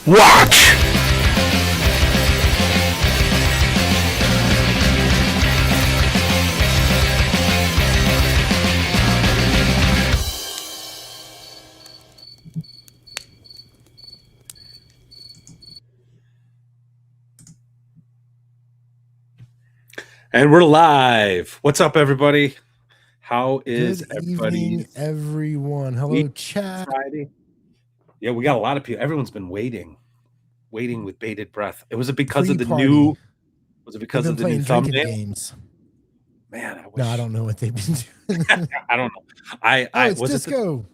Watch! And we're live. What's up, everybody? How is Good evening, everyone. Hello, chat. Friday? Yeah, we got a lot of people. Everyone's been waiting with bated breath. Was it because of the new? Was it because They've of been the new playing drinking thumbnail? games. Man, I wish. No, I don't know what they've been doing. I don't know. It's was Disco.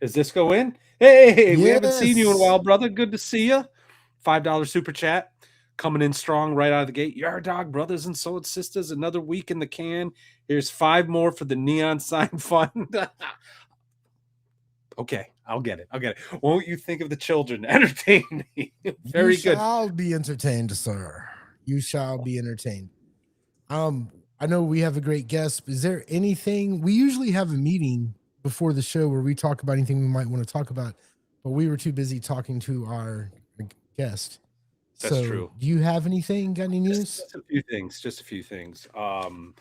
Is Disco in? Hey, yes. We haven't seen you in a while, brother. Good to see you. $5 super chat coming in strong right out of the gate. Yard dog, brothers and soul sisters. Another week in the can. Here's 5 more for the neon sign fund. Okay, I'll get it. Won't you think of the children? Entertain me. Very good. You shall be entertained, sir. You shall be entertained. I know we have a great guest. Is there anything? We usually have a meeting before the show where we talk about anything we might want to talk about, but we were too busy talking to our guest. That's true. Do you have anything? Got any news? Just a few things. On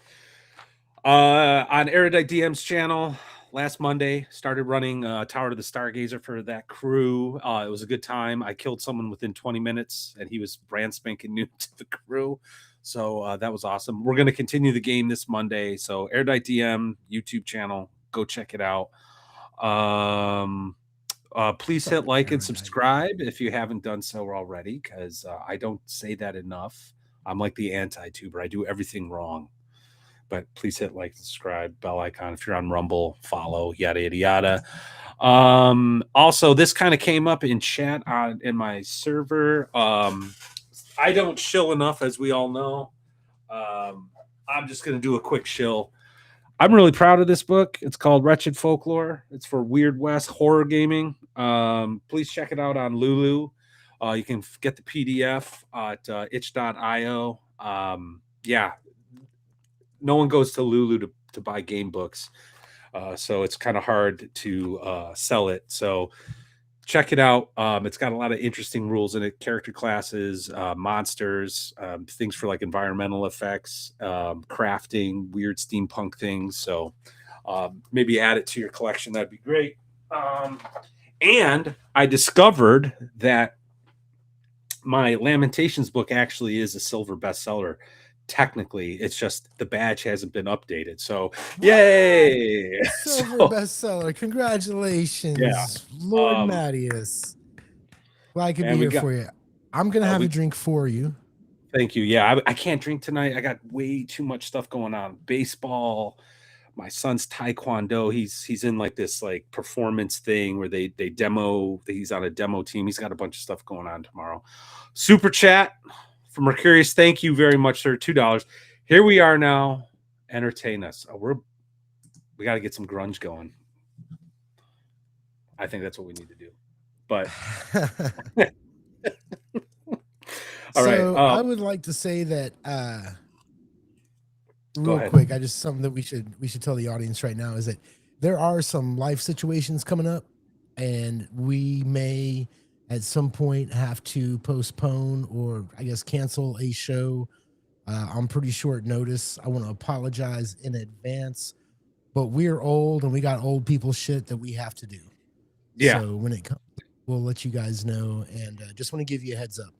Erudite DM's channel, last Monday, started running Tower of the Stargazer for that crew. It was a good time. I killed someone within 20 minutes, and he was brand spanking new to the crew. So that was awesome. We're going to continue the game this Monday. So Erudite DM YouTube channel, go check it out. Please hit like and subscribe if you haven't done so already, because I don't say that enough. I'm like the anti-tuber. I do everything wrong. But please hit like, subscribe, bell icon if you're on Rumble, follow, yada, yada, yada. Also, this kind of came up in chat in my server. I don't shill enough, as we all know. I'm just going to do a quick shill. I'm really proud of this book. It's called Wretched Folklore. It's for Weird West horror gaming. Please check it out on Lulu. You can get the PDF at itch.io. Yeah, no one goes to Lulu to buy game books. So it's kind of hard to sell it. So check it out. It's got a lot of interesting rules in it, character classes, monsters, things for like environmental effects, crafting, weird steampunk things. So maybe add it to your collection. That'd be great. And I discovered that my Lamentations book actually is a silver bestseller. Technically, it's just the badge hasn't been updated. So, yay! Silver bestseller. Congratulations, Lord Mattias. Glad I could be here for you. I'm going to have a drink for you. Thank you. Yeah, I can't drink tonight. I got way too much stuff going on. Baseball, my son's taekwondo. He's in like this like performance thing where they demo. He's on a demo team. He's got a bunch of stuff going on tomorrow. Super chat from Mercurius. Thank you very much, sir. $2. Here we are now. Entertain us. We got to get some grunge going. I think that's what we need to do. But all right. I would like to say that real quick. Something that we should tell the audience right now is that there are some life situations coming up, and we may at some point have to postpone or I guess cancel a show on pretty short notice. I want to apologize in advance, but we're old and we got old people shit that we have to do. Yeah. So when it comes, we'll let you guys know, and just want to give you a heads up.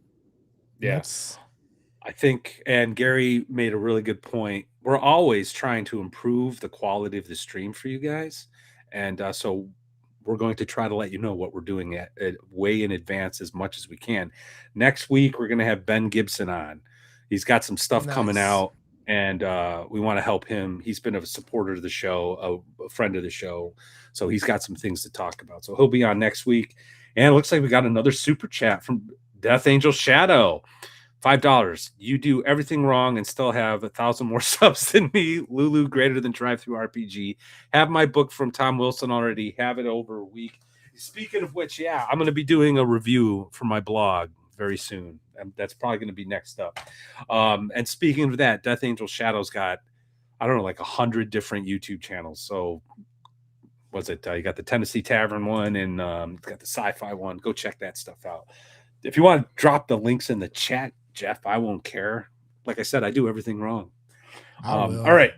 Yes. I think, and Gary made a really good point. We're always trying to improve the quality of the stream for you guys. And so we're going to try to let you know what we're doing at way in advance as much as we can. Next week, we're going to have Ben Gibson on. He's got some stuff coming out, and we want to help him. He's been a supporter of the show, a friend of the show. So he's got some things to talk about. So he'll be on next week. And it looks like we got another super chat from Death Angel Shadow. $5. You do everything wrong and still have 1,000 more subs than me. Lulu greater than Drive-Thru RPG. Have my book from Tom Wilson already. Have it over a week. Speaking of which, yeah, I'm going to be doing a review for my blog very soon. That's probably going to be next up. And speaking of that, Death Angel Shadow's got, I don't know, like 100 different YouTube channels. So was it, you got the Tennessee Tavern one and got the sci-fi one. Go check that stuff out. If you want to drop the links in the chat, Jeff, I won't care. Like I said, I do everything wrong. I will. All right.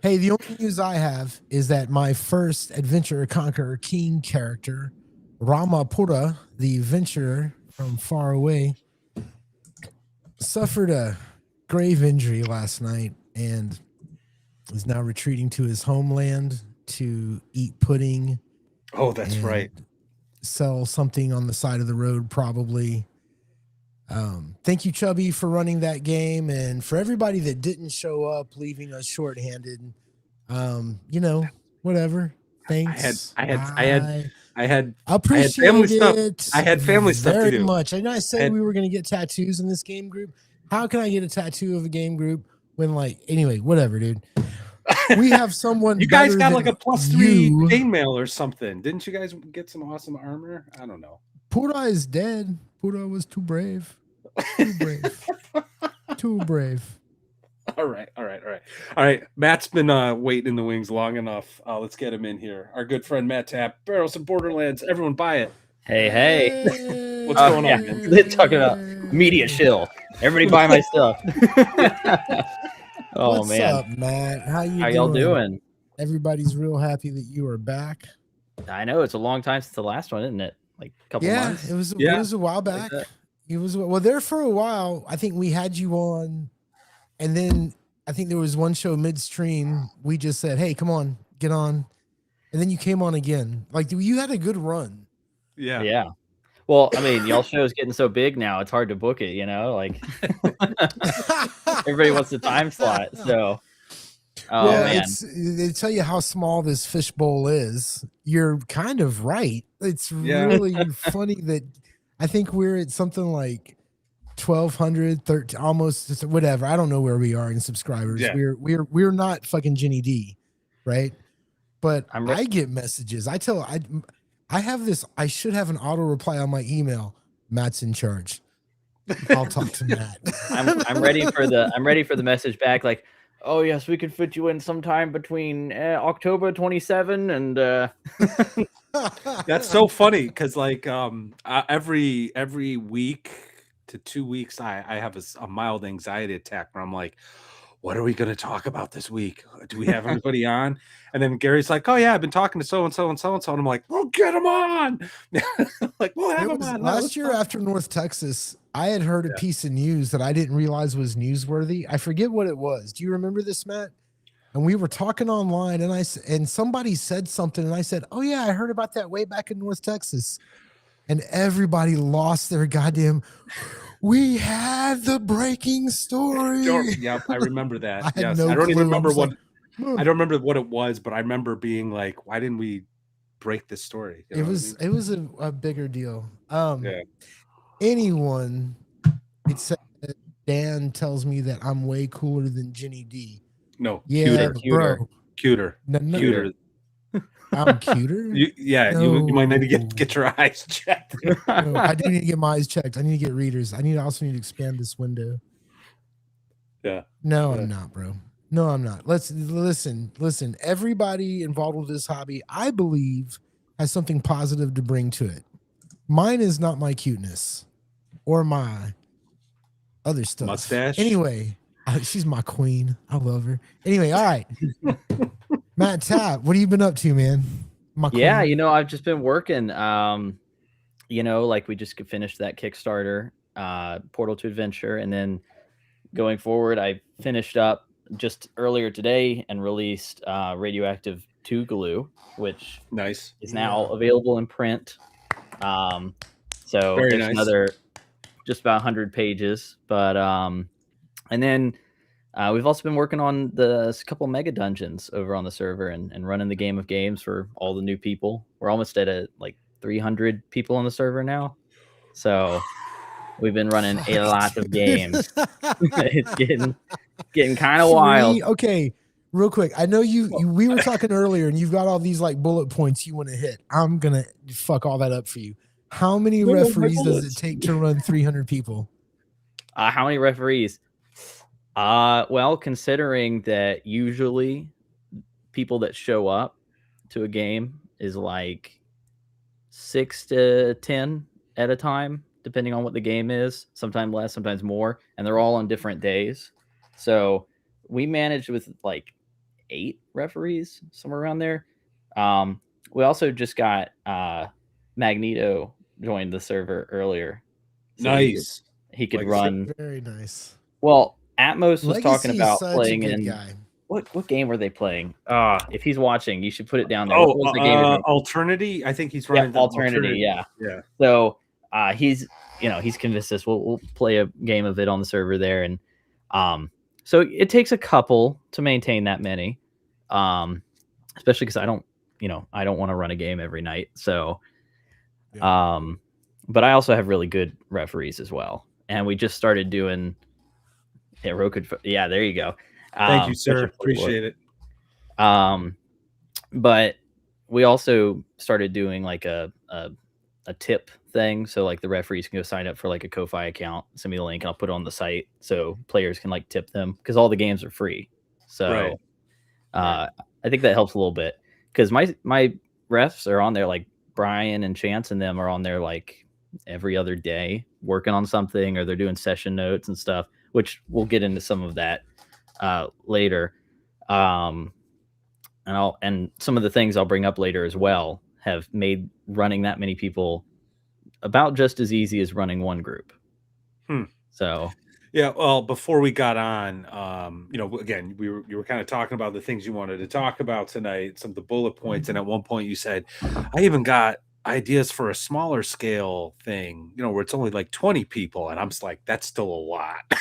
Hey, the only news I have is that my first Adventurer Conqueror King character, Ramapura, the adventurer from far away, suffered a grave injury last night and is now retreating to his homeland to eat pudding. Oh, that's right. Sell something on the side of the road, probably. Thank you, Chubby, for running that game, and for everybody that didn't show up, leaving us shorthanded. Whatever. Thanks. I had appreciate family it. stuff. I had family stuff to very do. much. I know I said we were going to get tattoos in this game group. How can I get a tattoo of a game group when, anyway, whatever, dude. We have someone. You guys got like a +3 chainmail or something. Didn't you guys get some awesome armor? I don't know. Pura is dead. Pura was too brave. Too brave. Too brave. All right. Matt's been waiting in the wings long enough. Let's get him in here. Our good friend Matt Tapp, Barrels of Borderlands. Everyone buy it. Hey. What's going on, man? They're talking about media shill. Everybody buy my stuff. Oh, What's man. up, Matt? How y'all doing? Everybody's real happy that you are back. I know it's a long time since the last one, isn't it? Like a couple months. It was a while back. It was there for a while. I think we had you on, and then I think there was one show midstream. We just said, "Hey, come on, get on," and then you came on again. Like you had a good run. Yeah. Well, I mean, y'all show's getting so big now; it's hard to book it. Like everybody wants the time slot. So, man, they tell you how small this fishbowl is. You're kind of right. It's really funny that I think we're at something like 1,200, 13, almost whatever. I don't know where we are in subscribers. Yeah. We're not fucking Ginny D, right? But I get messages. I have this. I should have an auto reply on my email. Matt's in charge. I'll talk to Matt. I'm ready for the message back. Like, oh yes, we could fit you in sometime between October 27 and. That's so funny because every week to 2 weeks, I have a mild anxiety attack where I'm like, what are we going to talk about this week? Do we have everybody on? And then Gary's like, oh yeah, I've been talking to so-and-so and so-and-so. And I'm like, well, get them on. Like, we'll have them on. Last year after North Texas, I had heard a piece of news that I didn't realize was newsworthy. I forget what it was. Do you remember this, Matt? And we were talking online and somebody said something and I said, oh yeah, I heard about that way back in North Texas. And everybody lost their goddamn, we had the breaking story. Yeah, I remember that. I don't even remember I don't remember what it was, but I remember being like, why didn't we break this story? It was a bigger deal. Anyone, it said Dan tells me that I'm way cooler than Ginny D. No, yeah, cuter. No. Cuter. I'm cuter. You might need to get your eyes checked. No, I do need to get my eyes checked. I need to get readers. I also need to expand this window. Yeah. No, I'm not, bro. No, I'm not. Let's listen. Everybody involved with this hobby, I believe, has something positive to bring to it. Mine is not my cuteness or my other stuff. Mustache. Anyway, she's my queen. I love her. Anyway, all right. Matt Tapp, what have you been up to, man? I've just been working. Like we just finished that Kickstarter, Portal to Adventure, and then going forward, I finished up just earlier today and released Radioactive 2 Glue, which is now available in print. So very there's nice. Another just about 100 pages, but and then we've also been working on a couple mega dungeons over on the server and running the game of games for all the new people. We're almost at 300 people on the server now, so we've been running a lot of games. It's getting kind of wild. Okay, real quick. I know we were talking earlier, and you've got all these bullet points you want to hit. I'm gonna fuck all that up for you. How many referees does it take to run 300 people? How many referees? Well, considering that usually people that show up to a game is 6 to 10, at a time, depending on what the game is, sometimes less, sometimes more, and they're all on different days. So we managed with like 8 referees, somewhere around there. We also just got Magneto joined the server earlier, so Nice. he could Legacy. run. Very nice. Well, Atmos was talking Legacy is about such playing a good in guy. what game were they playing? If he's watching, you should put it down there. Oh, What was the game? Alternity. I think he's Yeah, running the Alternity. Yeah. Yeah. So he's he's convinced us we'll play a game of it on the server there, and so it takes a couple to maintain that many, especially because I don't want to run a game every night. So, but I also have really good referees as well, and we just started doing. Yeah, Roku. Yeah, there you go. Thank you, sir. Appreciate it. But we also started doing like a tip thing. So like the referees can go sign up for like a Ko-Fi account, send me the link, and I'll put it on the site so players can like tip them because all the games are free. So I think that helps a little bit because my refs are on there, like Brian and Chance and them are on there like every other day working on something, or they're doing session notes and stuff, which we'll get into some of that later. And some of the things I'll bring up later as well have made running that many people about just as easy as running one group. So yeah, well, before we got on, again, you were kind of talking about the things you wanted to talk about tonight, some of the bullet points, and at one point you said, I even got ideas for a smaller scale thing, where it's only like 20 people, and I'm just like, that's still a lot.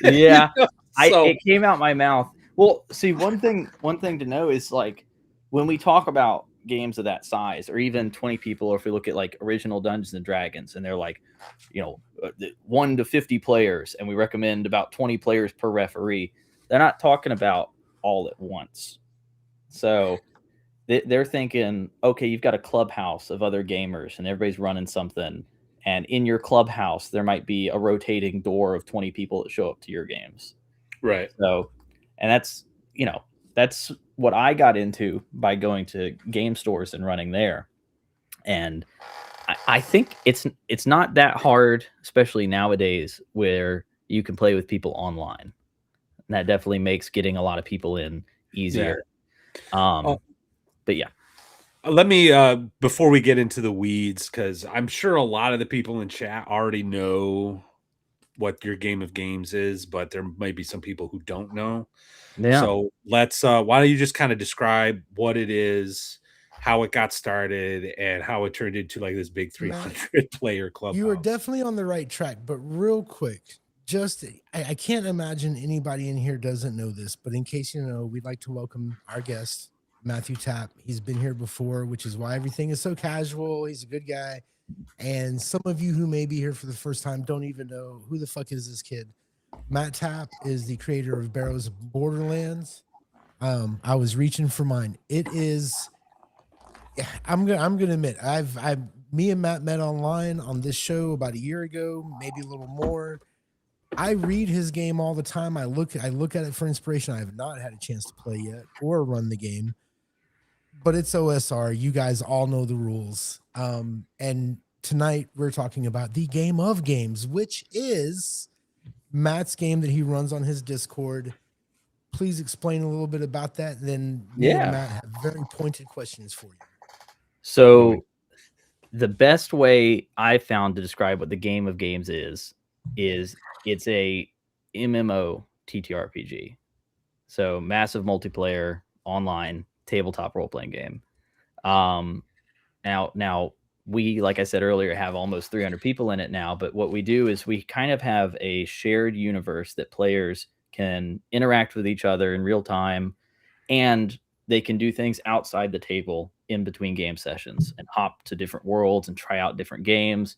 Yeah, it came out my mouth. Well, see, one thing to know is like when we talk about games of that size, or even 20 people, or if we look at like original Dungeons and Dragons, and they're like, 1 to 50 players, and we recommend about 20 players per referee, they're not talking about all at once. So they're thinking, okay, you've got a clubhouse of other gamers, and everybody's running something. And in your clubhouse, there might be a rotating door of 20 people that show up to your games. Right. So, and that's what I got into by going to game stores and running there. And I think it's not that hard, especially nowadays where you can play with people online. And that definitely makes getting a lot of people in easier. Yeah. But yeah. Let me, before we get into the weeds, because I'm sure a lot of the people in chat already know what your game of games is, but there might be some people who don't know. Yeah. So let's, why don't you just kind of describe what it is, how it got started, and how it turned into like this big 300 player club. You are definitely on the right track, but real quick, I can't imagine anybody in here doesn't know this, but in case you know, we'd like to welcome our guest, Matthew Tapp. He's been here before, which is why everything is so casual. He's a good guy. And some of you who may be here for the first time don't even know who the fuck is this kid. Matt Tapp is the creator of Barrow's Borderlands. I was reaching for mine. It is, I'm gonna admit, me and Matt met online on this show about a year ago, maybe a little more. I read his game all the time. I look at it for inspiration. I have not had a chance to play yet or run the game, but it's OSR. You guys all know the rules. And tonight we're talking about the game of games, which is Matt's game that he runs on his Discord. Please explain a little bit about that. And then me and Matt have very pointed questions for you. So the best way I found to describe what the game of games is it's a MMO TTRPG. So massive multiplayer online tabletop role-playing game. Now we, like I said earlier, have almost 300 people in it now, but what we do is we kind of have a shared universe that players can interact with each other in real time, and they can do things outside the table in between game sessions and hop to different worlds and try out different games.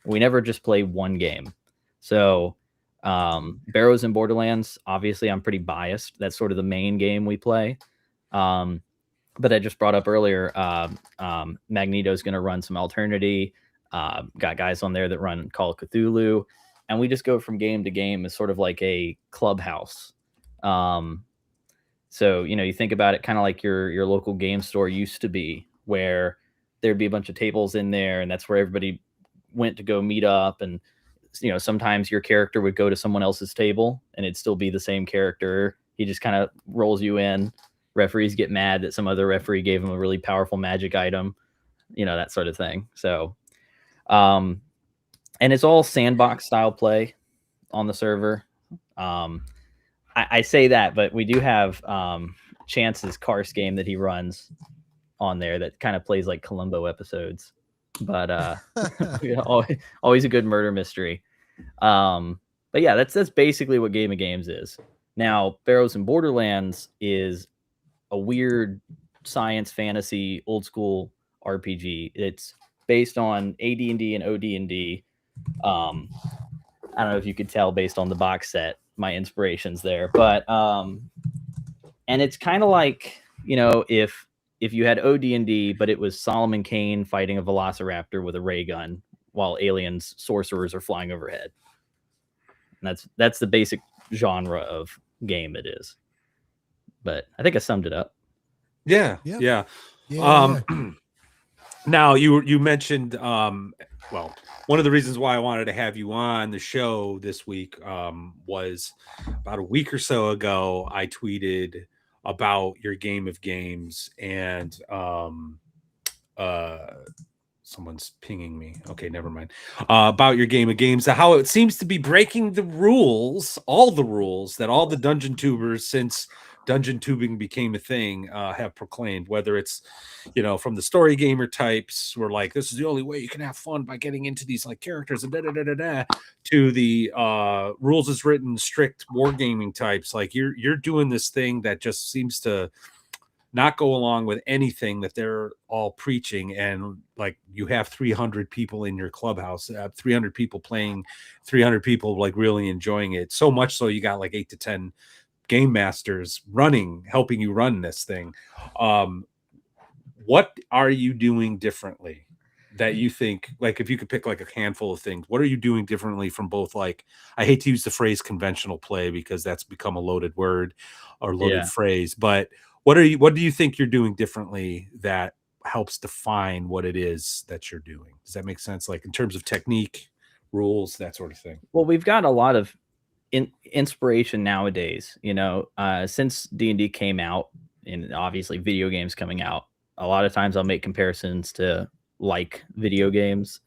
We never just play one game. So Barrows and Borderlands, obviously I'm pretty biased. That's sort of the main game we play. But I just brought up earlier, Magneto's going to run some Alternity. Got guys on there that run Call of Cthulhu. And we just go from game to game as sort of like a clubhouse. So, you think about it kind of like your local game store used to be, where there'd be a bunch of tables in there, and that's where everybody went to go meet up, and sometimes your character would go to someone else's table and it'd still be the same character. He just kind of rolls you in. Referees get mad that some other referee gave him a really powerful magic item, that sort of thing. So, and it's all sandbox style play on the server. I say that, but we do have Chance's Cars game that he runs on there that kind of plays like Columbo episodes, but always a good murder mystery. But yeah, that's basically what Game of Games is. Now, Barrows and Borderlands is a weird science fantasy old school RPG. It's based on AD&D and OD&D. I don't know if you could tell based on the box set my inspirations there, but and it's kind of like, if you had OD&D but it was Solomon Kane fighting a velociraptor with a ray gun while aliens sorcerers are flying overhead. And that's the basic genre of game it is. But I think I summed it up. Yeah. Now you mentioned well, one of the reasons why I wanted to have you on the show this week was about a week or so ago I tweeted about your Game of Games, and someone's pinging me. Okay, never mind. About your Game of Games, how it seems to be breaking the rules, all the rules that all the dungeon tubers since dungeon tubing became a thing have proclaimed, whether it's from the story gamer types who are like, this is the only way you can have fun by getting into these like characters and to the rules is written strict wargaming types. Like you're doing this thing that just seems to not go along with anything that they're all preaching, and like you have 300 people in your clubhouse, 300 people playing, 300 people like really enjoying it, so much so you got like 8 to 10 game masters helping you run this thing. What are you doing differently that you think, like, if you could pick like a handful of things, what are you doing differently from both, like, I hate to use the phrase conventional play because that's become a loaded word or loaded phrase, but what do you think you're doing differently that helps define what it is that you're doing? Does that make sense? Like in terms of technique, rules, that sort of thing. Well, we've got a lot of inspiration nowadays, since D&D came out, and obviously video games coming out. A lot of times I'll make comparisons to like video games,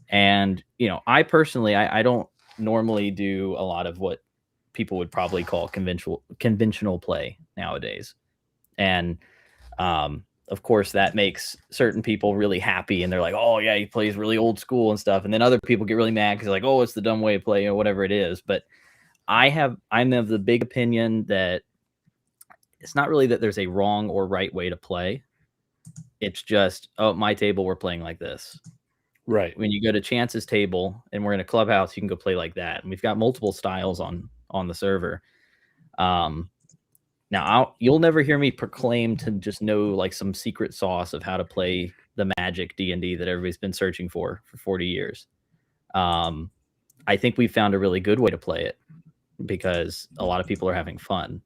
and I personally I don't normally do a lot of what people would probably call conventional play nowadays. And of course that makes certain people really happy, and they're like, oh yeah, he plays really old school and stuff, and then other people get really mad because they're like, oh, it's the dumb way to play, or whatever it is. But I'm of the big opinion that it's not really that there's a wrong or right way to play. It's just, oh, my table, we're playing like this. Right. When you go to Chance's table and we're in a clubhouse, you can go play like that. And we've got multiple styles on the server. Now you'll never hear me proclaim to just know like some secret sauce of how to play the magic D&D that everybody's been searching for 40 years. I think we found a really good way to play it because a lot of people are having fun.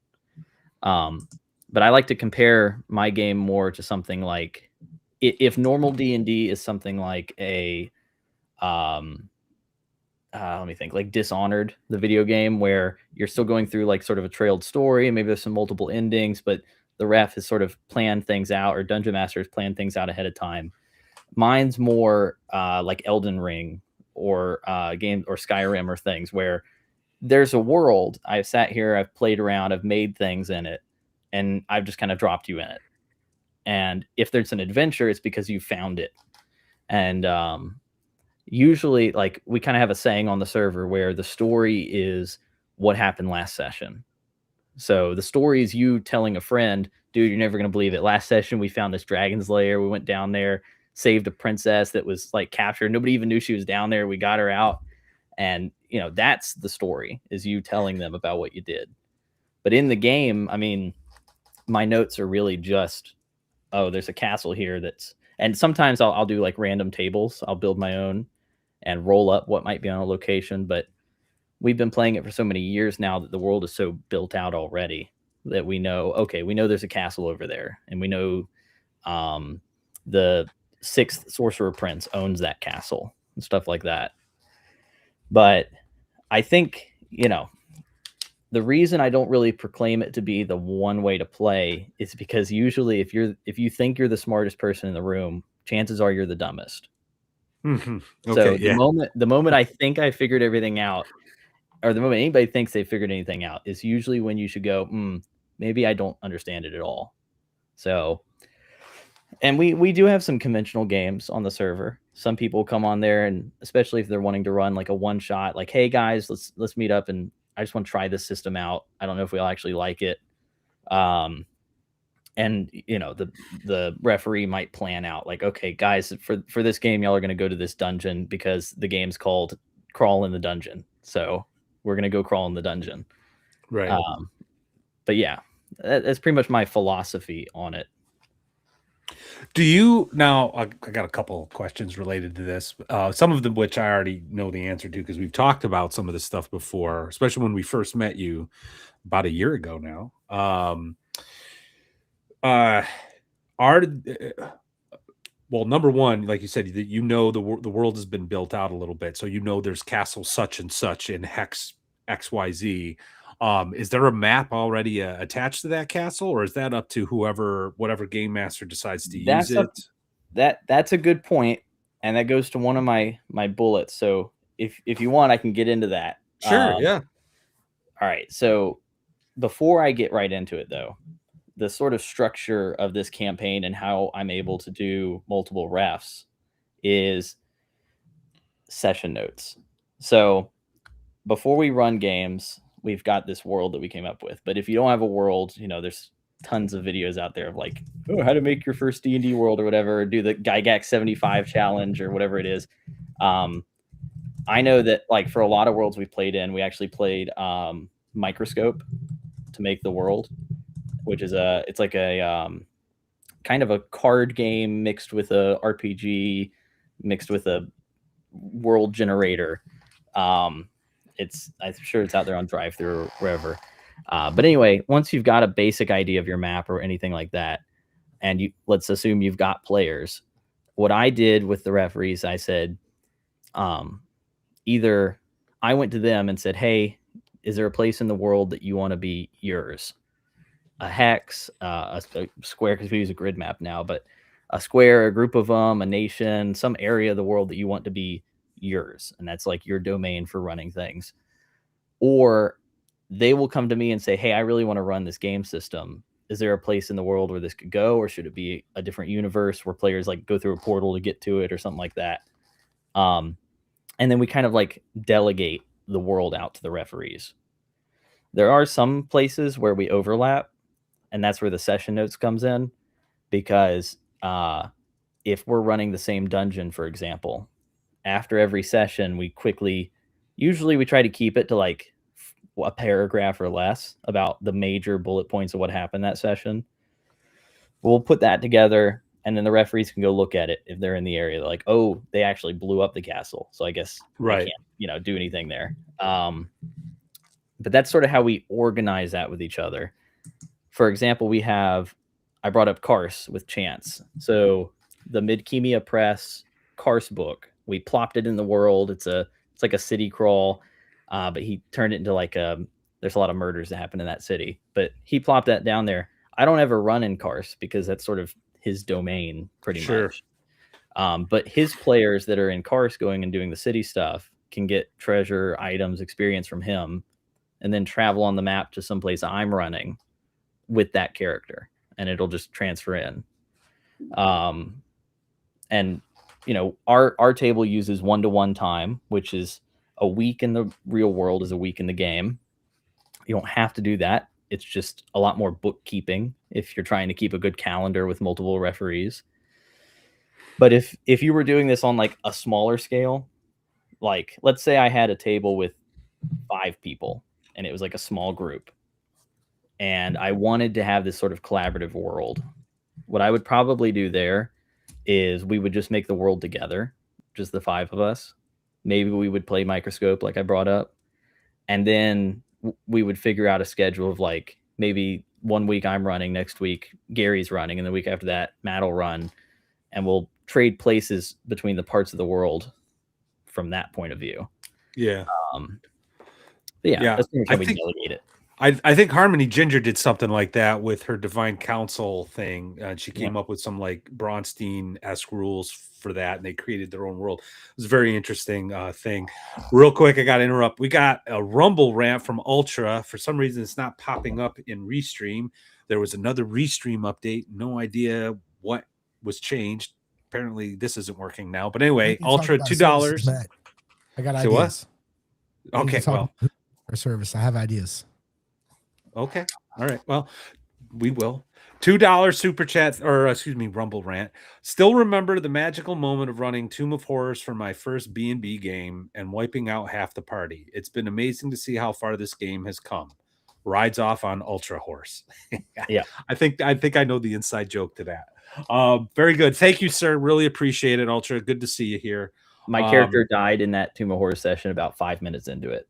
But I like to compare my game more to something like, if normal D&D is something like a, let me think, like Dishonored, the video game, where you're still going through like sort of a trailed story, and maybe there's some multiple endings, but the ref has sort of planned things out, or Dungeon Master has planned things out ahead of time. Mine's more like Elden Ring or game or Skyrim or things where there's a world. I've sat here, I've played around, I've made things in it, and I've just kind of dropped you in it. And if there's an adventure, it's because you found it. And usually, like, we kind of have a saying on the server where the story is what happened last session. So the story is you telling a friend, dude, you're never going to believe it. Last session, we found this dragon's lair. We went down there, saved a princess that was like captured. Nobody even knew she was down there. We got her out. And, that's the story, is you telling them about what you did. But in the game, I mean, my notes are really just, oh, there's a castle here and sometimes I'll do like random tables. I'll build my own and roll up what might be on a location. But we've been playing it for so many years now that the world is so built out already that we know there's a castle over there. And we know the 6th Sorcerer Prince owns that castle. and stuff like that. But I think, the reason I don't really proclaim it to be the one way to play is because usually if you think you're the smartest person in the room, chances are you're the dumbest. Okay, So yeah. the moment I think I figured everything out, or the moment anybody thinks they figured anything out, is usually when you should go, maybe I don't understand it at all. So, and we do have some conventional games on the server. Some people come on there, and especially if they're wanting to run like a one shot, like, hey guys, let's meet up, and I just want to try this system out. I don't know if we'll actually like it. And the referee might plan out like, okay, guys, for this game, y'all are going to go to this dungeon because the game's called Crawl in the Dungeon. So we're going to go crawl in the dungeon. Right. But yeah, that's pretty much my philosophy on it. Do you now? I got a couple of questions related to this. Some of them which I already know the answer to because we've talked about some of this stuff before, especially when we first met you about a year ago now. Well, number one, like you said, the world has been built out a little bit, so there's castle such and such in hex XYZ. Is there a map already attached to that castle, or is that up to whatever game master decides to use it? That's a good point, and that goes to one of my bullets. So if you want, I can get into that. Sure, yeah. All right. So before I get right into it, though, the sort of structure of this campaign and how I'm able to do multiple refs is session notes. So before we run games, we've got this world that we came up with. But if you don't have a world, there's tons of videos out there of like, how to make your first D&D world or whatever, or do the Gygax 75 challenge or whatever it is. I know that like for a lot of worlds we've played in, we actually played Microscope to make the world, which is it's like a kind of a card game mixed with a RPG, mixed with a world generator. I'm sure it's out there on Drive-Thru or wherever. But anyway, once you've got a basic idea of your map or anything like that, and let's assume you've got players, what I did with the referees, I said, either I went to them and said, hey, is there a place in the world that you want to be yours? A hex, a square, because we use a grid map now, but a square, a group of them, a nation, some area of the world that you want to be yours. And that's like your domain for running things. Or they will come to me and say, hey, I really want to run this game system. Is there a place in the world where this could go? Or should it be a different universe where players like go through a portal to get to it or something like that? And then we kind of like delegate the world out to the referees. There are some places where we overlap, and that's where the session notes comes in, because if we're running the same dungeon, for example, after every session, usually we try to keep it to like a paragraph or less about the major bullet points of what happened that session. We'll put that together, and then the referees can go look at it if they're in the area. They're like, oh, they actually blew up the castle, so I guess right. they can't, do anything there. But that's sort of how we organize that with each other. For example, I brought up Karse with Chance. So the Midkemia Press Karse book, we plopped it in the world. It's like a city crawl, but he turned it into like there's a lot of murders that happen in that city, but he plopped that down there. I don't ever run in Karse because that's sort of his domain pretty much. But his players that are in Karse going and doing the city stuff can get treasure, items, experience from him, and then travel on the map to someplace I'm running with that character, and it'll just transfer in. And our table uses 1-to-1 time, which is a week in the real world is a week in the game. You don't have to do that. It's just a lot more bookkeeping if you're trying to keep a good calendar with multiple referees. But if you were doing this on like a smaller scale, like let's say I had a table with 5 people and it was like a small group, and I wanted to have this sort of collaborative world, what I would probably do there is we would just make the world together, just the 5 of us. Maybe we would play Microscope like I brought up, and then we would figure out a schedule of like maybe 1 week I'm running, next week Gary's running, and the week after that Matt will run, and we'll trade places between the parts of the world from that point of view. Yeah. But yeah, that's I how we think delegate it. I think Harmony Ginger did something like that with her Divine Council thing. She came up with some like Bronstein-esque rules for that, and they created their own world. It was a very interesting thing. Real quick, I got to interrupt. We got a Rumble rant from Ultra. For some reason, it's not popping up in Restream. There was another Restream update. No idea what was changed. Apparently, this isn't working now. But anyway, Ultra $2. Matt. I got So ideas. what? Okay, well, our service. I have ideas. Okay. All right. Well, we will. $2 super chat, or excuse me, Rumble rant. Still remember the magical moment of running Tomb of Horrors for my first B&B game and wiping out half the party. It's been amazing to see how far this game has come. Rides off on Ultra Horse. Yeah. I think I know the inside joke to that. Very good. Thank you, sir. Really appreciate it, Ultra. Good to see you here. My character died in that Tomb of Horrors session about 5 minutes into it.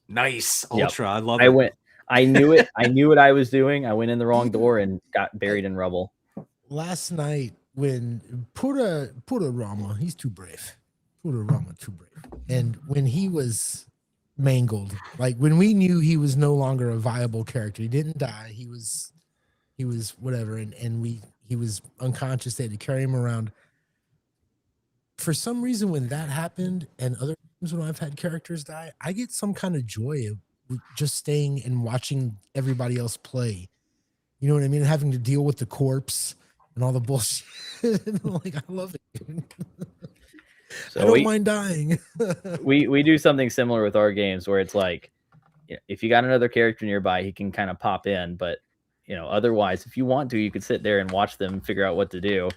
Nice. Ultra. Yep. I love it. I knew it. I knew what I was doing. I went in the wrong door and got buried in rubble. Last night, when Pura Rama, he's too brave. Pura Rama, too brave. And when he was mangled, like when we knew he was no longer a viable character, he didn't die. He was whatever, and he was unconscious. They had to carry him around. For some reason, when that happened, and other times when I've had characters die, I get some kind of joy of just staying and watching everybody else play. You know what I mean? Having to deal with the corpse and all the bullshit. Like, I love it. So I don't mind dying. we do something similar with our games where it's like, if you got another character nearby, he can kind of pop in. But otherwise, if you want to, you could sit there and watch them figure out what to do.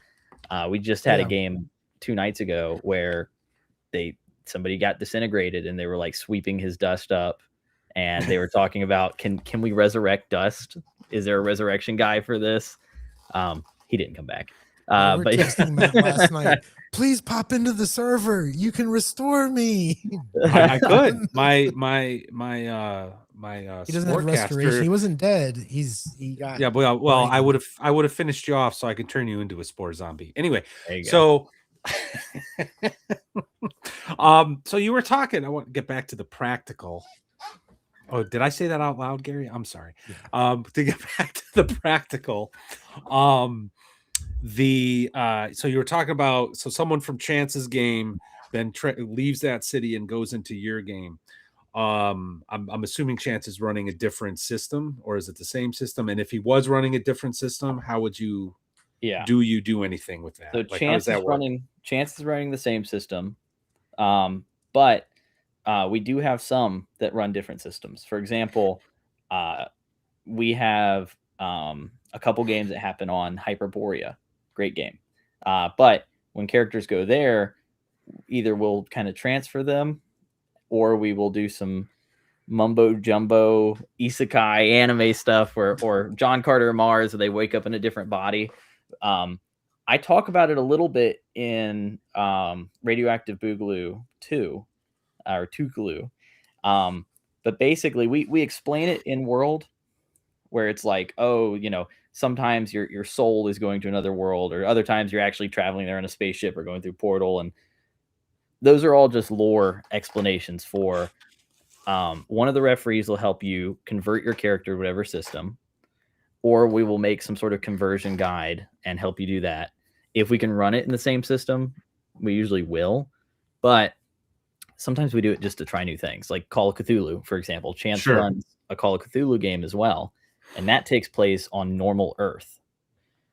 We just had a game 2 nights ago where somebody got disintegrated and they were like sweeping his dust up. And they were talking about, can we resurrect dust? Is there a resurrection guy for this? He didn't come back. But texting Matt last night. Please pop into the server. You can restore me. I could. My he doesn't have restoration. He wasn't dead. He got. Yeah, well, I would have finished you off so I could turn you into a spore zombie. Anyway, so. So you were talking. I want to get back to the practical. Oh, did I say that out loud, Gary? I'm sorry. To get back to the practical, so you were talking about someone from Chance's game then leaves that city and goes into your game. I'm assuming Chance is running a different system, or is it the same system? And if he was running a different system, how would you? Yeah. Do you do anything with that? So Chance is running the same system, but. We do have some that run different systems. For example, we have a couple games that happen on Hyperborea. Great game. But when characters go there, either we'll kind of transfer them or we will do some mumbo jumbo isekai anime stuff or John Carter Mars where they wake up in a different body. I talk about it a little bit in Radioactive Boogaloo 2. Or Tukalu. But basically we explain it in world where it's like, sometimes your soul is going to another world, or other times you're actually traveling there in a spaceship or going through portal. And those are all just lore explanations for one of the referees will help you convert your character to whatever system, or we will make some sort of conversion guide and help you do that. If we can run it in the same system, we usually will, but sometimes we do it just to try new things, like Call of Cthulhu, for example. Chance runs a Call of Cthulhu game as well, and that takes place on normal Earth.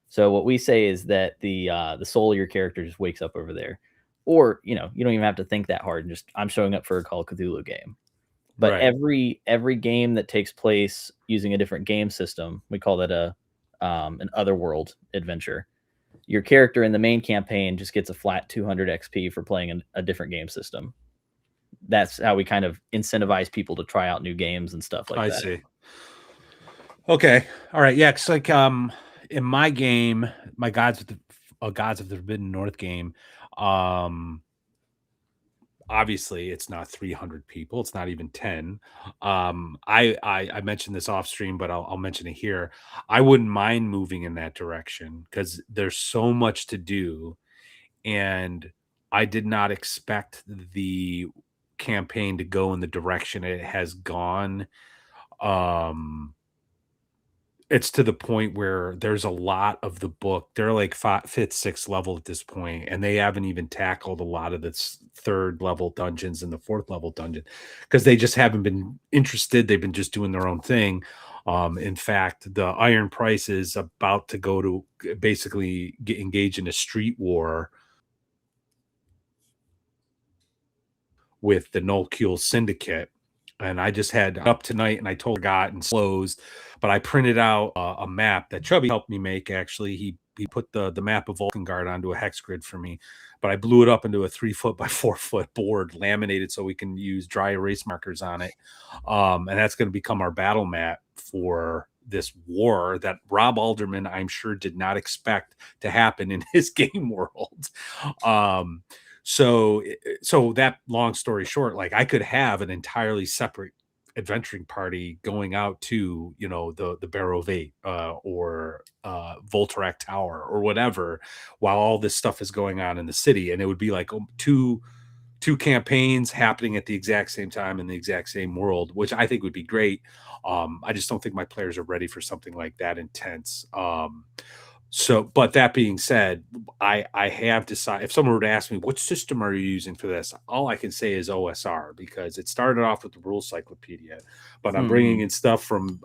So what we say is that the soul of your character just wakes up over there, or you don't even have to think that hard. And just I'm showing up for a Call of Cthulhu game. But every game that takes place using a different game system, we call that an otherworld adventure. Your character in the main campaign just gets a flat 200 XP for playing a different game system. That's how we kind of incentivize people to try out new games and stuff like that. I see. Okay. All right. Yeah. It's like in my game, my Gods of the Forbidden North game, obviously it's not 300 people. It's not even 10. I mentioned this off stream, but I'll mention it here. I wouldn't mind moving in that direction because there's so much to do. And I did not expect the campaign to go in the direction it has gone. Um, it's to the point where there's a lot of the book. They're like fifth, sixth level at this point, and they haven't even tackled a lot of the third level dungeons and the fourth level dungeon because they just haven't been interested. They've been just doing their own thing. In fact, the Iron Price is about to go to basically get engaged in a street war with the Null Kuel Syndicate. And I just had up tonight and I told got and closed, but I printed out a map that Chubby helped me make. Actually, he put the map of Vulcangard onto a hex grid for me, but I blew it up into a 3-foot by 4-foot board, laminated so we can use dry erase markers on it. And that's going to become our battle map for this war that Rob Alderman, I'm sure, did not expect to happen in his game world. So that, long story short, like I could have an entirely separate adventuring party going out to, you know, the Barrow of Eight or Volterac Tower or whatever, while all this stuff is going on in the city, and it would be like two campaigns happening at the exact same time in the exact same world, which I think would be great. I just don't think my players are ready for something like that intense. So, but that being said, I have decided, if someone were to ask me, what system are you using for this? All I can say is OSR, because it started off with the rule cyclopedia, but I'm bringing in stuff from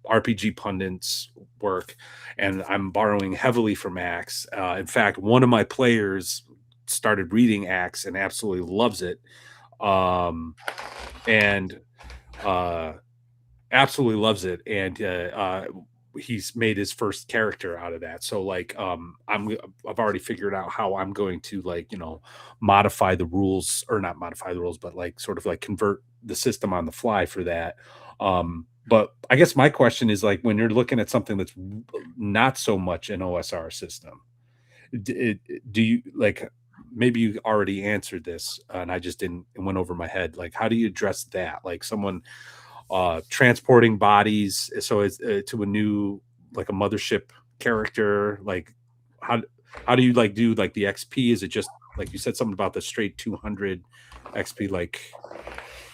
RPG pundits work, and I'm borrowing heavily from Axe. In fact, one of my players started reading Axe and absolutely loves it. And absolutely loves it. And he's made his first character out of that. So like I've already figured out how I'm going to, like, you know, modify the rules, or not modify the rules, but like sort of like convert the system on the fly for that. But I guess my question is, like, when you're looking at something that's not so much an OSR system, do you, like, maybe you already answered this and I just didn't, it went over my head. Like, how do you address that? Like someone transporting bodies, so it's to a new, like a mothership character, like how do you like do like the XP? Is it just like you said something about the straight 200 XP? Like,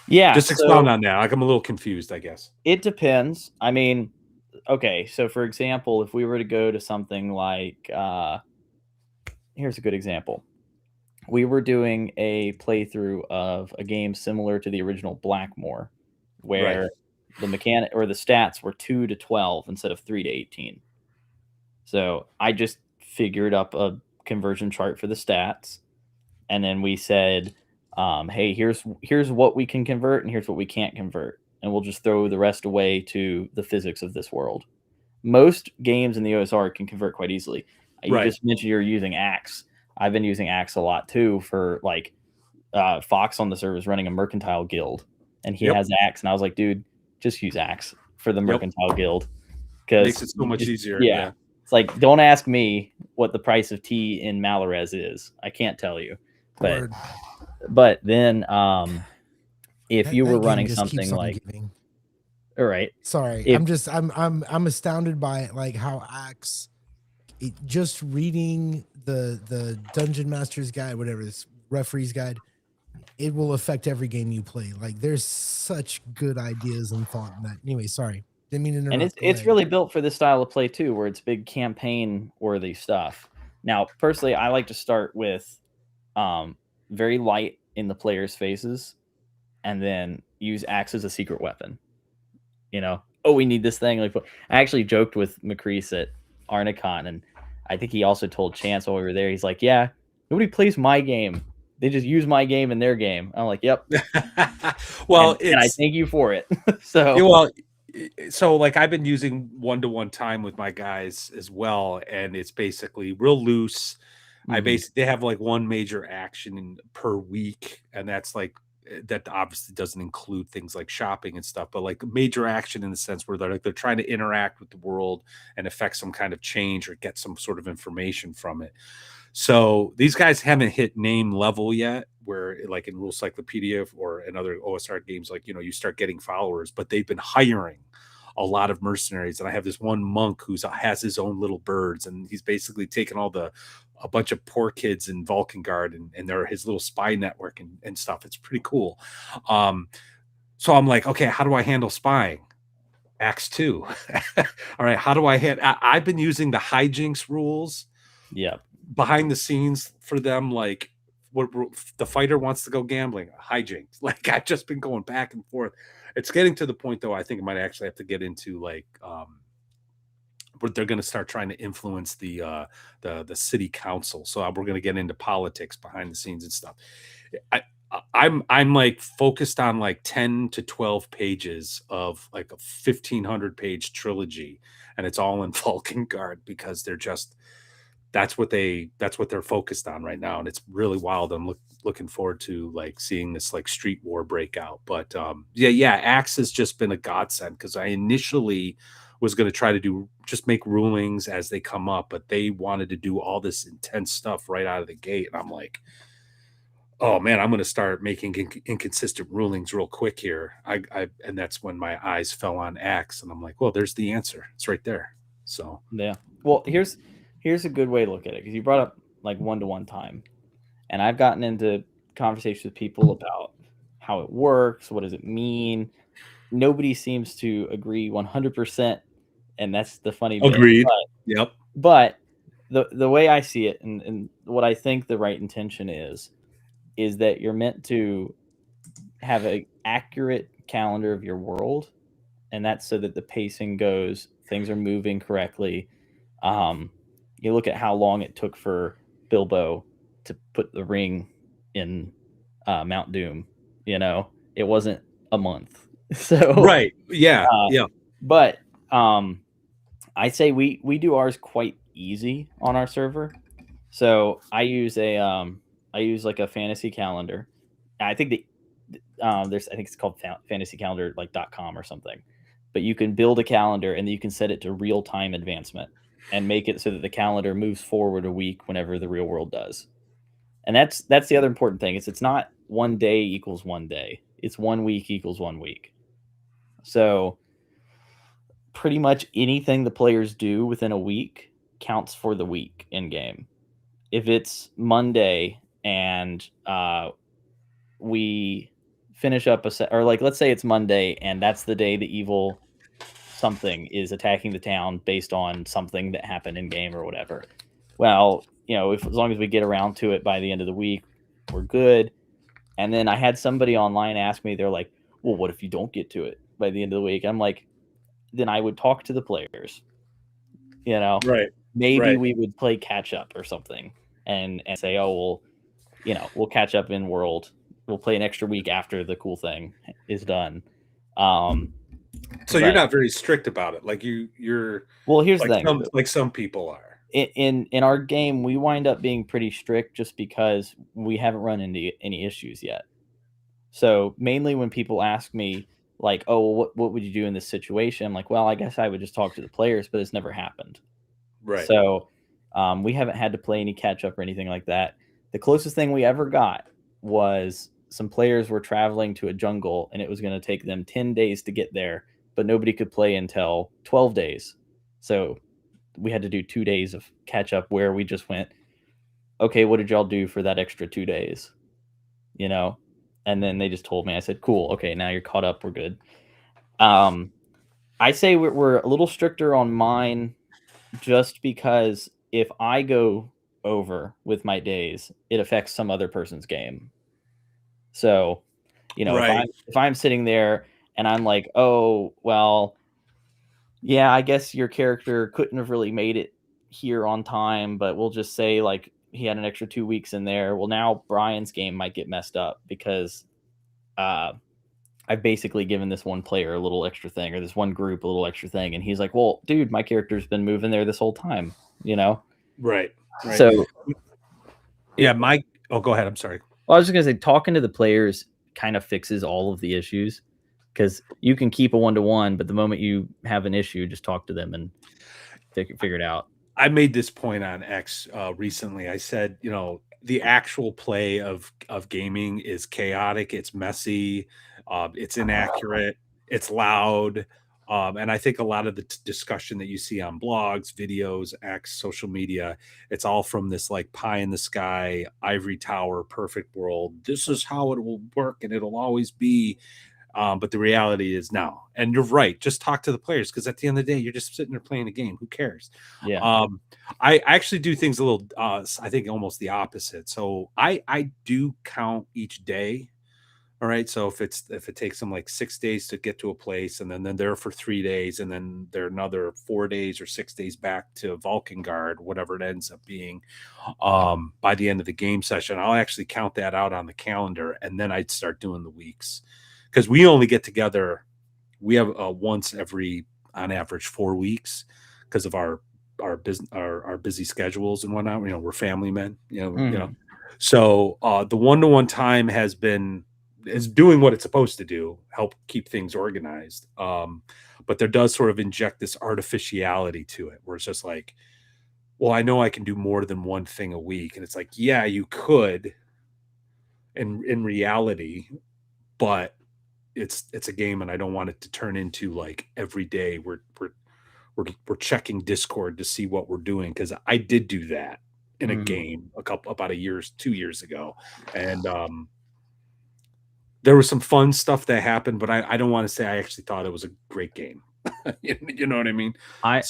Yeah, just expound on that. Like, I'm a little confused, I guess. It depends. I mean, okay, so for example, if we were to go to something like here's a good example. We were doing a playthrough of a game similar to the original Blackmore, where the mechanic or the stats were 2 to 12 instead of 3 to 18. So I just figured up a conversion chart for the stats, and then we said, hey, here's what we can convert and here's what we can't convert, and we'll just throw the rest away to the physics of this world. Most games in the OSR can convert quite easily. You just mentioned you're using Axe. I've been using Axe a lot too, for like Fox on the server is running a mercantile guild, and he has Axe, and I was like, dude, just use Axe for the mercantile guild, because makes it so much easier. Yeah, it's like, don't ask me what the price of tea in Malorez is. I can't tell you. But then if you were running something like, all right, sorry, I'm astounded by like how Axe, just reading the Dungeon Master's Guide, whatever, this referee's guide, it will affect every game you play. Like, there's such good ideas and thought in that. Anyway, sorry, didn't mean to interrupt. And it's really built for this style of play too, where it's big campaign worthy stuff. Now, personally, I like to start with very light in the players' faces, and then use Axe as a secret weapon. You know, oh, we need this thing. Like, I actually joked with Macrease at Arnicon, and I think he also told Chance while we were there. He's like, yeah, nobody plays my game. They just use my game in their game. I'm like, yep. Well, and I thank you for it. So like, I've been using one-to-one time with my guys as well, and it's basically real loose. They have like one major action per week, and that's like, that obviously doesn't include things like shopping and stuff, but like major action in the sense where they're trying to interact with the world and affect some kind of change or get some sort of information from it. So these guys haven't hit name level yet, where like in Rule Cyclopedia or in other OSR games, like, you know, you start getting followers, but they've been hiring a lot of mercenaries, and I have this one monk who has his own little birds, and he's basically taken a bunch of poor kids in Vulcangard, and they're his little spy network and stuff. It's pretty cool. So I'm like, okay, how do I handle spying? Acts 2. All right, how do I've been using the hijinks rules behind the scenes for them, like what the fighter wants to go gambling, hijinks. Like I've just been going back and forth. It's getting to the point though, I think it might actually have to get into like where they're going to start trying to influence the city council. So we're going to get into politics behind the scenes and stuff. I'm like focused on like 10 to 12 pages of like a 1,500 page trilogy, and it's all in Vulcangard because that's what they're focused on right now, and it's really wild. I'm looking forward to like seeing this like street war break out. But yeah, Axe has just been a godsend because I initially was going to try to just make rulings as they come up, but they wanted to do all this intense stuff right out of the gate, and I'm like, oh man, I'm going to start making inconsistent rulings real quick here. And that's when my eyes fell on Axe, and I'm like, well, there's the answer. It's right there. So yeah. Well, here's a good way to look at it, because you brought up like 1-to-1 time, and I've gotten into conversations with people about how it works, what does it mean. Nobody seems to agree 100%, and that's the funny bit. Agreed. Yep. But the way I see it, and what I think the right intention is that you're meant to have an accurate calendar of your world, and that's so that the pacing goes, things are moving correctly. You look at how long it took for Bilbo to put the ring in Mount Doom. It wasn't a month. So right, yeah, yeah. But I say we do ours quite easy on our server. So I use like a fantasy calendar. I think I think it's called fantasycalendar like .com or something. But you can build a calendar and you can set it to real time advancement and make it so that the calendar moves forward a week whenever the real world does. And that's the other important thing. It's not 1 day equals 1 day. It's 1 week equals 1 week. So pretty much anything the players do within a week counts for the week in game. If it's Monday and we finish up or like, let's say it's Monday and that's the day the evil something is attacking the town based on something that happened in game or whatever. Well, as long as we get around to it by the end of the week, we're good. And then I had somebody online ask me, they're like, well, what if you don't get to it by the end of the week? I'm like, then I would talk to the players, right. Maybe we would play catch up or something and say, oh, we'll catch up in world. We'll play an extra week after the cool thing is done. So you're not very strict about it. Like you're well, here's like the thing. like some people are. In our game, we wind up being pretty strict just because we haven't run into any issues yet. So mainly when people ask me like, oh, what would you do in this situation? I'm like, well, I guess I would just talk to the players, but it's never happened. Right. So we haven't had to play any catch up or anything like that. The closest thing we ever got was some players were traveling to a jungle and it was going to take them 10 days to get there, but nobody could play until 12 days. So we had to do 2 days of catch up where we just went, okay, what did y'all do for that extra 2 days? And then they just told me, I said, cool. Okay. Now you're caught up. We're good. I say we're a little stricter on mine just because if I go over with my days, it affects some other person's game. So, right. if I'm sitting there and I'm like, oh, well, yeah, I guess your character couldn't have really made it here on time, but we'll just say like he had an extra 2 weeks in there. Well, now Brian's game might get messed up because I've basically given this one player a little extra thing, or this one group a little extra thing, and he's like, well, dude, my character's been moving there this whole time, Right. So yeah, go ahead. I'm sorry. Well, I was just gonna say, talking to the players kind of fixes all of the issues, because you can keep a 1-to-1, but the moment you have an issue, just talk to them and figure it out. I made this point on X recently. I said, the actual play of gaming is chaotic. It's messy. It's inaccurate. It's loud. And I think a lot of the discussion that you see on blogs, videos, X, social media, it's all from this like pie in the sky, ivory tower, perfect world. This is how it will work and it'll always be. But the reality is now, and you're right. Just talk to the players because at the end of the day, you're just sitting there playing a game. Who cares? Yeah. I actually do things a little. I think almost the opposite. So I do count each day. All right. So if it takes them like 6 days to get to a place, and then they're there for 3 days, and then they're another 4 days or 6 days back to Vulcan Guard, whatever it ends up being, by the end of the game session, I'll actually count that out on the calendar, and then I'd start doing the weeks because we only get together. We have once every, on average, 4 weeks because of our business, our busy schedules and whatnot. We're family men. So the one-to-one time is doing what it's supposed to do, help keep things organized. But there does sort of inject this artificiality to it, where it's just like, well, I know I can do more than one thing a week, and it's like, yeah, you could, in reality, but it's a game, and I don't want it to turn into like every day we're checking Discord to see what we're doing, because I did do that in a game about 2 years ago, and there was some fun stuff that happened, but I don't want to say I actually thought it was a great game. You know what I mean? I'm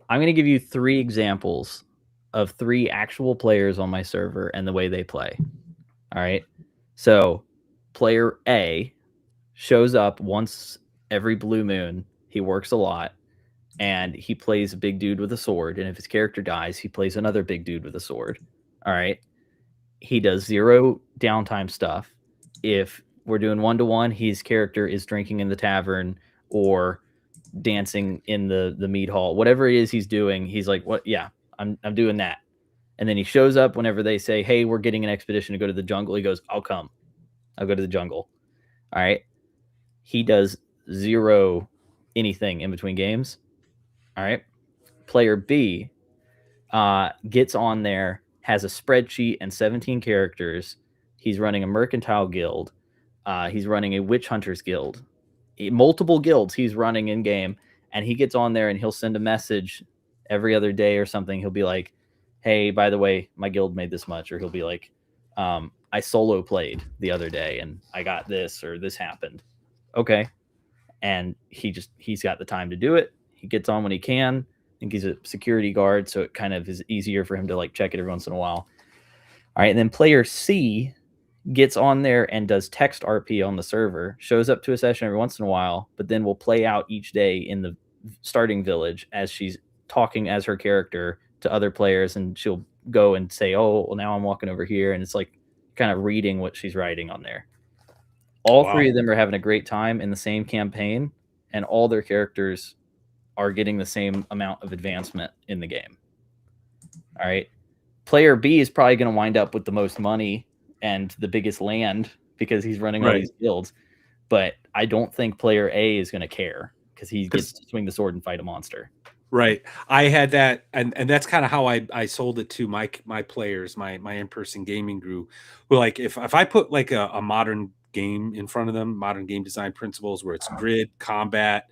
going to give you 3 examples of 3 actual players on my server and the way they play. All right. So player A shows up once every blue moon. He works a lot and he plays a big dude with a sword. And if his character dies, he plays another big dude with a sword. All right. He does 0 downtime stuff. If we're doing 1-to-1, his character is drinking in the tavern or dancing in the mead hall, whatever it is he's doing. He's like, what? Yeah, I'm doing that. And then he shows up whenever they say, hey, we're getting an expedition to go to the jungle. He goes, I'll come. I'll go to the jungle. All right. He does 0 anything in between games. All right. Player B gets on there, has a spreadsheet and 17 characters. He's running a mercantile guild. He's running a witch hunters guild. Multiple guilds he's running in game, and he gets on there and he'll send a message every other day or something. He'll be like, hey, by the way, my guild made this much. Or he'll be like, I solo played the other day and I got this, or this happened. Okay. And he's got the time to do it. He gets on when he can. I think he's a security guard, so it kind of is easier for him to like check it every once in a while. All right. And then player C gets on there and does text RP on the server, shows up to a session every once in a while, but then will play out each day in the starting village as she's talking as her character to other players, and she'll go and say, oh, well, now I'm walking over here, and it's like kind of reading what she's writing on there. All 3 of them are having a great time in the same campaign, and all their characters are getting the same amount of advancement in the game. All right. Player B is probably going to wind up with the most money and the biggest land because he's running all these guilds. But I don't think player A is going to care because he gets to swing the sword and fight a monster. Right. I had that, and that's kind of how I sold it to my players, my in-person gaming group, who, like, if I put like a modern game in front of them, modern game design principles where it's grid, combat,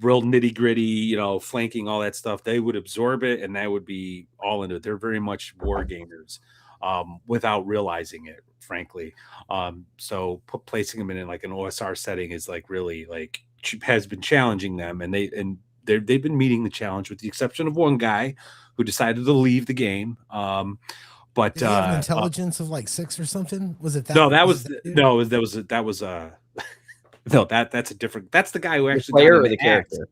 real nitty gritty, flanking, all that stuff, they would absorb it and that would be all into it. They're very much war gamers, without realizing it, frankly. So placing them in like an OSR setting is like really like has been challenging them, and they've been meeting the challenge, with the exception of one guy who decided to leave the game. But did he have an intelligence of like 6 or something? Was it that? No, that's a different. That's the guy who actually player or the character.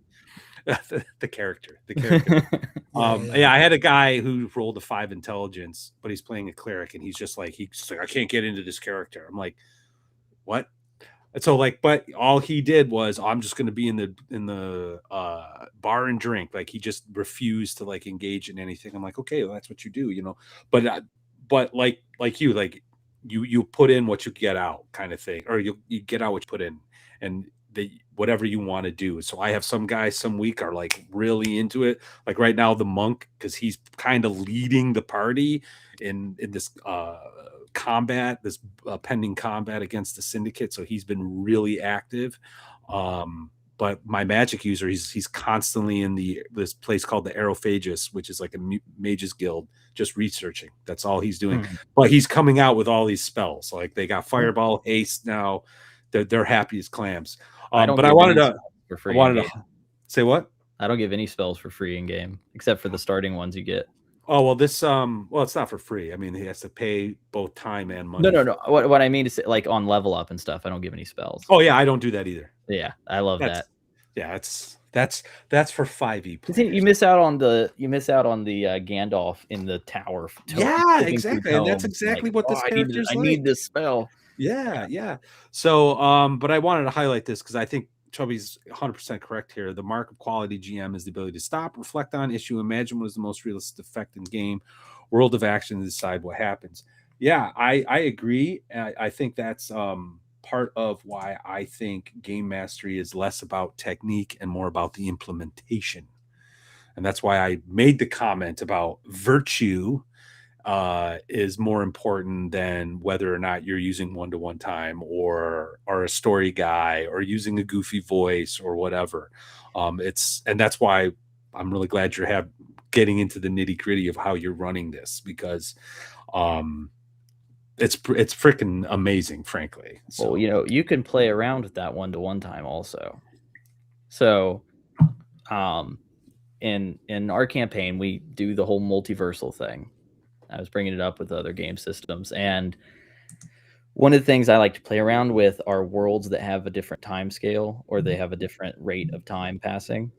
The character. Yeah, I had a guy who rolled a 5 intelligence, but he's playing a cleric, and he's just like, I can't get into this character. I'm like, what? And so, like, but all he did was, I'm just going to be in the bar and drink. Like, he just refused to like engage in anything. I'm like, okay, well, that's what you do, But like you put in what you get out, kind of thing, or you get out what you put in, and whatever you want to do. So I have some guys some week are like really into it. Like right now, the monk, because he's kind of leading the party in this combat, this pending combat against the syndicate. So he's been really active. but my magic user, he's constantly in this place called the Aerophagus, which is like a mages guild, just researching. That's all he's doing. But he's coming out with all these spells. Like they got fireball, haste now. They're happy as clams. But I wanted to say what? I don't give any spells for free in game except for the starting ones you get. Oh, well, this well, it's not for free. I mean, he has to pay both time and money. No. What I mean is, like, on level up and stuff, I don't give any spells. Oh yeah, I don't do that either. Yeah, I love that. Yeah, that's for 5e players. You miss out on the Gandalf in the tower. Yeah, exactly. And that's exactly what this character is like. I need this spell. Yeah. So, but I wanted to highlight this because I think Chubby's 100% correct here. The mark of quality GM is the ability to stop, reflect on issue, imagine what is the most realistic effect in game, world of action, and decide what happens. Yeah, I agree. I think that's part of why I think game mastery is less about technique and more about the implementation. And that's why I made the comment about virtue is more important than whether or not you're using one-to-one time or a story guy or using a goofy voice or whatever. And that's why I'm really glad you're getting into the nitty-gritty of how you're running this, because it's freaking amazing, frankly. So, well, you can play around with that one-to-one time also. So in our campaign, we do the whole multiversal thing. I was bringing it up with other game systems, and one of the things I like to play around with are worlds that have a different time scale, or they have a different rate of time passing.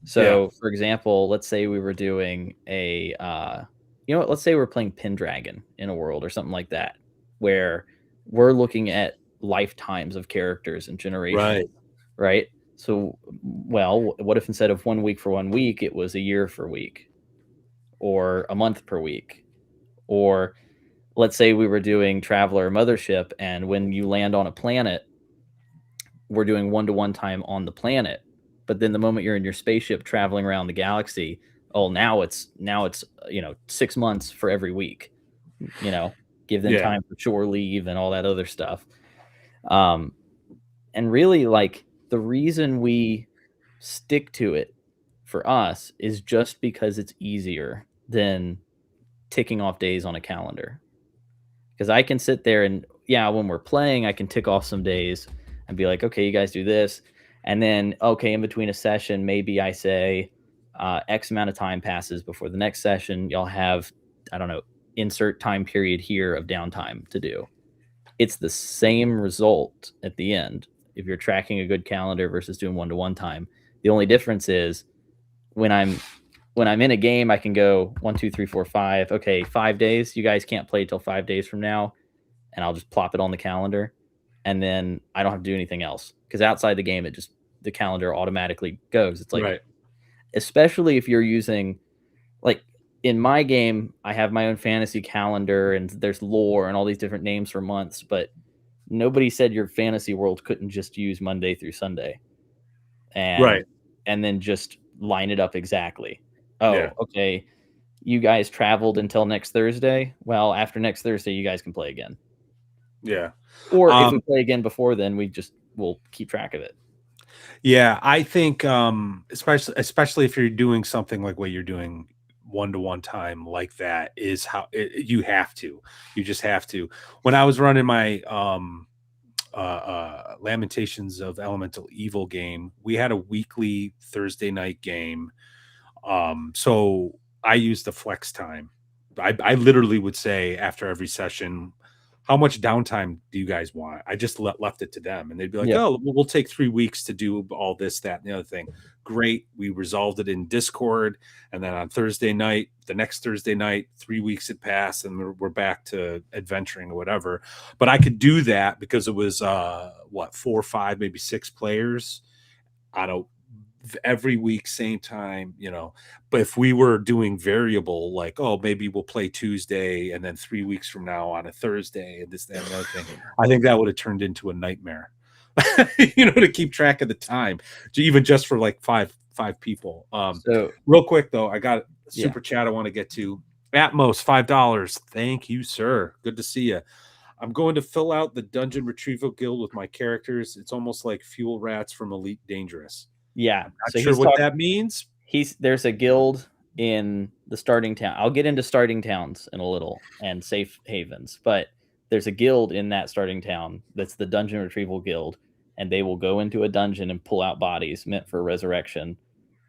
So, for example, let's say we were doing let's say we're playing Pendragon in a world or something like that, where we're looking at lifetimes of characters and generations, right? So, well, what if instead of 1 week for 1 week, it was a year for week, or a month per week? Or let's say we were doing Traveler Mothership, and when you land on a planet, we're doing one-to-one time on the planet. But then the moment you're in your spaceship traveling around the galaxy, now it's 6 months for every week. Give them time for shore leave and all that other stuff. And really, like, the reason we stick to it for us is just because it's easier than ticking off days on a calendar. Because I can sit there and when we're playing, I can tick off some days and be like, okay, you guys do this, and then in between a session, maybe I say X amount of time passes before the next session. Y'all have, I don't know, insert time period here of downtime to do. It's the same result at the end if you're tracking a good calendar versus doing one-to-one time. The only difference is when I'm in a game, I can go 1, 2, 3, 4, 5. Okay, 5 days. You guys can't play till 5 days from now, and I'll just plop it on the calendar, and then I don't have to do anything else, because outside the game, the calendar automatically goes. It's like, especially if you're using, like, in my game, I have my own fantasy calendar, and there's lore and all these different names for months, but nobody said your fantasy world couldn't just use Monday through Sunday, and then just line it up exactly. Okay, you guys traveled until next Thursday. Well, after next Thursday, you guys can play again. Yeah. Or if we play again before then, we'll keep track of it. Yeah, I think especially if you're doing something like what you're doing, one-to-one time like that, is how you just have to. When I was running my Lamentations of Elemental Evil game, we had a weekly Thursday night game. So I used the flex time. I literally would say after every session, how much downtime do you guys want? I just left it to them, and they'd be like, oh, we'll take 3 weeks to do all this, that, and the other thing. Great. We resolved it in Discord. And then on Thursday night, the next Thursday night, 3 weeks had passed, and we're back to adventuring or whatever. But I could do that because it was 4 or 5, maybe 6 players out of every week, same time, but if we were doing variable, like, maybe we'll play Tuesday and then 3 weeks from now on a Thursday and this, that, and the other thing, I think that would have turned into a nightmare, to keep track of the time, even just for like five people. So real quick though, I got a super chat I want to get to. Atmos, $5. Thank you, sir. Good to see you. I'm going to fill out the dungeon retrieval guild with my characters. It's almost like fuel rats from Elite Dangerous. Yeah. I'm not So sure what that means. There's a guild in the starting town. I'll get into starting towns in a little and safe havens, but there's a guild in that starting town that's the dungeon retrieval guild, and they will go into a dungeon and pull out bodies meant for resurrection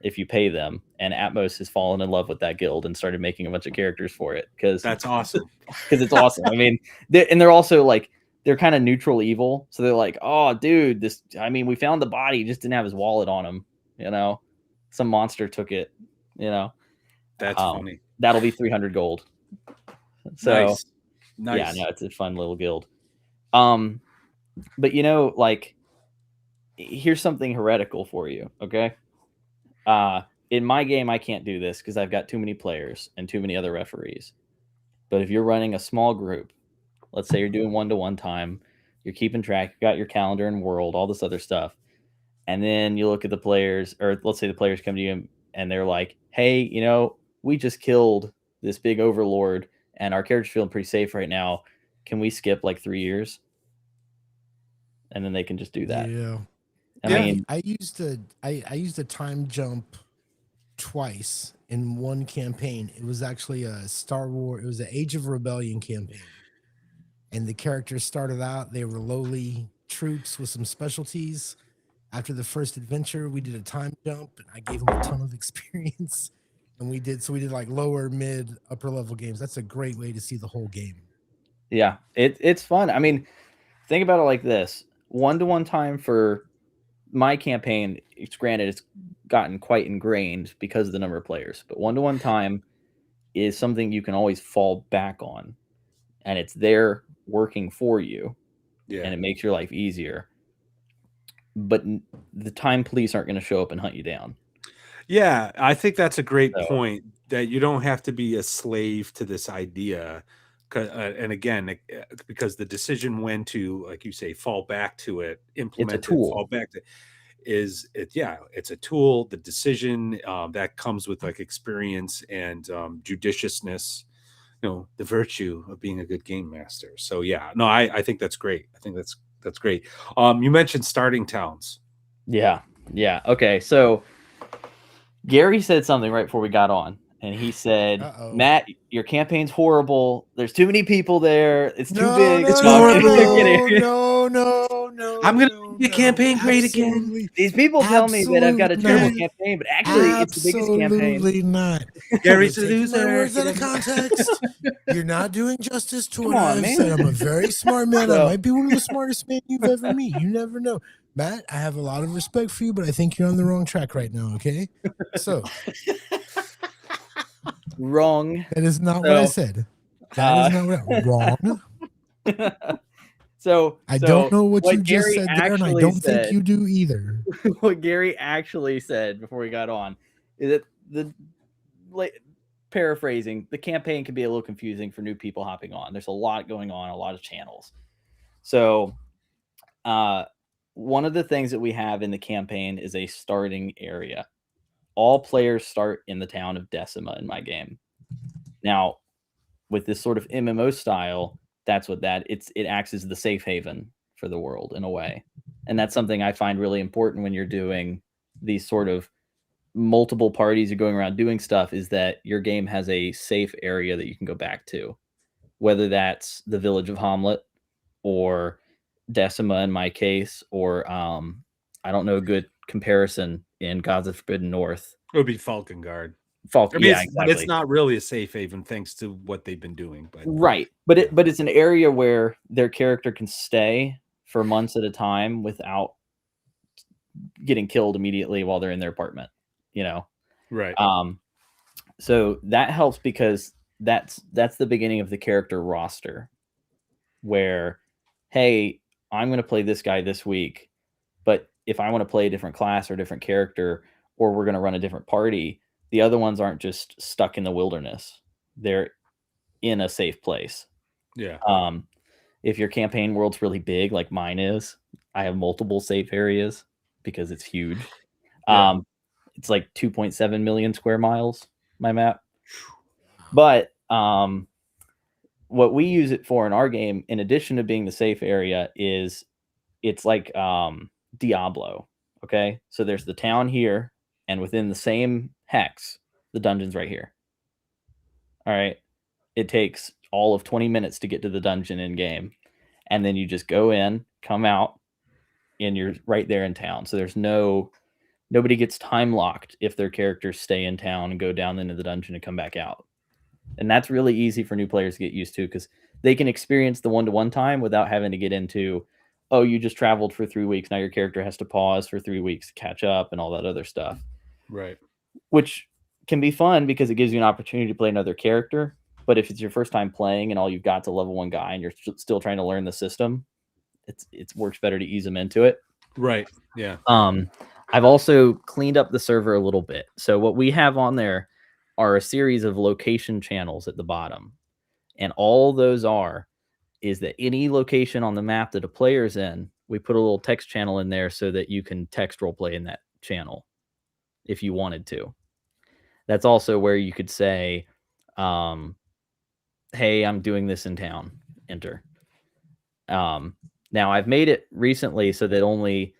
if you pay them. And Atmos has fallen in love with that guild and started making a bunch of characters for it because That's awesome. Because it's awesome. I mean, they're also like they're kind of neutral evil, so they're like, oh, dude, this. I mean, we found the body, he just didn't have his wallet on him. You know, some monster took it. You know, That's funny. That'll be 300 gold. So, nice. Yeah, no, it's a fun little guild. But like, here's something heretical for you, okay? In my game, I can't do this because I've got too many players and too many other referees. But if you're running a small group, let's say you're doing 1-to-1 time, you're keeping track, you got your calendar and world, all this other stuff. And then you look at the players, or let's say the players come to you and they're like, hey, we just killed this big overlord and our character's feeling pretty safe right now. Can we skip like 3 years? And then they can just do that. Yeah. I mean, I used a time jump twice in one campaign. It was actually a Star Wars, it was an Age of Rebellion campaign. And the characters started out, they were lowly troops with some specialties. After the first adventure, we did a time jump and I gave them a ton of experience. And we did like lower, mid, upper level games. That's a great way to see the whole game. Yeah, it's fun. I mean, think about it like this. 1-to-1 time for my campaign, it's granted it's gotten quite ingrained because of the number of players, but 1-to-1 time is something you can always fall back on, and it's there working for you. Yeah. And it makes your life easier. But the time police aren't going to show up and hunt you down. Yeah, I think that's a great point, that you don't have to be a slave to this idea. And again, because the decision when to, like you say, fall back to it, implement It's a tool. it, fall back to it's a tool. The decision that comes with like experience and judiciousness, the virtue of being a good game master. So yeah, no, I think that's great. I think that's great. You mentioned starting towns. Yeah. Okay, so Gary said something right before we got on, and he said, Matt, your campaign's horrible. There's too many people there. It's too big. No. I'm going to make your campaign great again. These people tell me that I've got a terrible campaign, but actually it's the biggest campaign. Absolutely not. Gary's a loser. My words out of context. You're not doing justice to what on, I've man. said. I'm a very smart man. I might be one of the smartest men you've ever met. You never know. Matt, I have a lot of respect for you, but I think you're on the wrong track right now, okay? So. Wrong. That is not what I said. That is not what wrong. So I don't know what you just Gary said there, and I don't think you do either. What Gary actually said before we got on is that paraphrasing, the campaign can be a little confusing for new people hopping on. There's a lot going on, a lot of channels. So one of the things that we have in the campaign is a starting area. All players start in the town of Decima in my game. Now, with this sort of MMO style, that's what it acts as the safe haven for the world in a way. And that's something I find really important when you're doing these sort of multiple parties are going around doing stuff, is that your game has a safe area that you can go back to, whether that's the village of Hamlet or Decima in my case, or I don't know a good comparison in Gods of Forbidden North. It would be Falkengard. Exactly. But it's not really a safe haven thanks to what they've been doing. But right, but it's an area where their character can stay for months at a time without getting killed immediately while they're in their apartment. Right. So that helps because that's the beginning of the character roster, where, hey, I'm going to play this guy this week, but if I want to play a different class or a different character, or we're going to run a different party, the other ones aren't just stuck in the wilderness. They're in a safe place. Yeah. If your campaign world's really big, like mine is, I have multiple safe areas because it's huge. Yeah. It's like 2.7 million square miles, my map. But one what we use it for in our game, in addition to being the safe area, is it's like Diablo. Okay, so there's the town here, and within the same hex, the dungeon's right here. All right, it takes all of 20 minutes to get to the dungeon in game, and then you just go in, come out, and you're right there in town. So there's nobody gets time locked if their characters stay in town and go down into the dungeon and come back out. And that's really easy for new players to get used to, because they can experience the one-to-one time without having to get into, oh, you just traveled for 3 weeks. Now your character has to pause for 3 weeks to catch up and all that other stuff. Right. Which can be fun because it gives you an opportunity to play another character. But if it's your first time playing and all you've got is a level 1 guy and you're still trying to learn the system, it works better to ease them into it. Right. Yeah. I've also cleaned up the server a little bit. So what we have on there are a series of location channels at the bottom. And all those is that any location on the map that a player's in, we put a little text channel in there so that you can text roleplay in that channel if you wanted to. That's also where you could say, hey, I'm doing this in town, enter. Now I've made it recently so that only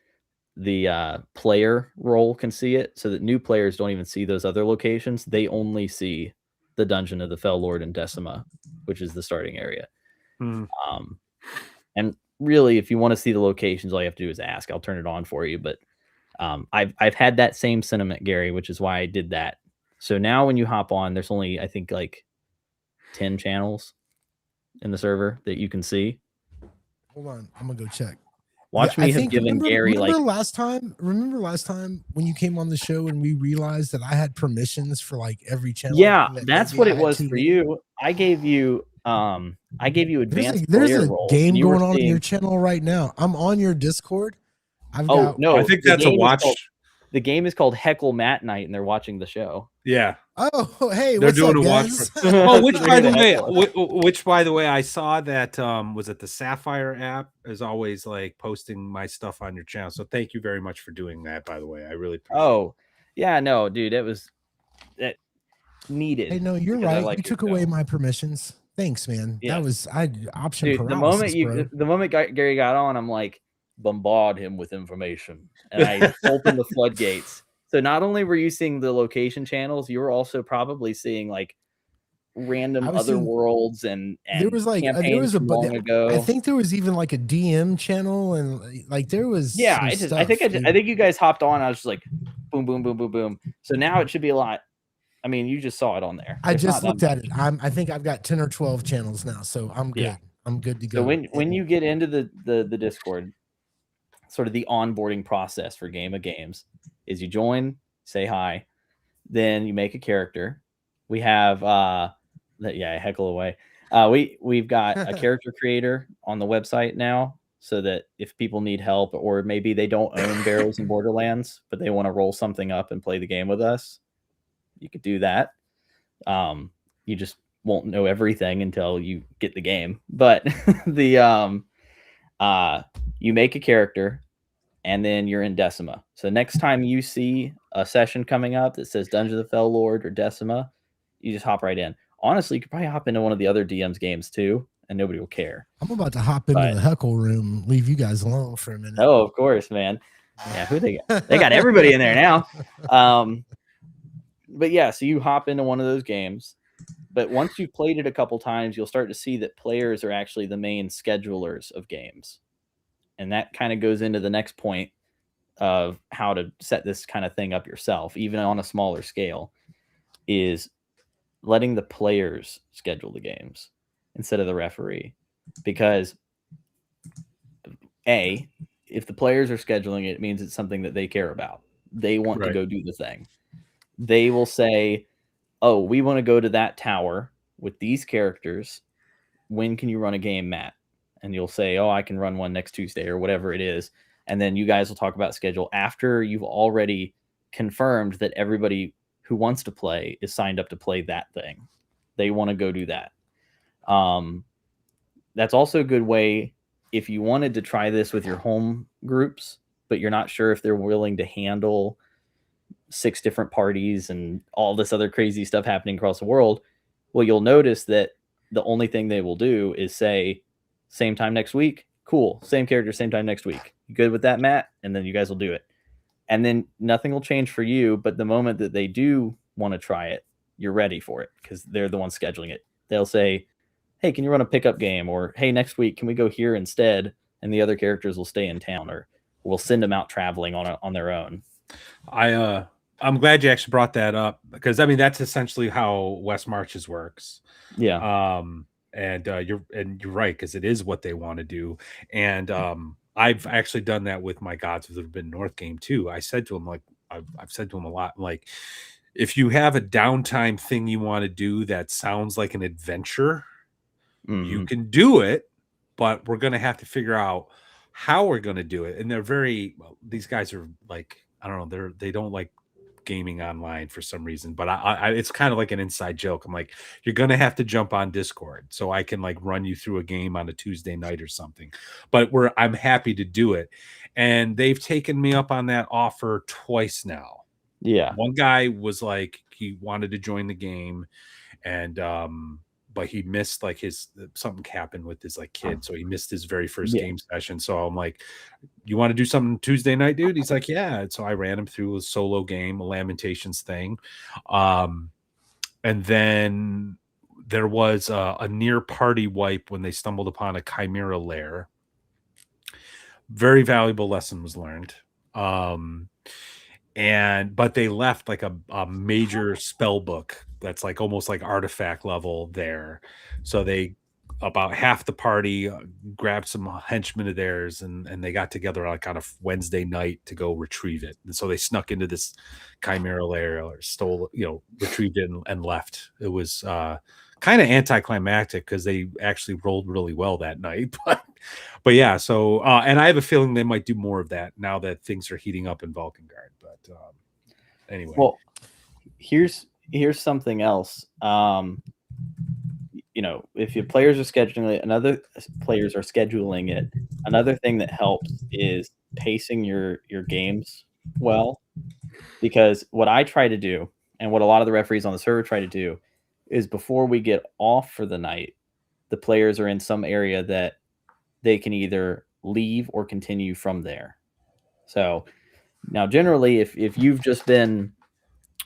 the player role can see it, so that new players don't even see those other locations. They only see the Dungeon of the Fell Lord and Decima, which is the starting area. And really, if you want to see the locations, all you have to do is ask. I'll turn it on for you. But I've had that same sentiment, Gary, which is why I did that. So now when you hop on, there's only, I think, like 10 channels in the server that you can see. Hold on, I'm gonna go check. Watch me have given Gary remember last time when you came on the show and we realized that I had permissions for like every channel. Yeah, that's what it was for you. I gave you advanced there's a roles, game going on in your channel right now. I'm on your Discord. I think that's a watch. The game is called Heckle Matt Night, and they're watching the show. Yeah. Oh, hey, they're doing up, a guys? watch. Which by the way, I saw that was it the Sapphire app is always like posting my stuff on your channel. So thank you very much for doing that. By the way, I really appreciate it. Yeah, no, dude, it was that needed. Hey, no, you're right. You took away my permissions. Thanks, man. Yeah. That was option dude, paralysis, the moment Gary got on, I'm like, bombard him with information, and I opened the floodgates. So not only were you seeing the location channels, you were also probably seeing like random other worlds and there was like there was long ago. I think there was even like a DM channel, and like there was I think you guys hopped on. I was just like boom, boom, boom, boom, boom. So now it should be a lot. I mean, you just saw it on there. I just looked at it. I think I've got 10 or 12 channels now, so I'm good. Yeah. I'm good to go. So when you get into the Discord, sort of the onboarding process for Game of Games is you join, say hi, then you make a character. We have heckle away. We've got a character creator on the website now, so that if people need help, or maybe they don't own Barrels and Borderlands, but they want to roll something up and play the game with us, you could do that. You just won't know everything until you get the game. But you make a character, and then you're in Decima. So next time you see a session coming up that says Dungeon of the Fell Lord or Decima, you just hop right in. Honestly, you could probably hop into one of the other DM's games too, and nobody will care. I'm about to hop into the heckle room, leave you guys alone for a minute. Oh, of course, man. Yeah, who they got? They got everybody in there now. But yeah, so you hop into one of those games. But once you've played it a couple times, you'll start to see that players are actually the main schedulers of games. And that kind of goes into the next point of how to set this kind of thing up yourself, even on a smaller scale, is letting the players schedule the games instead of the referee. Because if the players are scheduling it, it means it's something that they care about. They want to go do the thing. They will say, oh, we want to go to that tower with these characters. When can you run a game, Matt? And you'll say, oh, I can run one next Tuesday or whatever it is. And then you guys will talk about schedule after you've already confirmed that everybody who wants to play is signed up to play that thing. They want to go do that. That's also a good way if you wanted to try this with your home groups, but you're not sure if they're willing to handle 6 different parties and all this other crazy stuff happening across the world. Well, you'll notice that the only thing they will do is say, same time next week. Cool. Same character, same time next week. You good with that, Matt? And then you guys will do it. And then nothing will change for you. But the moment that they do want to try it, you're ready for it because they're the ones scheduling it. They'll say, hey, can you run a pickup game? Or, hey, next week, can we go here instead? And the other characters will stay in town, or we'll send them out traveling on their own. I'm glad you actually brought that up because I mean that's essentially how West Marches works. Yeah. And you're right because it is what they want to do. And I've actually done that with my Gods of the Forbidden North game too. I said to him like I've said to him a lot like if you have a downtime thing you want to do that sounds like an adventure, you can do it, but we're going to have to figure out how we're going to do it. And they're these guys are like, I don't know, they don't like gaming online for some reason, but I it's kind of like an inside joke. I'm like, you're going to have to jump on Discord so I can like run you through a game on a Tuesday night or something, but I'm happy to do it. And they've taken me up on that offer twice now. Yeah. One guy was like, he wanted to join the game and, but he missed like something happened with his like kid. So he missed his very first game session. So I'm like, you want to do something Tuesday night, dude? He's like, yeah. And so I ran him through a solo game, a Lamentations thing. And then there was a near party wipe when they stumbled upon a Chimera lair. Very valuable lesson was learned. But they left like a major spell book that's like almost like artifact level there. So they about half the party grabbed some henchmen of theirs and they got together like on a Wednesday night to go retrieve it. And so they snuck into this Chimera lair or stole, retrieved it and left. It was kind of anticlimactic because they actually rolled really well that night. But yeah, so and I have a feeling they might do more of that now that things are heating up in Vulcangard. But anyway, well, here's something else. If your players are scheduling it, another thing that helps is pacing your games well. Because what I try to do, and what a lot of the referees on the server try to do, is before we get off for the night, the players are in some area that they can either leave or continue from there. So now generally if you've just been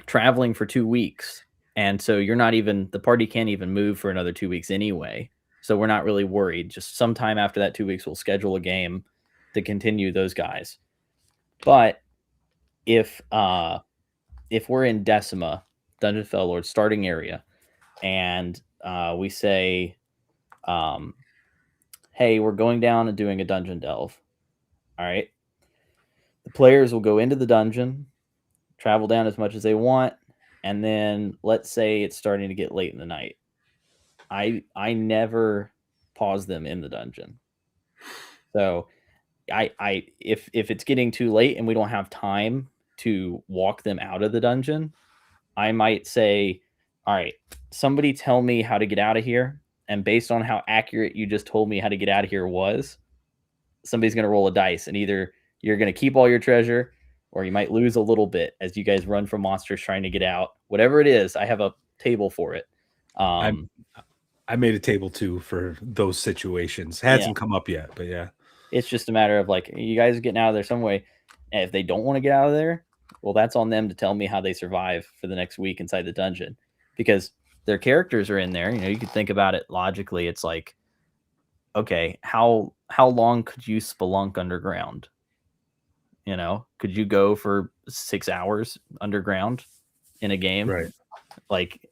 traveling for 2 weeks and so the party can't even move for another 2 weeks anyway, so we're not really worried. Just sometime after that 2 weeks we'll schedule a game to continue those guys. But if we're in Decima, Dungeon Fell Lord starting area, and we say hey, we're going down and doing a dungeon delve. All right. The players will go into the dungeon, travel down as much as they want, and then let's say it's starting to get late in the night. I never pause them in the dungeon. So if it's getting too late and we don't have time to walk them out of the dungeon, I might say, all right, somebody tell me how to get out of here. And based on how accurate you just told me how to get out of here was, somebody's going to roll a dice, and either you're going to keep all your treasure or you might lose a little bit as you guys run from monsters trying to get out. Whatever it is, I have a table for it. I made a table too for those situations. Hasn't come up yet, but yeah. It's just a matter of like, you guys are getting out of there some way. And if they don't want to get out of there, well, that's on them to tell me how they survive for the next week inside the dungeon, because their characters are in there. You could think about it logically. It's like, okay, how long could you spelunk underground? Could you go for 6 hours underground in a game? Right. Like,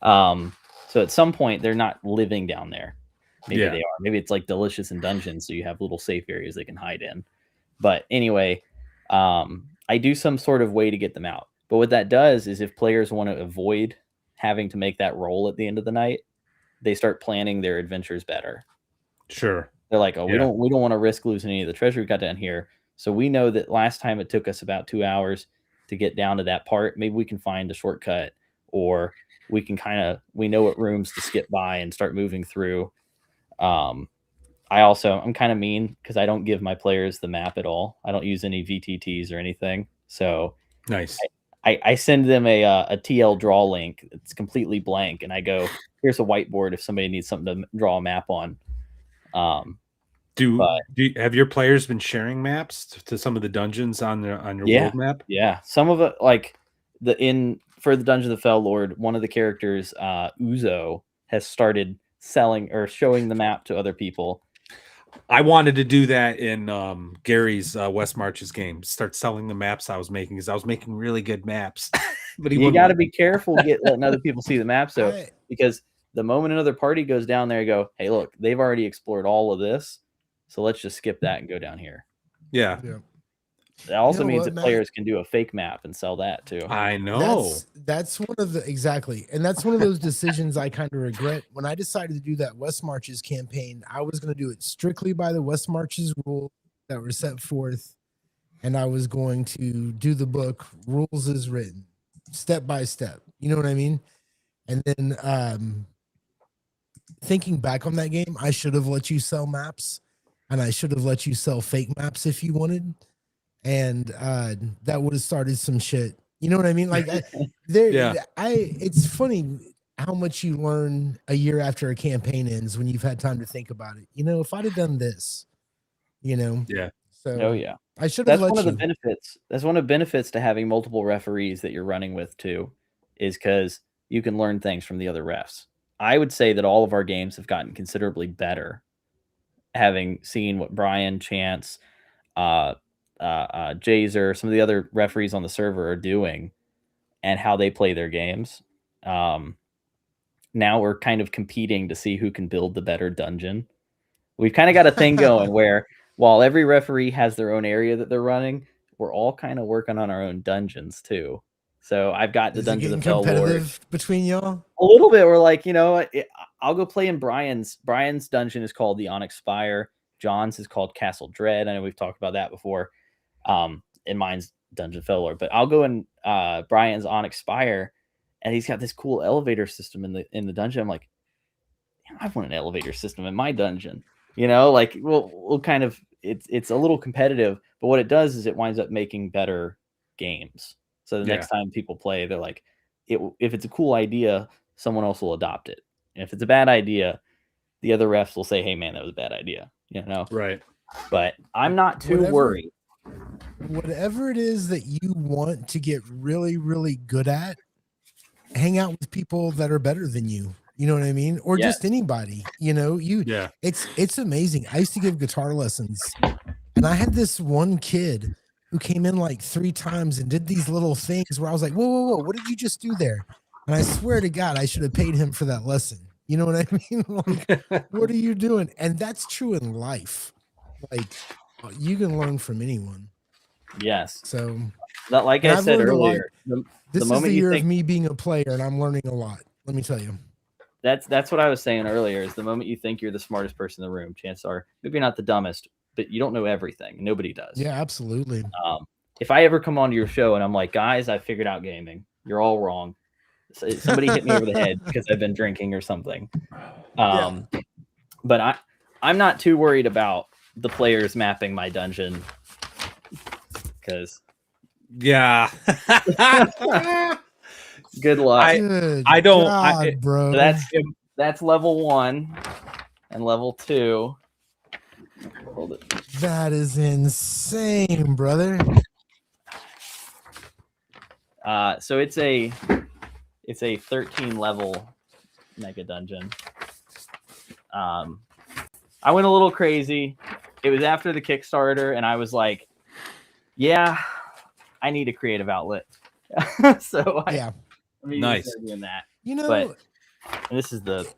so at some point they're not living down there. Maybe they are. Maybe it's like Delicious in Dungeons, so you have little safe areas they can hide in. But anyway, I do some sort of way to get them out. But what that does is if players want to avoid having to make that roll at the end of the night, they start planning their adventures better. Sure. They're like, oh, we don't want to risk losing any of the treasure we got down here. So we know that last time it took us about 2 hours to get down to that part. Maybe we can find a shortcut, or we can we know what rooms to skip by and start moving through. I'm kind of mean because I don't give my players the map at all. I don't use any VTTs or anything. So nice. I send them a TL draw link. It's completely blank, and I go, "Here's a whiteboard if somebody needs something to draw a map on." Do But have your players been sharing maps to some of the dungeons on your yeah, world map? yeah. Some of it, like for the Dungeon of the Fell Lord, one of the characters, Uzo, has started selling or showing the map to other people. I wanted to do that in Gary's West Marches game. Start selling the maps I was making because I was making really good maps. But You got to be careful letting other people see the map, because the moment another party goes down there, you go, "Hey, look, they've already explored all of this, so let's just skip that and go down here." Yeah. That also means that players can do a fake map and sell that too. I know. That's one of the and that's one of those decisions I kind of regret. When I decided to do that West Marches campaign, I was going to do it strictly by the West Marches rules that were set forth, and I was going to do the book rules as written, step by step. You know what I mean? And then thinking back on that game, I should have let you sell maps, and I should have let you sell fake maps if you wanted, and that would have started some shit. You know what I mean? Like it's funny how much you learn a year after a campaign ends when you've had time to think about it. You know, if I'd have done this, you know. Yeah. So yeah. I should have let you. That's one of the benefits. That's one of the benefits to having multiple referees that you're running with too, is because you can learn things from the other refs. I would say that all of our games have gotten considerably better, having seen what Brian, Chance, Jazer, some of the other referees on the server are doing, and how they play their games. Now we're kind of competing to see who can build the better dungeon. We've kind of got a thing going where while every referee has their own area that they're running, we're all kind of working on our own dungeons too. So I've got the Dungeon of the Fell Lord between y'all. A little bit. We're like, I'll go play in Brian's. Brian's dungeon is called the Onyx Spire. John's is called Castle Dread. I know we've talked about that before. And mine's Dungeon Fell Lord. But I'll go in Brian's Onyx Spire, and he's got this cool elevator system in the dungeon. I'm like, I want an elevator system in my dungeon. Like we'll kind of it's a little competitive, but what it does is it winds up making better games. So the next time people play, they're like, if it's a cool idea, someone else will adopt it. And if it's a bad idea, the other refs will say, "Hey man, that was a bad idea." Right. But I'm not too worried. Whatever it is that you want to get really, really good at, hang out with people that are better than you. You know what I mean? Or just anybody, it's amazing. I used to give guitar lessons, and I had this one kid who came in like 3 times and did these little things where I was like, whoa, what did you just do there? And I swear to God, I should have paid him for that lesson. You know what I mean? Like, what are you doing? And that's true in life. Like, you can learn from anyone. Yes. So, like I said earlier, this is the year of me being a player, and I'm learning a lot. Let me tell you. That's what I was saying earlier, is the moment you think you're the smartest person in the room, chances are maybe not the dumbest, but you don't know everything. Nobody does. Yeah, absolutely. If I ever come onto your show and I'm like, "Guys, I figured out gaming. You're all wrong. Somebody hit me over the head because I've been drinking or something." But I'm not too worried about the players mapping my dungeon, because good luck. I don't, bro. That's level 1 and level 2. Hold it. That is insane, brother. So it's a 13 level mega dungeon. I went a little crazy. It was after the Kickstarter, and I was like, "Yeah, I need a creative outlet." So nice doing that. But and this is the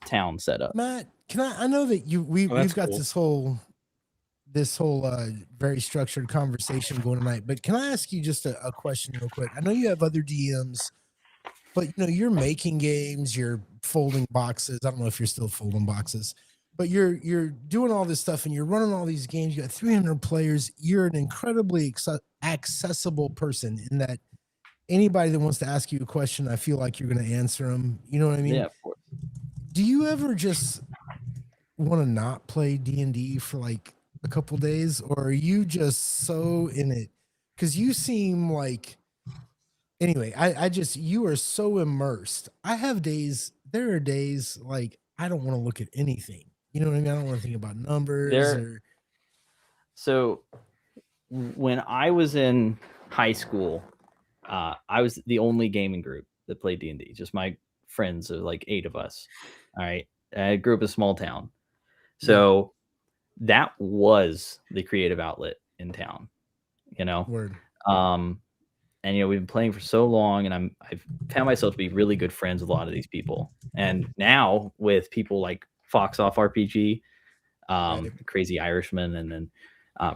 town setup. Matt, I know that we've got cool. this whole very structured conversation going tonight, but can I ask you just a question real quick? I know you have other DMs, but you're making games, you're folding boxes. I don't know if you're still folding boxes, but you're doing all this stuff and you're running all these games. You got 300 players. You're an incredibly accessible person in that anybody that wants to ask you a question, I feel like you're going to answer them. You know what I mean? Yeah, of course. Do you ever just want to not play D&D for like a couple days, or are you just so in it? Because you seem like Anyway, I just, you are so immersed. I have days, there are days like I don't want to look at anything. You know what I mean? I don't want to think about numbers or. So when I was in high school, I was the only gaming group that played D&D. Just my friends, like 8 of us. All right. I grew up in a small town. So that was the creative outlet in town, you know? Word. And, you know, we've been playing for so long, and I've found myself to be really good friends with a lot of these people. And now with people like Fox Off RPG, Crazy Irishman, and then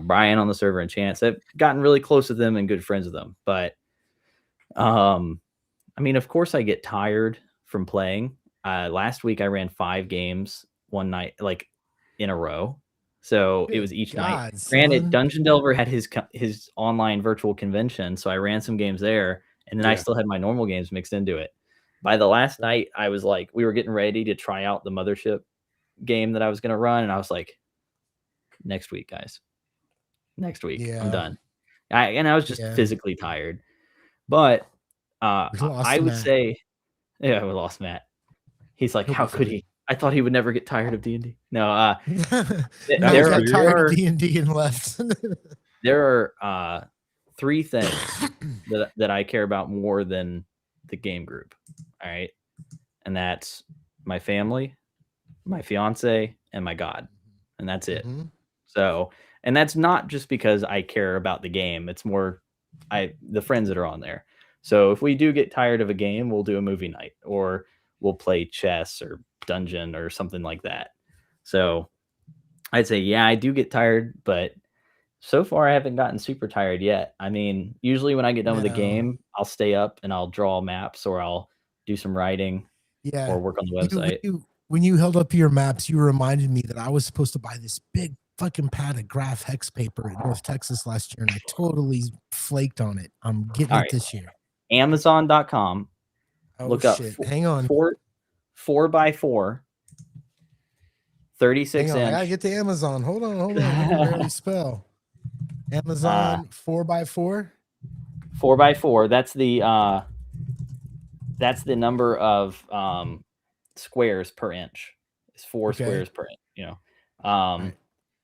Brian on the server and Chance, I've gotten really close with them and good friends with them. But, I mean, of course I get tired from playing. Last week I ran 5 games one night, like in a row. So it was each night. Granted, Dungeon Delver had his online virtual convention, so I ran some games there, and then I still had my normal games mixed into it. By the last night, I was like, we were getting ready to try out the Mothership game that I was going to run, and I was like, next week, guys. Next week, I'm done. I was just physically tired. But I would say, yeah, we lost Matt. He's like, how could he? I thought he would never get tired of D&D. No, there got tired of D&D and left. There are 3 things that I care about more than the game group. All right, and that's my family, my fiance, and my God, and that's it. So, and that's not just because I care about the game. It's more the friends that are on there. So if we do get tired of a game, we'll do a movie night, or we'll play chess or dungeon or something like that. So I'd say, yeah, I do get tired, but so far I haven't gotten super tired yet. I mean, usually when I get done with a game, I'll stay up and I'll draw maps, or I'll do some writing, or work on the website. When you held up your maps, you reminded me that I was supposed to buy this big fucking pad of graph hex paper in North Texas last year, and I totally flaked on it. I'm getting it this year. Amazon.com. Look up. Hang on. 4x4, 36 inch. I gotta get to Amazon. Hold on. I can barely spell. Amazon 4x4. 4x4. That's the number of squares per inch. It's 4 squares per inch. You know,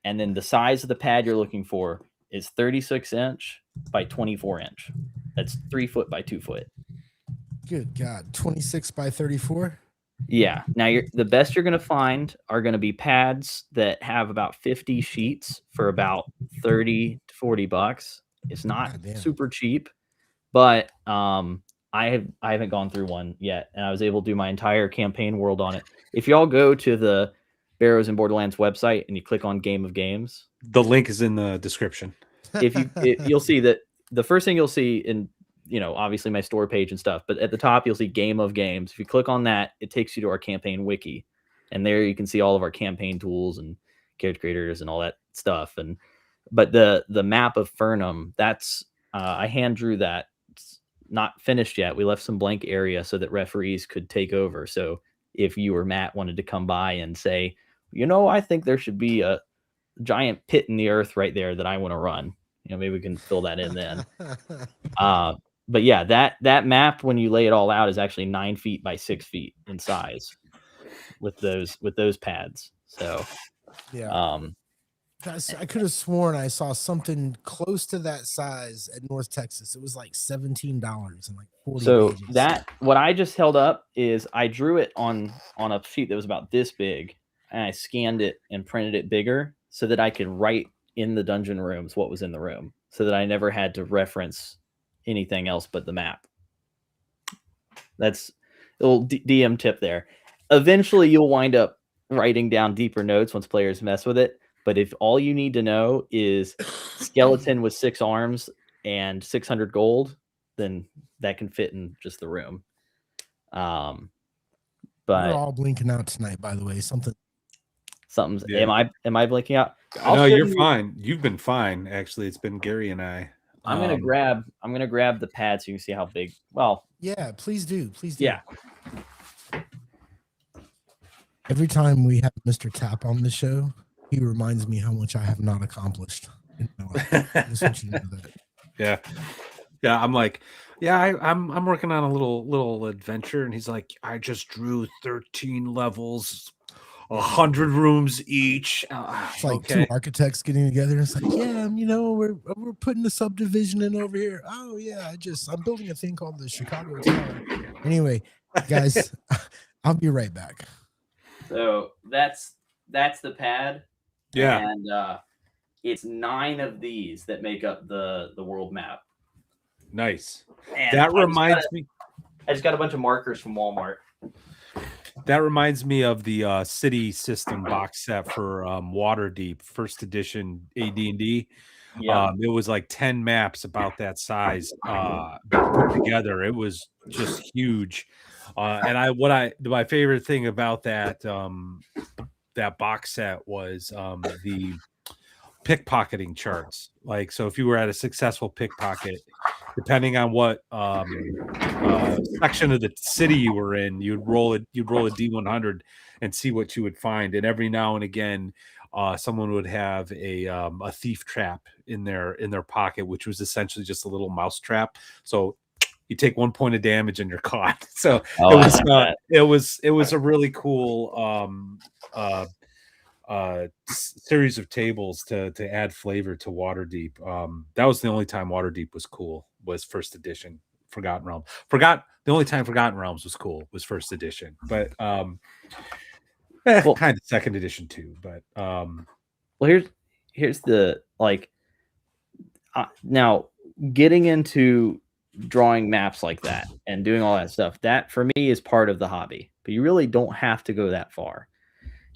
and then the size of the pad you're looking for is 36 inch by 24 inch. That's 3 foot by 2 foot. Good God, 26 by 34. Yeah. Now the best you're going to find are going to be pads that have about 50 sheets for about 30 to 40 bucks. It's not super cheap, but I haven't gone through one yet, and I was able to do my entire campaign world on it. If y'all go to the Barrows and Borderlands website and you click on Game of Games, the link is in the description. You'll see that the first thing you'll see in, you know, obviously my store page and stuff, but at the top you'll see Game of Games. If you click on that, it takes you to our campaign wiki, and there you can see all of our campaign tools and character creators and all that stuff. But the map of Fernham, that's I hand drew that. It's not finished yet. We left some blank area so that referees could take over. So if you or Matt wanted to come by and say, you know, I think there should be a giant pit in the earth right there that I want to run, you know, maybe we can fill that in then. But yeah, that map, when you lay it all out, is actually 9 feet by 6 feet in size with those pads. So I could have sworn I saw something close to that size at North Texas. It was like $17 and like 40 pages. That what I just held up is I drew it on a sheet that was about this big, and I scanned it and printed it bigger so that I could write in the dungeon rooms what was in the room, so that I never had to reference anything else but the map. That's a little DM tip there. Eventually you'll wind up writing down deeper notes once players mess with it, but if all you need to know is skeleton with 6 arms and 600 gold, then that can fit in just the room. But we're all blinking out tonight, by the way. Something's am I blinking out? No, you're fine. You've been fine, actually. It's been Gary and I. I'm gonna grab the pad so you can see how big. Well, yeah, please do. Yeah. Every time we have Mr. Tapp on the show, he reminds me how much I have not accomplished in my life. I just want you to know that. Yeah. I'm like, Yeah, I'm working on a little adventure, and he's like, I just drew 13 levels, 100 rooms each. It's like two Okay. architects getting together. It's like, yeah, we're putting a subdivision in over here. Oh yeah, I'm building a thing called the Chicago Tower. Anyway, guys, I'll be right back. So that's the pad, Yeah, and it's 9 of these that make up the world map. nice. And That reminds me. I just got a bunch of markers from Walmart. That reminds me of the City System box set for Waterdeep, first edition AD&D. Yeah. It was like 10 maps about that size put together. It was just huge. And my favorite thing about that that box set was the pickpocketing charts. Like, so if you were at a successful pickpocket, depending on what section of the city you were in, you'd roll a D100 and see what you would find. And every now and again, someone would have a thief trap in their pocket, which was essentially just a little mouse trap. So you take 1 point of damage and you're caught. So it was a really cool series of tables to add flavor to Waterdeep. That was the only time Waterdeep was cool, was first edition. Forgotten Realms. The only time Forgotten Realms was cool was first edition, but kind of second edition too. But well, here's the now getting into drawing maps like that and doing all that stuff. That for me is part of the hobby, but you really don't have to go that far.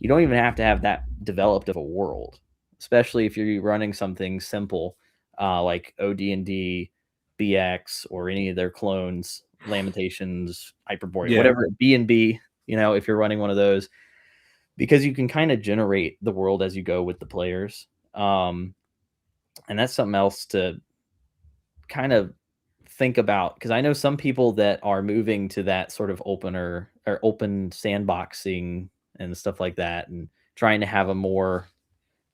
You don't even have to have that developed of a world, especially if you're running something simple like OD&D, BX, or any of their clones, Lamentations, Hyperborea, whatever, B&B, if you're running one of those, because you can kind of generate the world as you go with the players. And that's something else to kind of think about, because I know some people that are moving to that sort of open sandboxing and stuff like that, and trying to have a more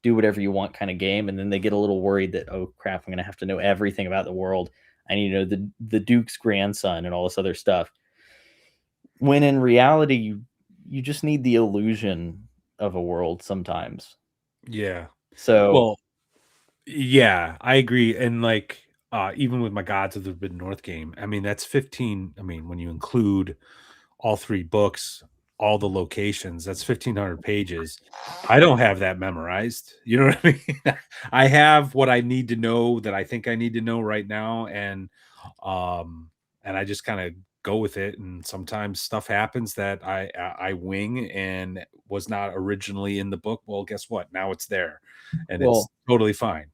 do whatever you want kind of game, and then they get a little worried that, oh crap, I'm gonna have to know everything about the world. I need to know the Duke's grandson and all this other stuff. When in reality, you just need the illusion of a world sometimes. yeah. So Well, yeah, I agree. And like even with my Gods of the Forbidden North game, I mean that's 15. I mean, when you include all 3 books, all the locations, that's 1,500 pages. I don't have that memorized. You know what I mean? I have what I need to know that I think I need to know right now, and I just kind of go with it. And sometimes stuff happens that I wing and was not originally in the book. Well, guess what? Now it's there, and it's totally fine.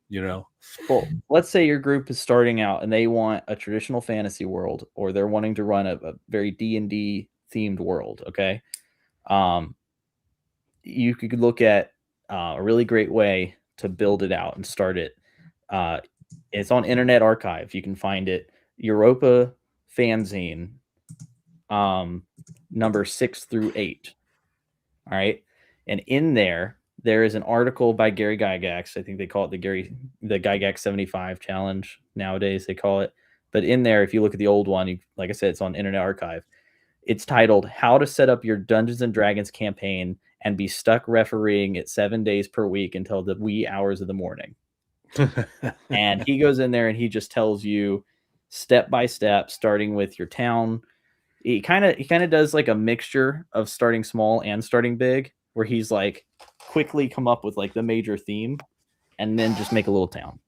Well, let's say your group is starting out and they want a traditional fantasy world, or they're wanting to run a very D&D themed world. Okay. You could look at a really great way to build it out and start it. It's on Internet Archive. You can find it. Europa fanzine, number 6 through 8. All right. And in there is an article by Gary Gygax. I think they call it the Gygax 75 challenge nowadays, they call it. But in there, if you look at the old one, like I said, it's on Internet Archive. It's titled "How to Set Up Your Dungeons and Dragons Campaign and Be Stuck Refereeing It 7 days per week until the wee hours of the morning." And he goes in there and he just tells you step by step, starting with your town. He kind of does like a mixture of starting small and starting big, where he's like quickly come up with like the major theme and then just make a little town.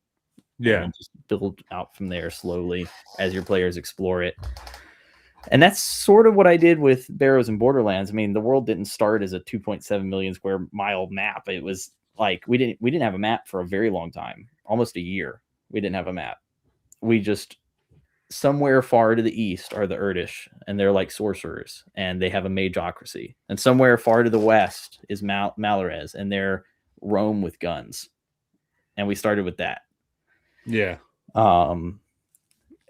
Yeah. And just build out from there slowly as your players explore it. And that's sort of what I did with Barrows and Borderlands. I mean, the world didn't start as a 2.7 million square mile map. It was like we didn't have a map for a very long time, almost a year. We didn't have a map. We just, somewhere far to the east are the Urdish, and they're like sorcerers, and they have a mageocracy. And somewhere far to the west is Malorez, and they're Rome with guns. And we started with that. Yeah.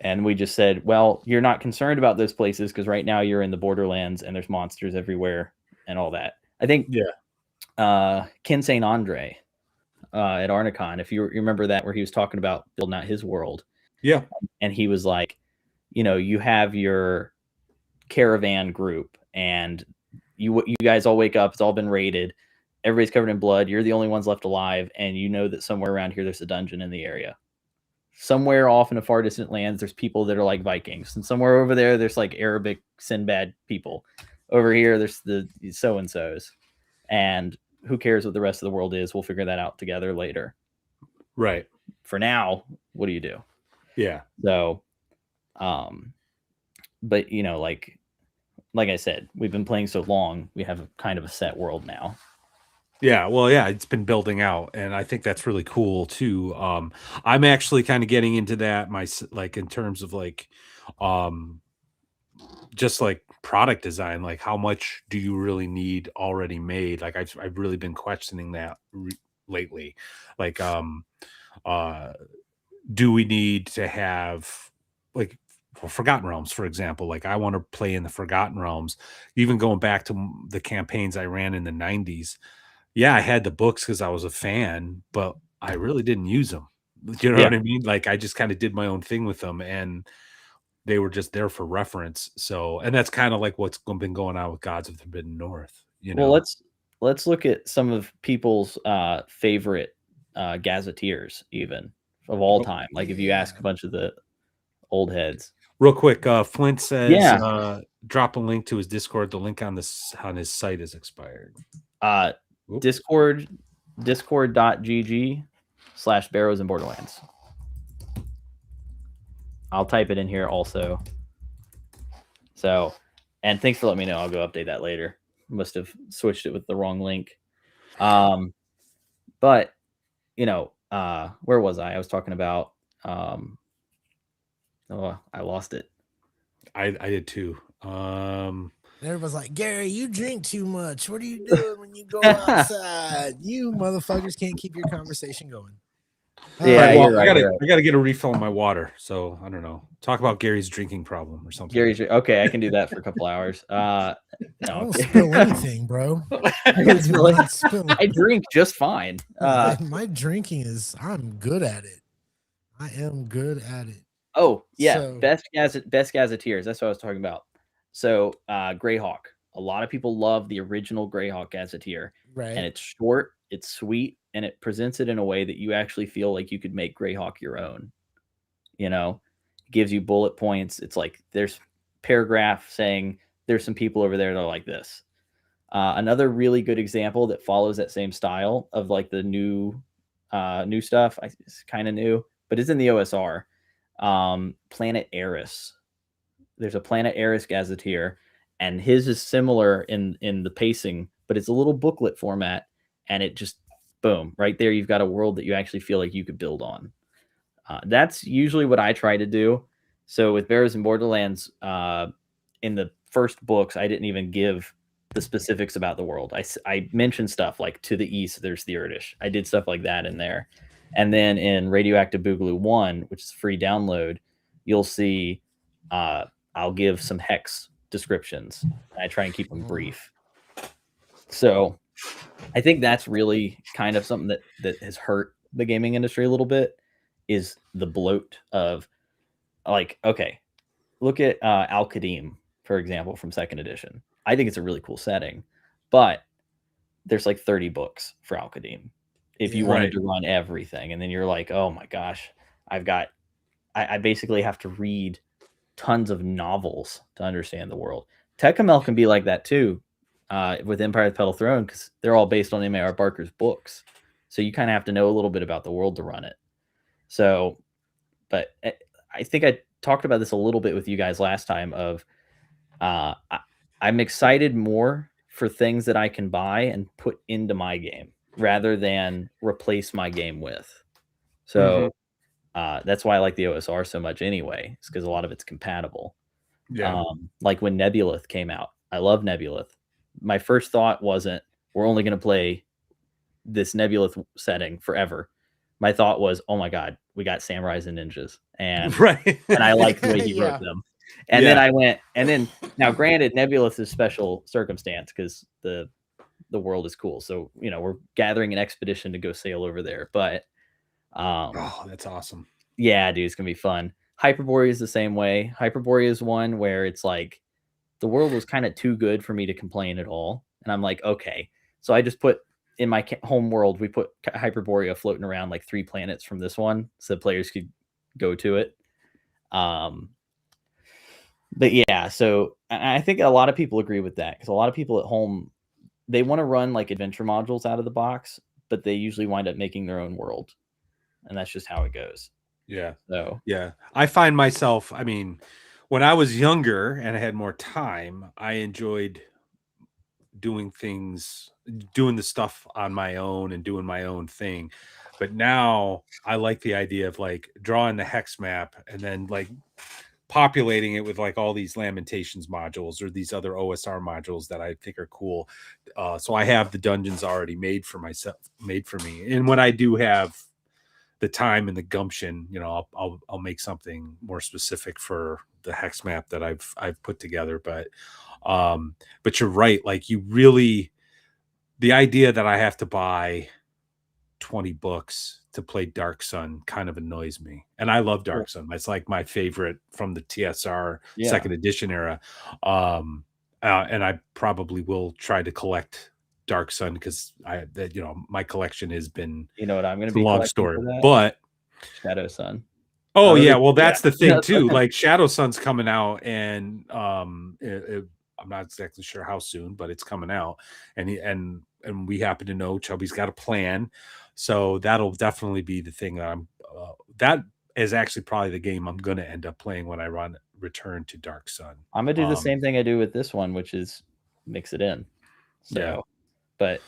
And we just said, well, you're not concerned about those places because right now you're in the Borderlands and there's monsters everywhere and all that. I think Ken St. Andre at Arnicon, if you remember that, where he was talking about building out his world. Yeah. And he was like, you have your caravan group, and you guys all wake up. It's all been raided. Everybody's covered in blood. You're the only ones left alive, and you know that somewhere around here there's a dungeon in the area. Somewhere off in the far distant lands, there's people that are like Vikings, and somewhere over there's like Arabic Sinbad people. Over here, there's the so and so's, and who cares what the rest of the world is? We'll figure that out together later. Right. For now, what do you do? Yeah. So, but like I said, we've been playing so long, we have kind of a set world now. Yeah, well, yeah, it's been building out, and I think that's really cool too. I'm actually kind of getting into that like in terms of like, just like product design. Like, how much do you really need already made? Like, I've really been questioning that lately. Like, do we need to have like Forgotten Realms, for example? Like, I want to play in the Forgotten Realms, even going back to the campaigns I ran in the '90s. Yeah, I had the books because I was a fan, but I really didn't use them. You know what I mean? Like, I just kind of did my own thing with them, and they were just there for reference. So, and that's kind of like what's been going on with Gods of the Forbidden North. Well, let's look at some of people's favorite gazetteers, even of all time. Like, if you ask a bunch of the old heads. Real quick, Flint says, Yeah. drop a link to his Discord. The link on his site is expired. Discord.gg/Barrows and Borderlands. I'll type it in here also. So, and thanks for letting me know. I'll go update that later. Must have switched it with the wrong link. But where was I? I was talking about I lost it. I did too. Everybody's like, Gary, you drink too much. What are you doing when you go outside? You motherfuckers can't keep your conversation going. Yeah, well, right, I gotta get a refill on my water. So I don't know. Talk about Gary's drinking problem or something. Okay, I can do that for a couple hours. No, don't spill anything, bro. I drink just fine. My drinking is—I'm good at it. I am good at it. Oh yeah, best gazetteers. That's what I was talking about. So Greyhawk. A lot of people love the original Greyhawk gazetteer, right? And it's short, it's sweet, and it presents it in a way that you actually feel like you could make Greyhawk your own. It gives you bullet points. It's like there's paragraph saying there's some people over there that are like this. Another really good example that follows that same style of like the new stuff. It's kind of new, but it's in the OSR. Planet Eris. There's a Planet Eris gazetteer, and his is similar in the pacing, but it's a little booklet format, and it just boom, right there you've got a world that you actually feel like you could build on. That's usually what I try to do. So with Barrows and Borderlands, in the first books, I didn't even give the specifics about the world. I mentioned stuff like to the east there's the Urdish. I did stuff like that in there. And then in Radioactive Boogaloo 1, which is free download, you'll see I'll give some hex descriptions. I try and keep them brief. So I think that's really kind of something that has hurt the gaming industry a little bit, is the bloat of like, okay, look at Al-Qadim, for example, from 2nd edition. I think it's a really cool setting, but there's like 30 books for Al-Qadim if you wanted to run everything. And then you're like, oh my gosh, I basically have to read tons of novels to understand the world. Tecumel can be like that too, with Empire of the Petal Throne, because they're all based on M.A.R. Barker's books. So you kind of have to know a little bit about the world to run it. So, but I think I talked about this a little bit with you guys last time of I'm excited more for things that I can buy and put into my game rather than replace my game with. So that's why I like the OSR so much anyway. It's because a lot of it's compatible. Yeah. Like when Nebulith came out, I love Nebulith. My first thought wasn't, we're only going to play this Nebulith setting forever. My thought was, oh my God, we got samurais and ninjas. And I like the way he wrote them. And then I went, and then now granted, Nebulith is special circumstance because the world is cool. So, we're gathering an expedition to go sail over there. But oh, that's awesome. Yeah, dude, it's gonna be fun. Hyperborea is the same way. Hyperborea is one where it's like the world was kind of too good for me to complain at all, and I'm like, okay. So I just put in my home world, we put Hyperborea floating around like 3 planets from this one, so players could go to it. But yeah, so I think a lot of people agree with that because a lot of people at home, they want to run like adventure modules out of the box, but they usually wind up making their own world, and that's just how it goes. Yeah. So Yeah. I find myself, I mean, when I was younger and I had more time, I enjoyed doing the stuff on my own and doing my own thing. But now I like the idea of like drawing the hex map and then like populating it with like all these Lamentations modules or these other OSR modules that I think are cool. So I have the dungeons already made for me. And when I do have the time and the gumption, you know, I'll make something more specific for the hex map that I've put together. But you're right. Like you really, the idea that I have to buy 20 books to play Dark Sun kind of annoys me. And I love Dark Sun. That's like my favorite from the TSR second edition era. And I probably will try to collect Dark Sun because my collection has been, you know what I'm going to it's be a long collecting story, for that? but Shadow Sun. oh yeah, well that's the thing too. Like Shadow Sun's coming out, and I'm not exactly sure how soon, but it's coming out, and we happen to know Chubby's got a plan, so that'll definitely be the thing that that is actually probably the game I'm going to end up playing when I return to Dark Sun. I'm gonna do the same thing I do with this one, which is mix it in. So, yeah. But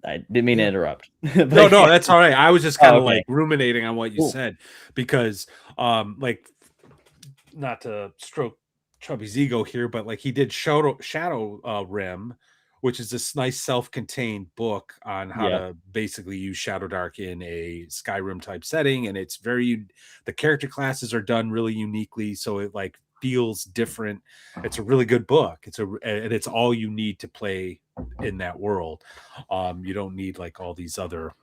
I didn't mean to interrupt. No, that's all right. I was just kind of like ruminating on what you said because, like, not to stroke Chubby's ego here, but like he did Shadow Rim, which is this nice self-contained book on how to basically use Shadow Dark in a Skyrim type setting, and it's the character classes are done really uniquely, so it like feels different. It's a really good book. And it's all you need to play in that world. You don't need like all these other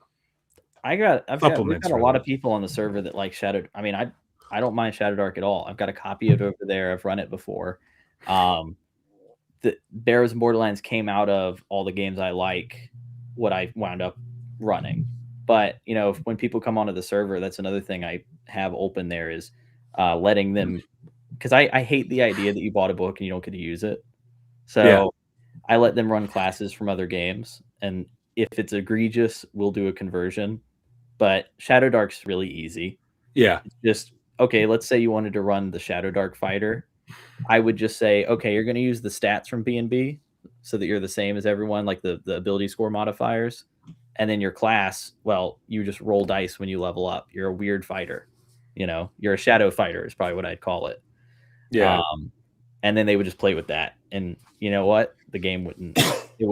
we've got a lot of people on the server that like Shadow. I mean, I don't mind Shadow Dark at all. I've got a copy of it over there. I've run it before. The Barrows and Borderlands came out of all the games I like, what I wound up running. But you know, when people come onto the server, that's another thing I have open there is letting them, because I hate the idea that you bought a book and you don't get to use it. So I let them run classes from other games, and if it's egregious, we'll do a conversion. But Shadow Dark's really easy. Yeah. It's just, okay, let's say you wanted to run the Shadow Dark fighter. I would just say, okay, you're going to use the stats from B&B so that you're the same as everyone, like the ability score modifiers. And then your class, well, you just roll dice when you level up. You're a weird fighter. You know, you're a shadow fighter is probably what I'd call it. Yeah. And then they would just play with that. And you know what? The game wouldn't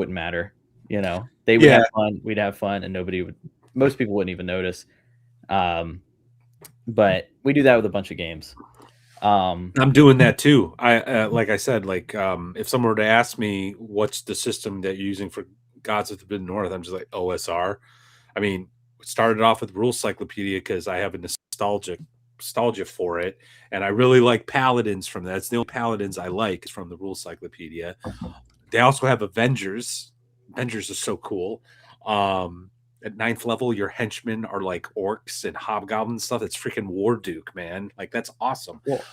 matter. You know, they would have fun. We'd have fun, and most people wouldn't even notice. But we do that with a bunch of games. I'm doing that too. Like I said, like if someone were to ask me what's the system that you're using for Gods of the Mid-North, I'm just like OSR. I mean, it started off with Rule Cyclopedia because I have a nostalgia for it, and I really like Paladins from that. It's the only Paladins I like is from the Rule Cyclopedia. They also have Avengers. Avengers are so cool. At 9th level, your henchmen are like orcs and hobgoblins stuff. It's freaking Warduke, man. Like that's awesome. Cool.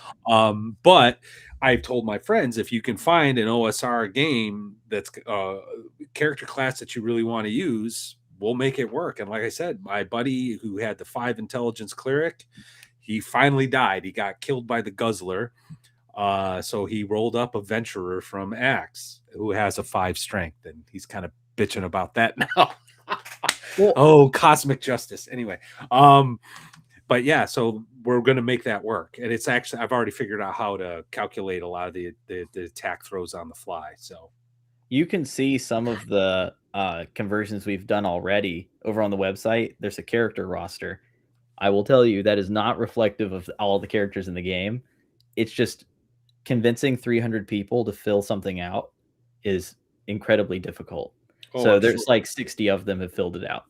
But I've told my friends, if you can find an OSR game that's character class that you really want to use, we'll make it work. And like I said, my buddy who had the 5 intelligence cleric, he finally died. He got killed by the Guzzler. So he rolled up a Venturer from Axe who has a 5 strength, and he's kind of bitching about that now. Oh, cosmic justice. Anyway, but yeah, so we're going to make that work, and it's actually I've already figured out how to calculate a lot of the attack throws on the fly. So you can see some of the conversions we've done already over on the website. There's a character roster. I will tell you that is not reflective of all the characters in the game. It's just convincing 300 people to fill something out is incredibly difficult. So there's like 60 of them have filled it out.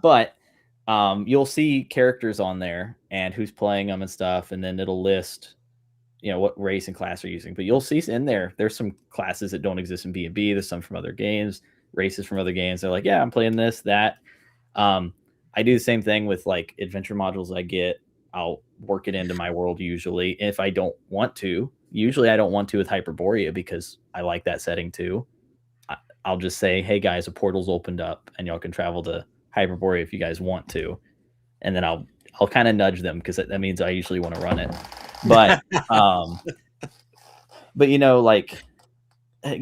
But you'll see characters on there and who's playing them and stuff, and then it'll list, what race and class are using. But you'll see in there's some classes that don't exist in B&B. There's some from other games, races from other games. They're like, yeah, I'm playing this, that. I do the same thing with like adventure modules I get. I'll work it into my world usually. If I don't want to, usually I don't want to with Hyperborea because I like that setting too. I'll just say, hey guys, a portal's opened up and y'all can travel to Hyperborea if you guys want to. And then I'll kind of nudge them because that means I usually want to run it. But but like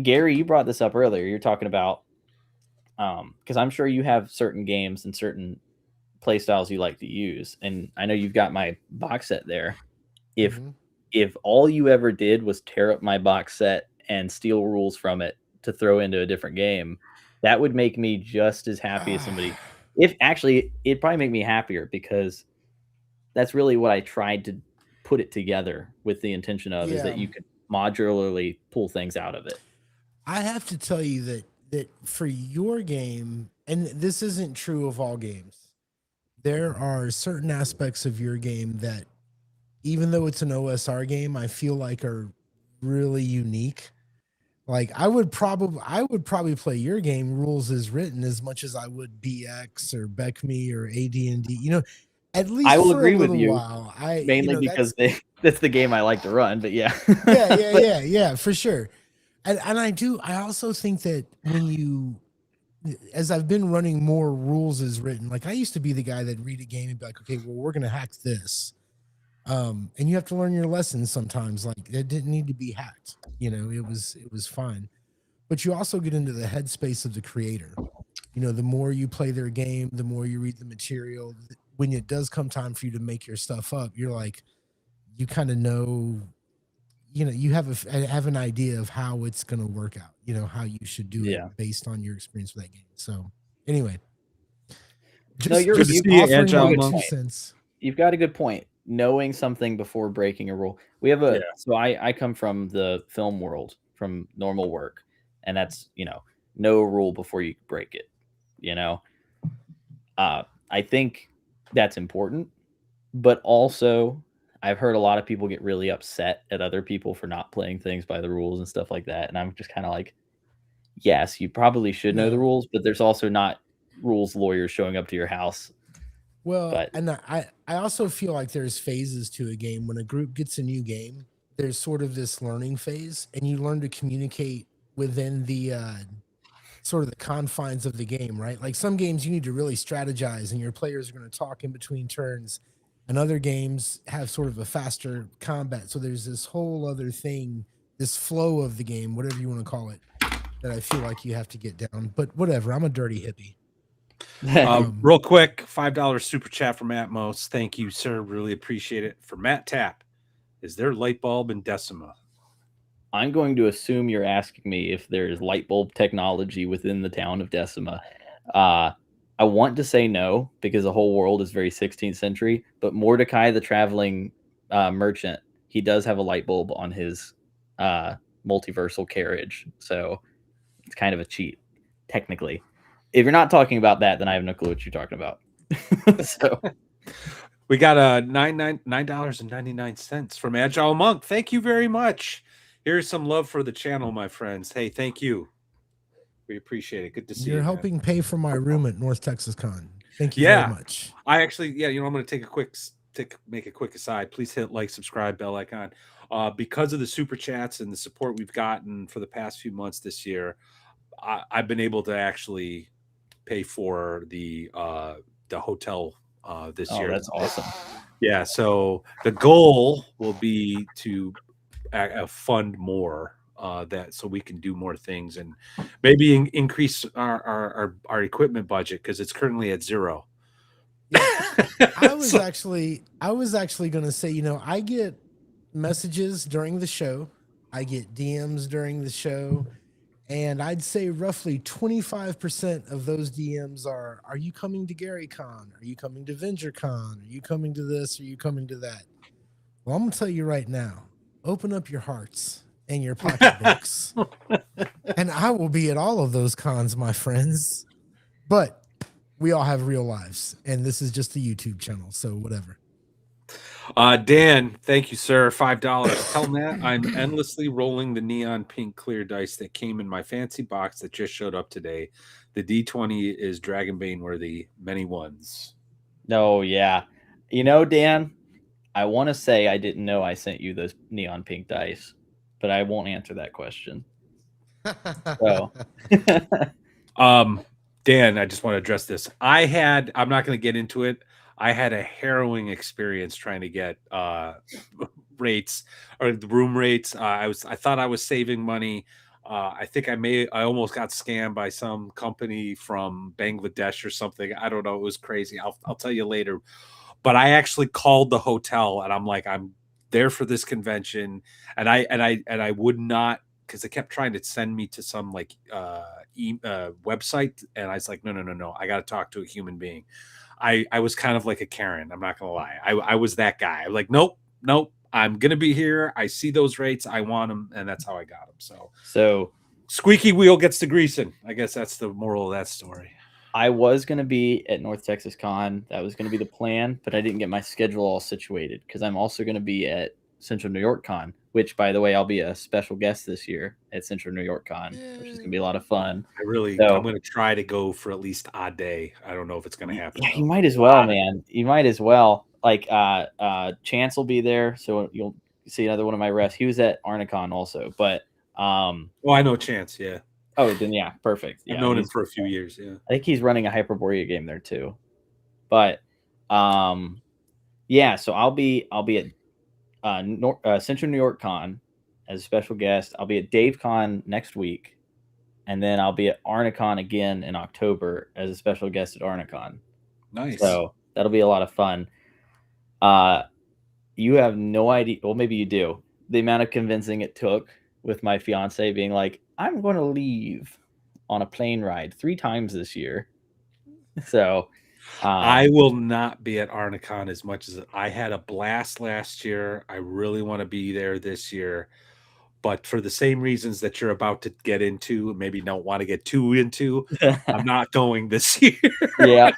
Gary, you brought this up earlier. You're talking about because I'm sure you have certain games and certain play styles you like to use, and I know you've got my box set there. If all you ever did was tear up my box set and steal rules from it to throw into a different game, that would make me just as happy as somebody. If actually, it'd probably make me happier because that's really what I tried to put it together with the intention of is that you could modularly pull things out of it. I have to tell you that for your game, and this isn't true of all games, there are certain aspects of your game that, even though it's an OSR game, I feel like are really unique. Like I would probably play your game rules as written as much as I would BX or BECME or AD&D. At least I will for agree a with little you, while. mainly because that's the game I like to run. But yeah, yeah, for sure. And I also think that as I've been running more rules as written, like I used to be the guy that read a game and be like, okay, well, we're going to hack this. And you have to learn your lessons sometimes. Like it didn't need to be hacked. It was fine. But you also get into the headspace of the creator. The more you play their game, the more you read the material. When it does come time for you to make your stuff up, you're like, you kind of know, you have an idea of how it's going to work out, how you should do it based on your experience with that game. So anyway, you've got a good point. Knowing something before breaking a rule. We have so I come from the film world, from normal work, and that's, no rule before you break it. I think that's important, but also I've heard a lot of people get really upset at other people for not playing things by the rules and stuff like that. And I'm just kind of like, yes, you probably should know the rules, but there's also not rules lawyers showing up to your house. Well, and I also feel like there's phases to a game. When a group gets a new game, there's sort of this learning phase, and you learn to communicate within the sort of the confines of the game, right? Like some games you need to really strategize and your players are going to talk in between turns, and other games have sort of a faster combat. So there's this whole other thing, this flow of the game, whatever you want to call it, that I feel like you have to get down. But whatever, I'm a dirty hippie. Real quick, $5 super chat from Atmos. Thank you, sir. Really appreciate it. For Matt Tapp, is there light bulb in Decima? I'm going to assume you're asking me if there's light bulb technology within the town of Decima. I want to say no, because the whole world is very 16th century, but Mordecai, the traveling merchant, he does have a light bulb on his multiversal carriage. So it's kind of a cheat, technically. If you're not talking about that, then I have no clue what you're talking about. So we got a $9.99 from Agile Monk. Thank you very much. Here's some love for the channel, my friends. Hey, thank you. We appreciate it. Good to see you. You're helping pay for my room at North Texas Con. Thank you very much. I actually, I'm going to make a quick aside. Please hit like, subscribe, bell icon. Because of the super chats and the support we've gotten for the past few months this year, I've been able to actually pay for the hotel this year. That's awesome. Yeah, so the goal will be to fund more that so we can do more things and maybe increase our equipment budget because it's currently at zero. I was actually going to say, I get messages during the show, I get DMs during the show, and I'd say roughly 25% of those DMs are you coming to GaryCon? Are you coming to VentureCon? Are you coming to this? Are you coming to that? Well, I'm going to tell you right now, open up your hearts and your pocketbooks, and I will be at all of those cons, my friends. But we all have real lives, and this is just a YouTube channel, so whatever. Dan, thank you, sir. $5. Tell Matt I'm endlessly rolling the neon pink clear dice that came in my fancy box that just showed up today. The D20 is Dragonbane worthy. Many ones. No, yeah. You know, Dan, I want to say I didn't know I sent you those neon pink dice, but I won't answer that question. So, Dan, I just want to address this. I'm not going to get into it. I had a harrowing experience trying to get rates or the room rates. I thought I was saving money. I think I almost got scammed by some company from Bangladesh or something. I don't know. It was crazy. I'll tell you later. But I actually called the hotel and I'm like, I'm there for this convention, and I would not, because they kept trying to send me to some like website, and I was like, no, I got to talk to a human being. I was kind of like a Karen. I'm not gonna lie. I was that guy. I'm like, nope. I'm gonna be here. I see those rates. I want them, and that's how I got them. so Squeaky wheel gets the greasing. I guess that's the moral of that story. I was going to be at North Texas Con. That was going to be the plan, but I didn't get my schedule all situated because I'm also going to be at Central New York Con, which, by the way, I'll be a special guest this year at Central New York Con, which is going to be a lot of fun. I'm going to try to go for at least a day. I don't know if it's going to happen. Yeah, you might as well, man. You might as well. Like, Chance will be there, so you'll see another one of my refs. He was at Arnicon also, but well, I know Chance, yeah. Oh, then yeah, perfect. Yeah, I've known him for a few years. Yeah, I think he's running a Hyperborea game there too. But yeah, so I'll be at Central New York Con as a special guest. I'll be at Dave Con next week, and then I'll be at Arnicon again in October as a special guest at Arnicon. Nice. So that'll be a lot of fun. You have no idea. Well, maybe you do. The amount of convincing it took with my fiance being like, I'm going to leave on a plane ride 3 times this year. So I will not be at Arnicon as much as I had a blast last year. I really want to be there this year, but for the same reasons that you're about to get into, maybe don't want to get too into, I'm not going this year. Yeah.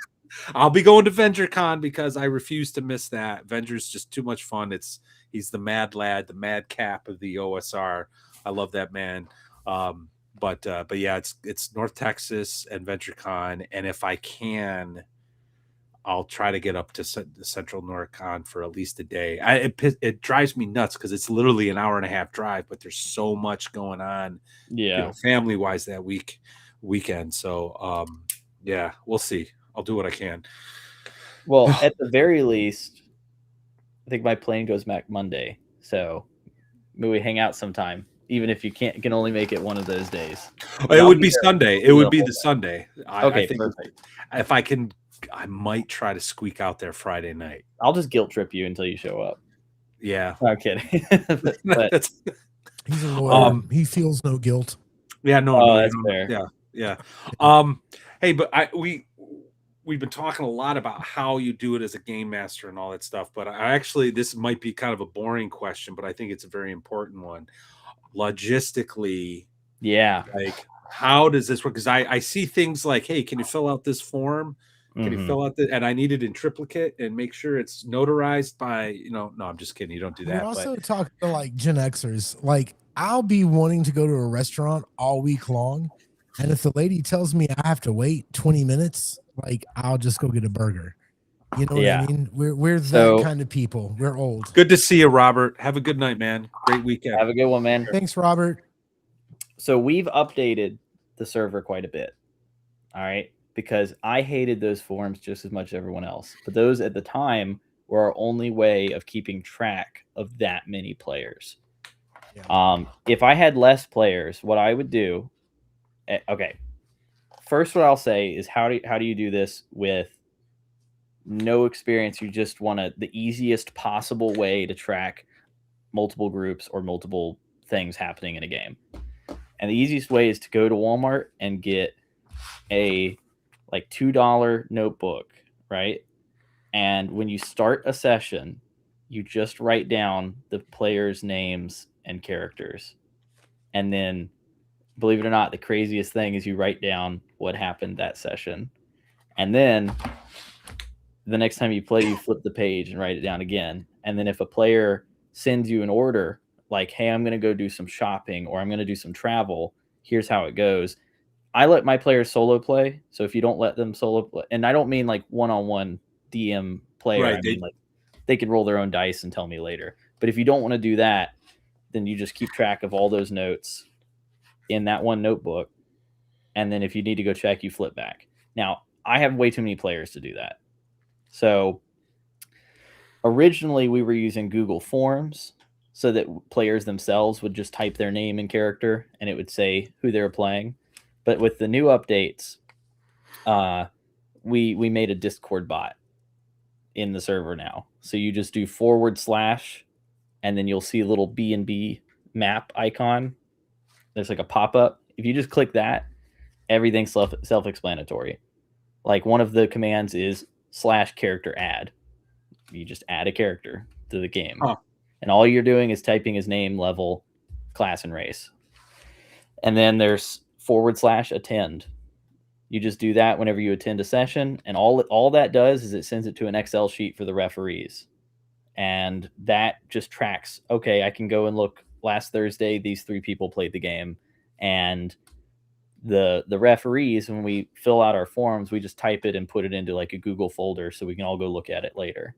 I'll be going to VentureCon because I refuse to miss that. Venture's just too much fun. He's the mad lad, the mad cap of the OSR. I love that man. But yeah, it's North Texas and VentureCon, and if I can, I'll try to get up to Central NorCon for at least a day. It drives me nuts because it's literally an hour and a half drive, but there's so much going on, family wise that weekend. So yeah, we'll see. I'll do what I can. Well, at the very least, I think my plane goes back Monday, so maybe we hang out sometime, even if you can only make it one of those days. It would be Sunday. It would be the Sunday. Okay, I think perfect. If I can, I might try to squeak out there Friday night. I'll just guilt trip you until you show up. Yeah, I'm kidding. but he's a lawyer. He feels no guilt. Yeah, no, that's fair. Yeah. Hey, but we've been talking a lot about how you do it as a game master and all that stuff, but this might be kind of a boring question, but I think it's a very important one. Logistically, yeah, like how does this work? Because I see things like, hey, can you fill out this form? Can you fill out and I need it in triplicate and make sure it's notarized by, no, I'm just kidding. You don't do that. We also talk to like Gen Xers. Like, I'll be wanting to go to a restaurant all week long, and if the lady tells me I have to wait 20 minutes, like, I'll just go get a burger. You know what I mean? We're that kind of people. We're old. Good to see you, Robert. Have a good night, man. Great weekend. Have a good one, man. Thanks, Robert. So we've updated the server quite a bit. All right. Because I hated those forums just as much as everyone else. But those at the time were our only way of keeping track of that many players. Yeah. If I had less players, what I would do, okay. First, what I'll say is how do you do this with no experience? You just want the easiest possible way to track multiple groups or multiple things happening in a game. And the easiest way is to go to Walmart and get a like $2 notebook, right? And when you start a session, you just write down the players' names and characters. And then, believe it or not, the craziest thing is you write down what happened that session. And then the next time you play, you flip the page and write it down again. And then if a player sends you an order like, hey, I'm going to go do some shopping or I'm going to do some travel, here's how it goes. I let my players solo play. So if you don't let them solo play, and I don't mean like one-on-one DM player, Right. I mean like they can roll their own dice and tell me later. But if you don't want to do that, then you just keep track of all those notes in that one notebook. And then if you need to go check, you flip back. Now, I have way too many players to do that. So originally we were using Google Forms so that players themselves would just type their name and character and it would say who they were playing. But with the new updates, we made a Discord bot in the server now. So you just do / and then you'll see a little B&B map icon. There's like a pop-up. If you just click that, everything's self-explanatory. Like one of the commands is /character add. You just add a character to the game. Huh. And all you're doing is typing his name, level, class, and race. And then there's / attend. You just do that whenever you attend a session. And all that does is it sends it to an Excel sheet for the referees. And that just tracks, okay, I can go and look last Thursday, these 3 people played the game. And the referees, when we fill out our forms, we just type it and put it into like a Google folder so we can all go look at it later.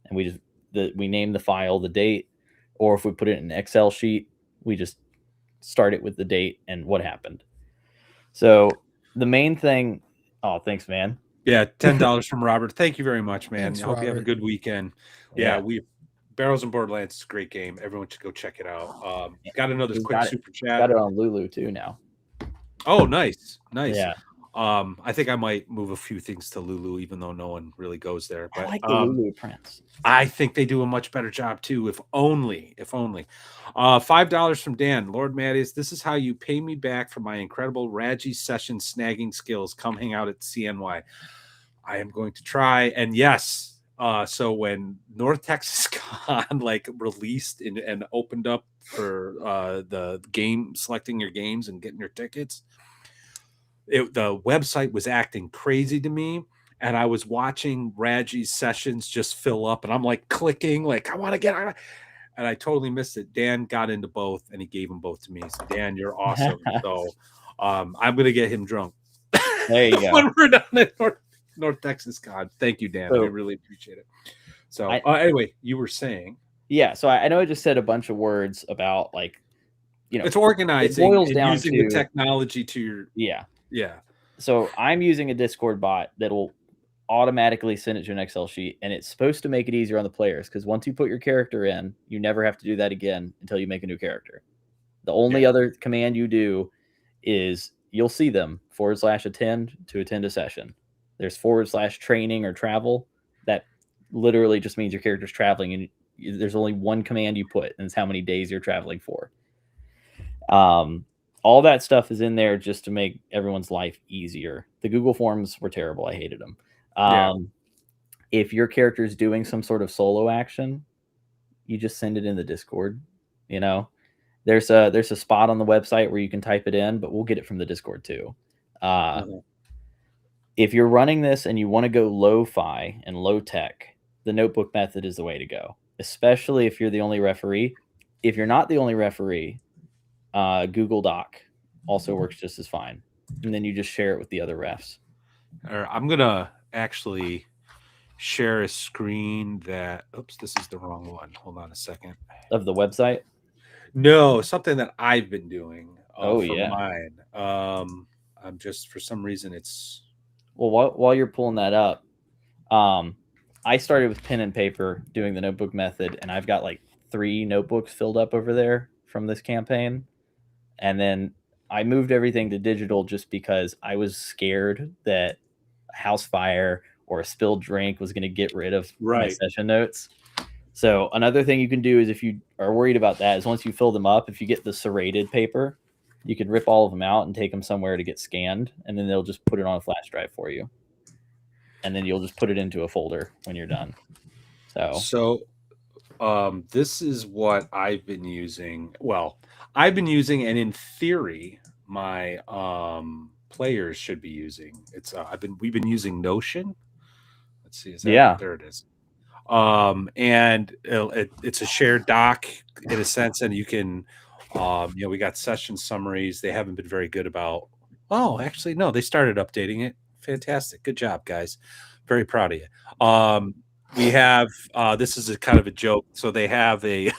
And we name the file, the date, or if we put it in an Excel sheet, we just start it with the date and what happened. So the main thing, oh, thanks, man. Yeah, $10 from Robert. Thank you very much, man. Thanks, I hope you have a Robert. good weekend. Yeah, Barrels and Borderlands is a great game. Everyone should go check it out. Got another quick super chat. Got it on Lulu too now. Oh, nice. Yeah. I think I might move a few things to Lulu, even though no one really goes there. But I like the Lulu prints. I think they do a much better job too. If only. $5 from Dan. Lord Mattis, this is how you pay me back for my incredible Raji session snagging skills. Come hang out at CNY. I am going to try. And yes, so when North Texas Con like released and opened up for the game, selecting your games and getting your tickets, the website was acting crazy to me. And I was watching Raji's sessions just fill up, and I'm like clicking, like I want to get on. And I totally missed it. Dan got into both, and he gave them both to me. So Dan, you're awesome. So I'm gonna get him drunk. There you go. When we're done at North Texas Con. Thank you, Dan. So, I really appreciate it. So anyway, you were saying. Yeah. So I know I just said a bunch of words about like, it's organizing. It boils and down using to the technology to your. Yeah. So I'm using a Discord bot that will automatically send it to an Excel sheet, and it's supposed to make it easier on the players because once you put your character in, you never have to do that again until you make a new character. The only other command you do is you'll see them / attend to attend a session. There's / training or travel. That literally just means your character's traveling, and there's only one command you put, and it's how many days you're traveling for. All that stuff is in there just to make everyone's life easier. The Google Forms were terrible. I hated them. If your character is doing some sort of solo action, you just send it in the Discord. There's a spot on the website where you can type it in, but we'll get it from the Discord too. If you're running this and you want to go lo-fi and low tech, the notebook method is the way to go, especially if you're the only referee. If you're not the only referee, Google Doc also works just as fine. And then you just share it with the other refs. I'm going to actually share a screen that, oops, this is the wrong one. Hold on a second. Of the website? No, something that I've been doing for mine. I'm just, for some reason it's. Well, while you're pulling that up, I started with pen and paper doing the notebook method, and I've got like 3 notebooks filled up over there from this campaign. And then I moved everything to digital just because I was scared that a house fire or a spilled drink was going to get rid of my session notes. So another thing you can do is, if you are worried about that, is once you fill them up, if you get the serrated paper, you can rip all of them out and take them somewhere to get scanned, and then they'll just put it on a flash drive for you. And then you'll just put it into a folder when you're done. So this is what I've been using. Well, I've been using, and in theory, my players should be using. It's we've been using Notion. Let's see, is that Yeah. there? It is. And it's a shared doc in a sense, and you can, we got session summaries. They haven't been very good about. Oh, actually, no, they started updating it. Fantastic, good job, guys. Very proud of you. We have this is a kind of a joke. So they have a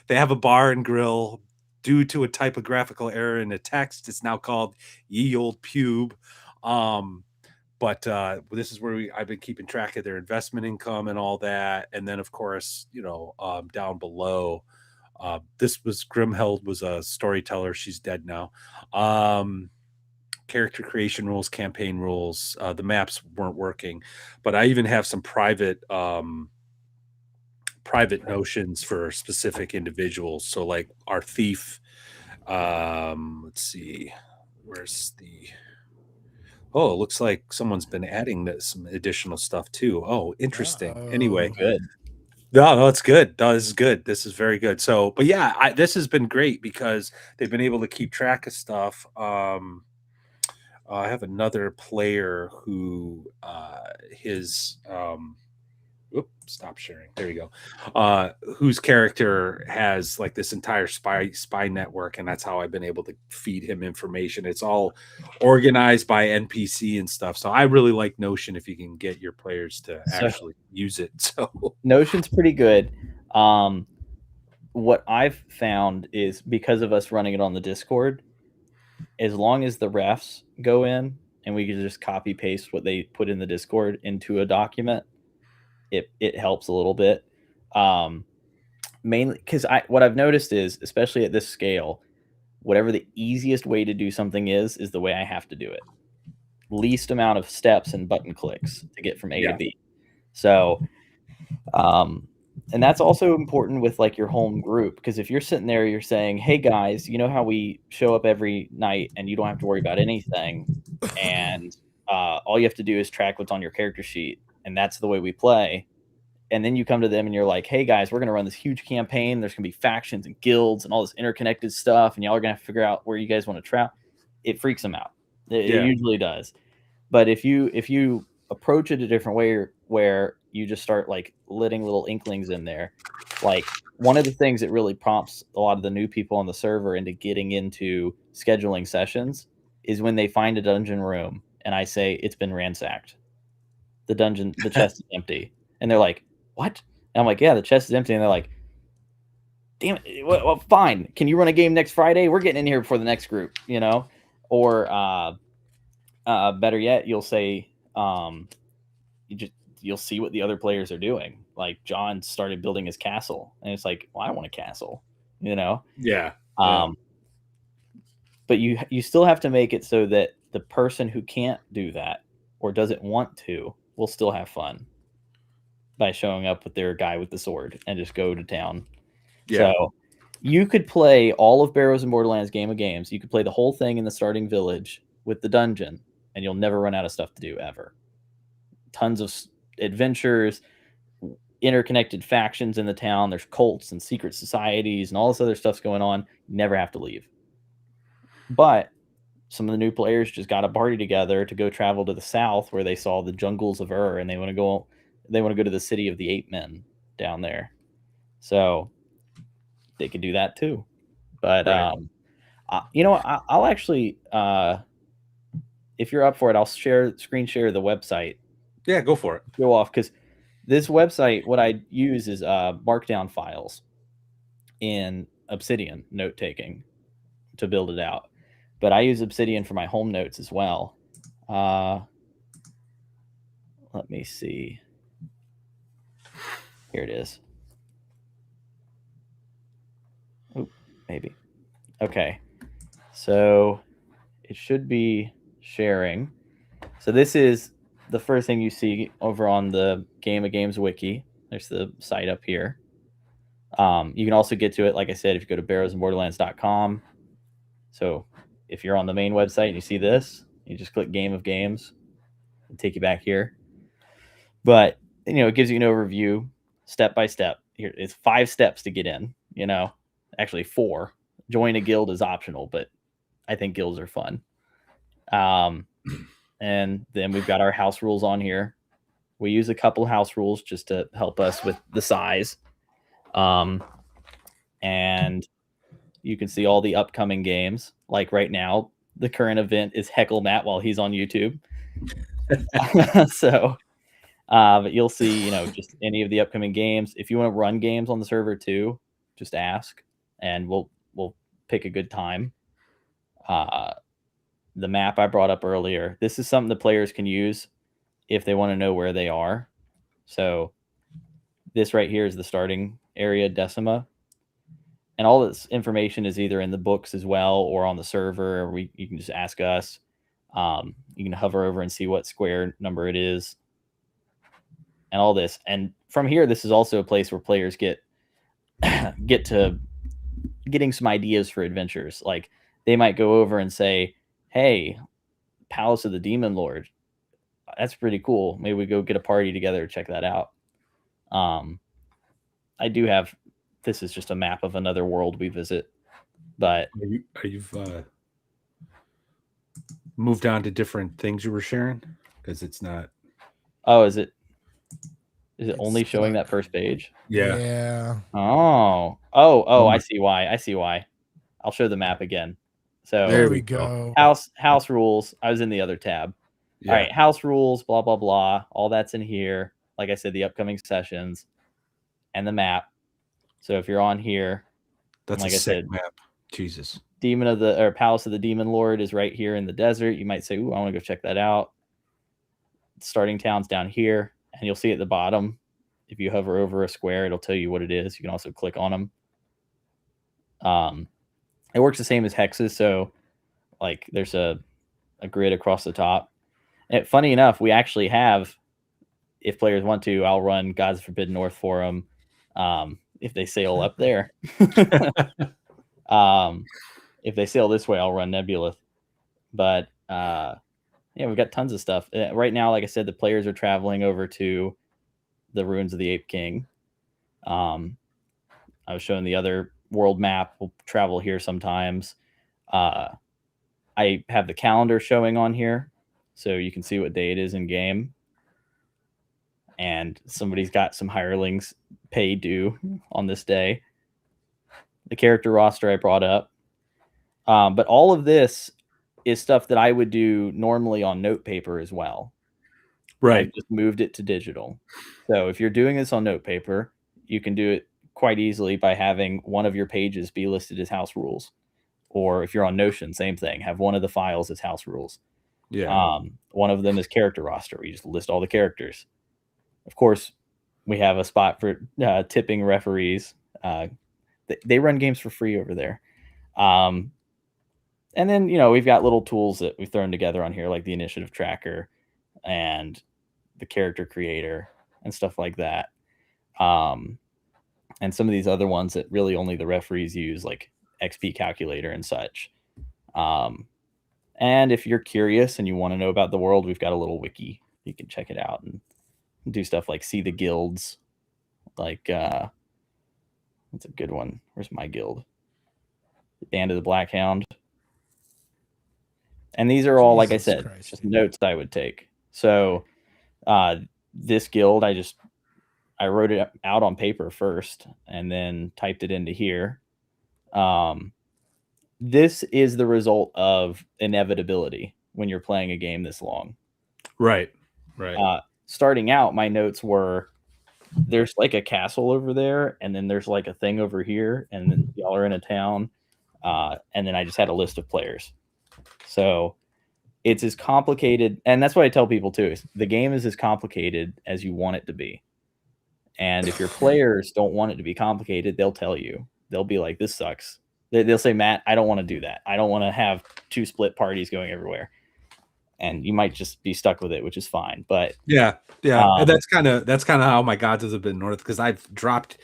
they have a bar and grill. Due to a typographical error in the text, it's now called Ye Old Pube. But this is where I've been keeping track of their investment income and all that. And then, of course, down below, this was Grimhild was a storyteller. She's dead now. Character creation rules, campaign rules. The maps weren't working, but I even have some private notions for specific individuals. So, like our thief. Let's see, where's the. Oh, it looks like someone's been adding some additional stuff too. Oh, interesting. Anyway, Good. no, it's good. No, this is good. This is very good. So, but yeah, this has been great because they've been able to keep track of stuff. I have another player who his stop sharing. There you go. Whose character has like this entire spy network, and that's how I've been able to feed him information. It's all organized by NPC and stuff. So I really like Notion if you can get your players to actually use it. So Notion's pretty good. What I've found is because of us running it on the Discord, as long as the refs go in and we can just copy paste what they put in the Discord into a document, it helps a little bit. Mainly because what I've noticed is, especially at this scale, whatever the easiest way to do something is the way I have to do it. Least amount of steps and button clicks to get from A to B. So, and that's also important with like your home group, because if you're sitting there, you're saying, "Hey guys, you know how we show up every night and you don't have to worry about anything, and all you have to do is track what's on your character sheet, and that's the way we play." And then you come to them and you're like, "Hey guys, we're going to run this huge campaign. There's going to be factions and guilds and all this interconnected stuff, and y'all are going to have to figure out where you guys want to travel." It freaks them out. It usually does. But if you approach it a different way, where you just start like letting little inklings in there, like one of the things that really prompts a lot of the new people on the server into getting into scheduling sessions is when they find a dungeon room and I say it's been ransacked. The chest is empty. And they're like, "What?" And I'm like, "Yeah, the chest is empty." And they're like, "Damn it. Well, fine. Can you run a game next Friday? We're getting in here before the next group, you know?" Or better yet, you'll say, you'll see what the other players are doing. Like John started building his castle, and it's like, "Well, I want a castle," you know? Yeah. But you still have to make it so that the person who can't do that or doesn't want to will still have fun by showing up with their guy with the sword and just go to town. Yeah. So you could play all of Barrows and Borderlands Game of Games. You could play the whole thing in the starting village with the dungeon, and you'll never run out of stuff to do ever. Tons of adventures, interconnected factions in the town. There's cults and secret societies and all this other stuff's going on. You never have to leave. But some of the new players just got a party together to go travel to the south where they saw the jungles of Ur, and they want to go to the city of the Ape Men down there. So they could do that too. But Right. I'll actually, if you're up for it, I'll screen share the website. Yeah, go for it. Go off, because this website, what I use is markdown files in Obsidian note taking to build it out. But I use Obsidian for my home notes as well. Let me see. Here it is. Oop, maybe. Okay. So it should be sharing. So this is the first thing you see over on the Game of Games wiki. There's the site up here. You can also get to it, like I said, if you go to barrowsandborderlands.com. So if you're on the main website and you see this, you just click Game of Games and take you back here. But it gives you an overview step by step. Here it's 5 steps to get in. Actually 4. Join a guild is optional, but I think guilds are fun. And then we've got our house rules on here. We use a couple house rules just to help us with the size. And you can see all the upcoming games. Like right now, the current event is Heckle Matt while he's on YouTube. So, but you'll see, just any of the upcoming games. If you want to run games on the server too, just ask, and we'll pick a good time. The map I brought up earlier, this is something the players can use if they want to know where they are. So this right here is the starting area, Decima. And all this information is either in the books as well or on the server, or you can just ask us. You can hover over and see what square number it is and all this. And from here, this is also a place where players get to getting some ideas for adventures. Like they might go over and say, hey, Palace of the Demon Lord, that's pretty cool. Maybe we go get a party together to check that out. I do have, this is just a map of another world we visit, but you've moved on to different things you were sharing, because it's not. Oh, is it only showing that first page? Yeah. Oh, I see why. I'll show the map again. So there we go. House rules. I was in the other tab. Yeah. All right, house rules, blah, blah, blah. All that's in here. Like I said, the upcoming sessions and the map. So if you're on here, that's like a sick map. Jesus. Palace of the Demon Lord is right here in the desert. You might say, ooh, I want to go check that out. Starting town's down here, and you'll see at the bottom, if you hover over a square, it'll tell you what it is. You can also click on them. It works the same as hexes, so like there's a grid across the top. And funny enough, we actually have, if players want to, I'll run Gods of Forbidden North for them if they sail up there. If they sail this way, I'll run Nebulith. But we've got tons of stuff. Right now, like I said, the players are traveling over to the Ruins of the Ape King. I was showing the other world map. We'll travel here sometimes. I have the calendar showing on here, so you can see what day it is in game. And somebody's got some hirelings pay due on this day. The character roster I brought up. But all of this is stuff that I would do normally on note paper as well. Right. I just moved it to digital. So if you're doing this on note paper, you can do it quite easily by having one of your pages be listed as house rules. Or if you're on Notion, same thing. Have one of the files as house rules. Yeah. One of them is character roster, where you just list all the characters. Of course, we have a spot for tipping referees. They run games for free over there. And then, we've got little tools that we've thrown together on here, like the initiative tracker and the character creator and stuff like that. And some of these other ones that really only the referees use, like XP calculator and such. And if you're curious and you want to know about the world, we've got a little wiki. You can check it out and do stuff like see the guilds. Like, that's a good one. Where's my guild? The Band of the Black Hound. And these are all, like I said, just notes I would take. So this guild, I wrote it out on paper first and then typed it into here. This is the result of inevitability when you're playing a game this long. Right. Starting out, my notes were, there's like a castle over there, and then there's like a thing over here, and then y'all are in a town. And then I just had a list of players. So it's as complicated, and that's what I tell people too, is the game is as complicated as you want it to be. And if your players don't want it to be complicated, they'll tell you. They'll be like, this sucks. They'll say, Matt, I don't want to do that. I don't want to have 2 split parties going everywhere. And you might just be stuck with it, which is fine. But yeah. And that's kind of how my Gods of the Forbidden North, because I've dropped.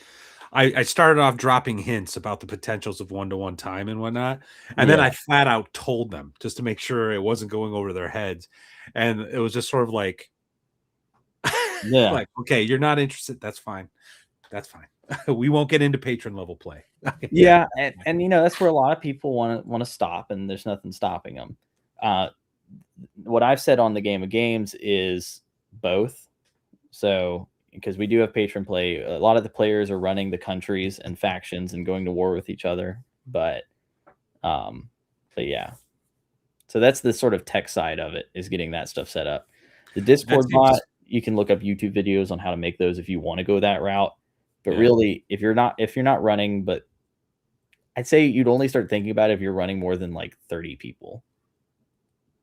I started off dropping hints about the potentials of 1-to-1 time and whatnot. And then I flat out told them just to make sure it wasn't going over their heads. And it was just sort of like, like, okay, you're not interested. That's fine. We won't get into patron level play. And that's where a lot of people want to stop, and there's nothing stopping them. what I've said on the Game of Games is both. So, because we do have patron play, a lot of the players are running the countries and factions and going to war with each other. But yeah. So that's the sort of tech side of it, is getting that stuff set up. The Discord bot, you can look up YouTube videos on how to make those if you want to go that route. But really, if you're not running, but I'd say you'd only start thinking about it if you're running more than like 30 people.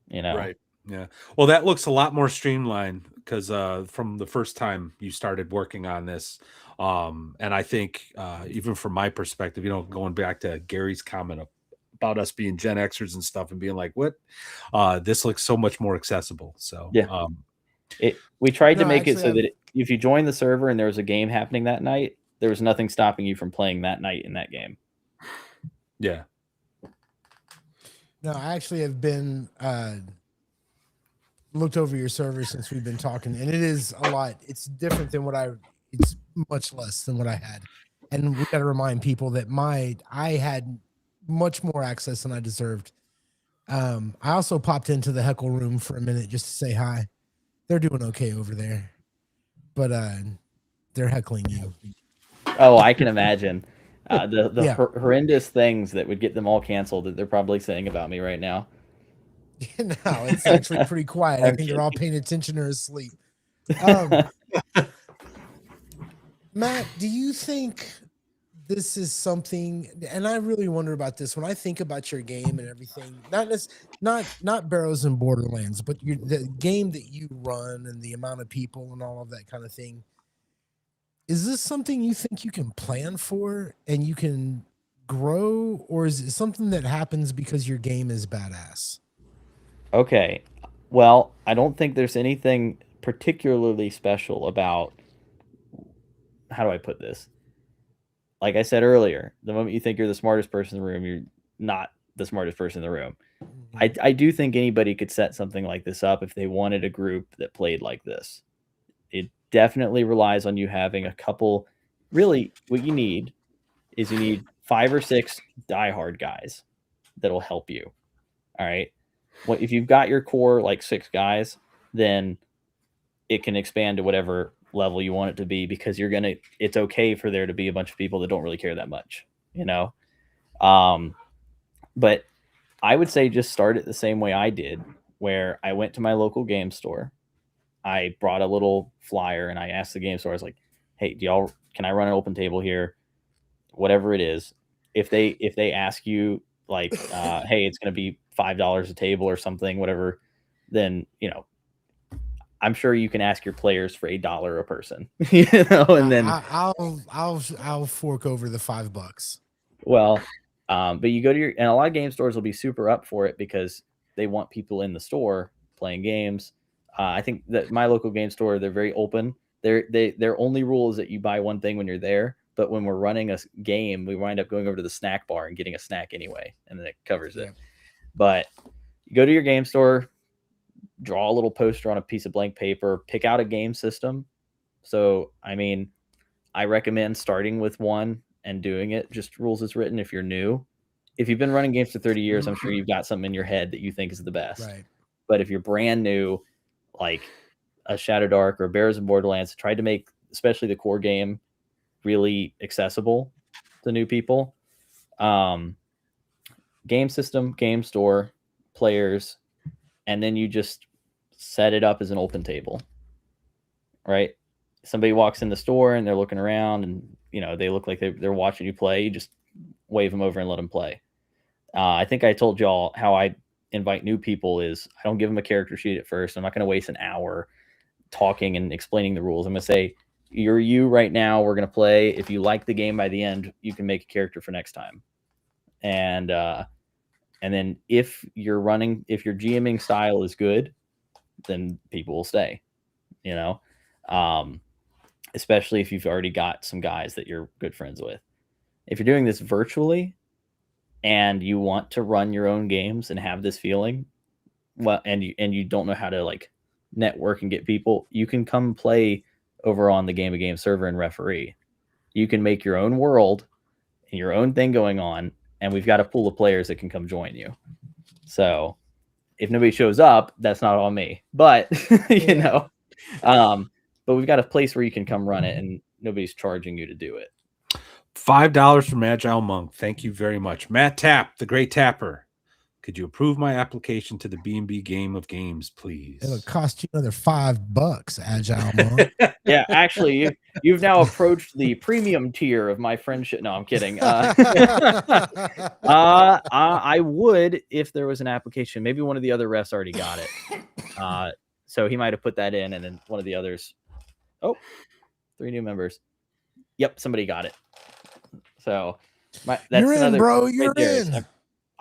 You know? Right. Yeah. Well, that looks a lot more streamlined because from the first time you started working on this, and I think even from my perspective, going back to Gary's comment about us being Gen Xers and stuff and being like, what? This looks so much more accessible. So yeah, we tried to make it so that if you join the server and there was a game happening that night, there was nothing stopping you from playing that night in that game. Yeah. No, I actually have been looked over your server since we've been talking, and it is a lot. It's different than it's much less than what I had. And we got to remind people that I had much more access than I deserved. I also popped into the heckle room for a minute just to say hi. They're doing okay over there, but they're heckling you. Oh, I can imagine the horrendous things that would get them all canceled that they're probably saying about me right now. No, it's actually pretty quiet. I think they're all paying attention or asleep. Matt, do you think this is something, and I really wonder about this when I think about your game and everything, not Barrows and Borderlands, but the game that you run and the amount of people and all of that kind of thing. Is this something you think you can plan for and you can grow, or is it something that happens because your game is badass? Okay. Well, I don't think there's anything particularly special about, how do I put this? Like I said earlier, the moment you think you're the smartest person in the room, you're not the smartest person in the room. Mm-hmm. I do think anybody could set something like this up if they wanted a group that played like this. It definitely relies on you having a couple. Really, what you need is 5 or 6 diehard guys that'll help you. All right. Well, if you've got your core like 6 guys, then it can expand to whatever level you want it to be, because it's okay for there to be a bunch of people that don't really care that much, but I would say just start it the same way I did, where I went to my local game store. I brought a little flyer and I asked the game store, I was like, hey, can I run an open table here? Whatever it is. If they ask you like, hey, it's going to be $5 a table or something, whatever, then, I'm sure you can ask your players for $1 a person, and then I'll fork over the $5. Well, but you go to and a lot of game stores will be super up for it because they want people in the store playing games. I think that my local game store, they're very open. Their only rule is that you buy one thing when you're there, but when we're running a game, we wind up going over to the snack bar and getting a snack anyway, and then it covers it. But you go to your game store, draw a little poster on a piece of blank paper, pick out a game system. So, I mean, I recommend starting with one and doing it just rules as written if you're new. If you've been running games for 30 years, I'm sure you've got something in your head that you think is the best. Right. But if you're brand new, like a Shadow Dark or Barrows and Borderlands, try to make especially the core game really accessible to new people. Game system, game store, players, and then you just set it up as an open table, right? Somebody walks in the store and they're looking around and, they look like they're watching you play. You just wave them over and let them play. I think I told y'all how I invite new people is I don't give them a character sheet at first. I'm not going to waste an hour talking and explaining the rules. I'm going to say, you're you right now. We're going to play. If you like the game by the end, you can make a character for next time. And then if your GMing style is good, then people will stay, especially if you've already got some guys that you're good friends with. If you're doing this virtually and you want to run your own games and have this feeling, well, and you don't know how to like network and get people, you can come play over on the Game of Games server and referee. You can make your own world and your own thing going on, and we've got a pool of players that can come join you. So if nobody shows up, that's not on me. But you know, but we've got a place where you can come run it, and nobody's charging you to do it. $5 from Agile Monk. Thank you very much. Matt Tapp, the great tapper. Could you approve my application to the B&B Game of Games, please? It'll cost you another $5, Agile Monk. Yeah, actually, you've now approached the premium tier of my friendship. No, I'm kidding. I would if there was an application. Maybe one of the other refs already got it. So he might have put that in, and then one of the others. Oh, 3 new members. Yep, somebody got it. So that's you're another in, bro. right You're there. in.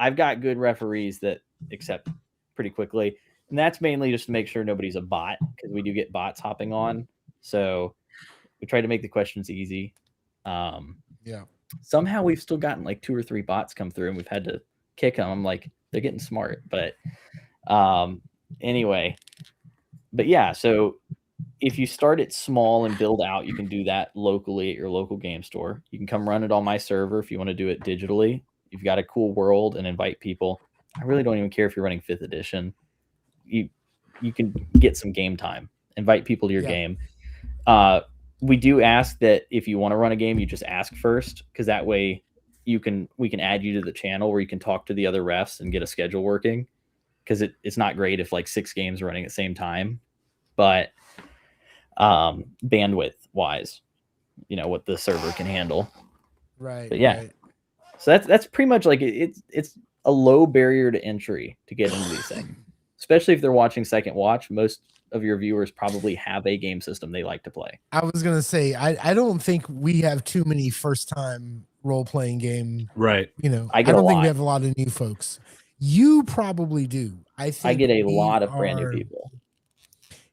I've got good referees that accept pretty quickly. And that's mainly just to make sure nobody's a bot, because we do get bots hopping on. So we try to make the questions easy. Yeah. Somehow we've still gotten like 2 or 3 bots come through, and we've had to kick them. I'm like, they're getting smart. But anyway. But yeah, so if you start it small and build out, you can do that locally at your local game store. You can come run it on my server if you want to do it digitally. You've got a cool world and invite people. I really don't even care if you're running 5th edition. You can get some game time. Invite people to your game. We do ask that if you want to run a game, you just ask first, because that way we can add you to the channel where you can talk to the other refs and get a schedule working. Because it's not great if like 6 games are running at the same time, but bandwidth wise, you know what the server can handle. Right. But yeah. Right. So that's pretty much like it's a low barrier to entry to get into these things, especially if they're watching Second Watch. Most of your viewers probably have a game system they like to play. I was gonna say I don't think we have too many first time role playing game. Right. You know, I don't think lot. we have a lot of new folks. You probably do. I think I get a lot of brand new people.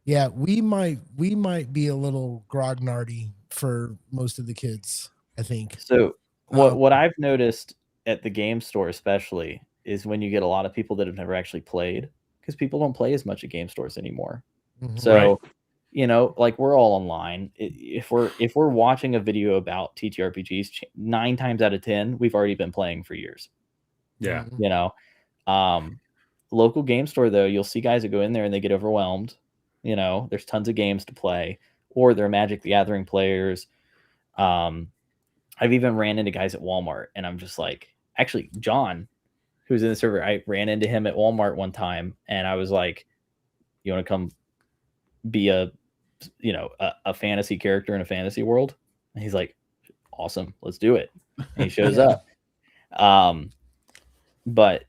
Yeah, we might be a little grognardy for most of the kids, I think. So what I've noticed at the game store especially is when you get a lot of people that have never actually played, because people don't play as much at game stores anymore. Mm-hmm. So you know, like we're all online. If we're watching a video about TTRPGs, 9 times out of 10 we've already been playing for years. Yeah. You know, local game store though, you'll see guys that go in there and they get overwhelmed. You know, there's tons of games to play, or they're Magic the Gathering players. I've even ran into guys at Walmart, and I'm just like, actually, John, who's in the server, I ran into him at Walmart one time, and I was like, you want to come be a fantasy character in a fantasy world? And he's like, awesome, let's do it. And he shows up. But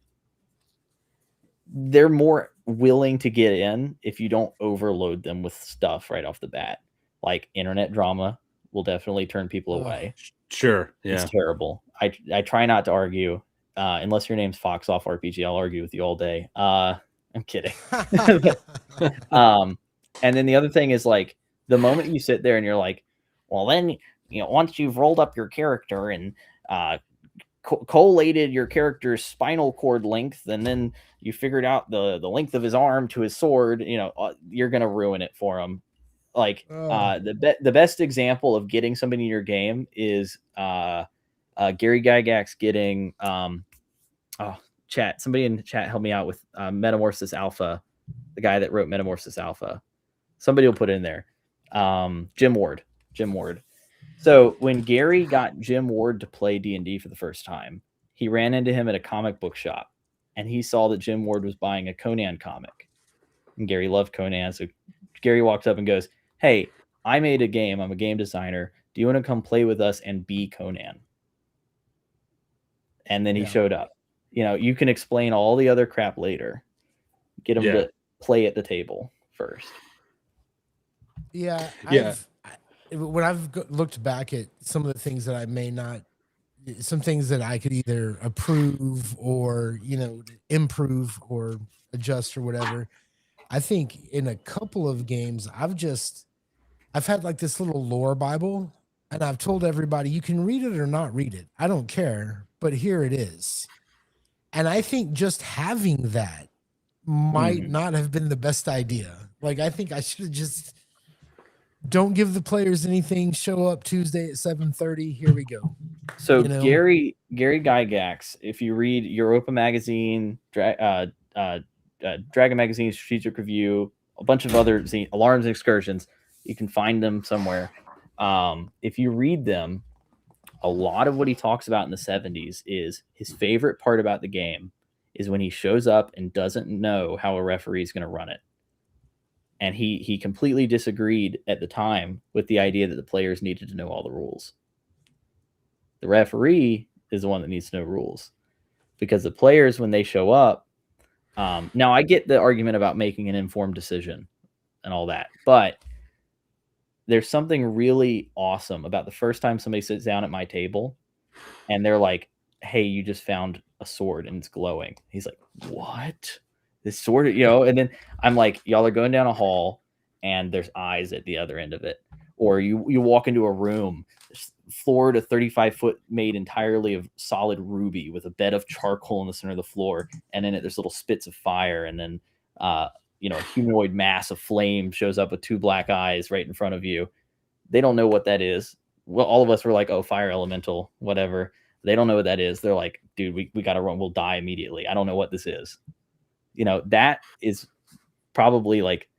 they're more willing to get in if you don't overload them with stuff right off the bat. Like internet drama will definitely turn people away. Sure. Yeah. It's terrible. I try not to argue unless your name's Fox Off RPG. I'll argue with you all day. I'm kidding. And then the other thing is, like, the moment you sit there and you're like, well, then, you know, once you've rolled up your character and collated your character's spinal cord length, and then you figured out the length of his arm to his sword, you know, you're gonna ruin it for him. Like the best example of getting somebody in your game is Gary Gygax getting chat. Somebody in the chat help me out with Metamorphosis Alpha, the guy that wrote Metamorphosis Alpha. Somebody will put it in there. Jim Ward. So when Gary got Jim Ward to play D&D for the first time, he ran into him at a comic book shop, and he saw that Jim Ward was buying a Conan comic. And Gary loved Conan, so Gary walks up and goes, hey, I made a game. I'm a game designer. Do you want to come play with us and be Conan? And then he showed up. You know, you can explain all the other crap later. Get him to play at the table first. Yeah. When I've looked back at some of the things that I may not, some things that I could either approve or, you know, improve or adjust or whatever, I think in a couple of games, I've had like this little lore Bible, and I've told everybody, you can read it or not read it. I don't care, but here it is. And I think just having that might not have been the best idea. Like, I think I should have just, don't give the players anything. Show up Tuesday at 7:30. Here we go. So Gary Gygax, if you read Europa Magazine, Dragon Magazine, Strategic Review, a bunch of other Alarms and Excursions. You can find them somewhere. If you read them, a lot of what he talks about in the 70s is his favorite part about the game is when he shows up and doesn't know how a referee is going to run it. And he completely disagreed at the time with the idea that the players needed to know all the rules. The referee is the one that needs to know rules, because the players, when they show up, now I get the argument about making an informed decision and all that, but there's something really awesome about the first time somebody sits down at my table and they're like, hey, you just found a sword and it's glowing. He's like, what? This sword, and then I'm like, y'all are going down a hall and there's eyes at the other end of it. Or you walk into a room, floor to 35 foot, made entirely of solid ruby with a bed of charcoal in the center of the floor. And in it, there's little spits of fire. And then, a humanoid mass of flame shows up with 2 black eyes right in front of you. They don't know what that is. Well, all of us were like, oh, fire elemental, whatever. They don't know what that is. They're like, dude, we got to run. We'll die immediately. I don't know what this is. That is probably like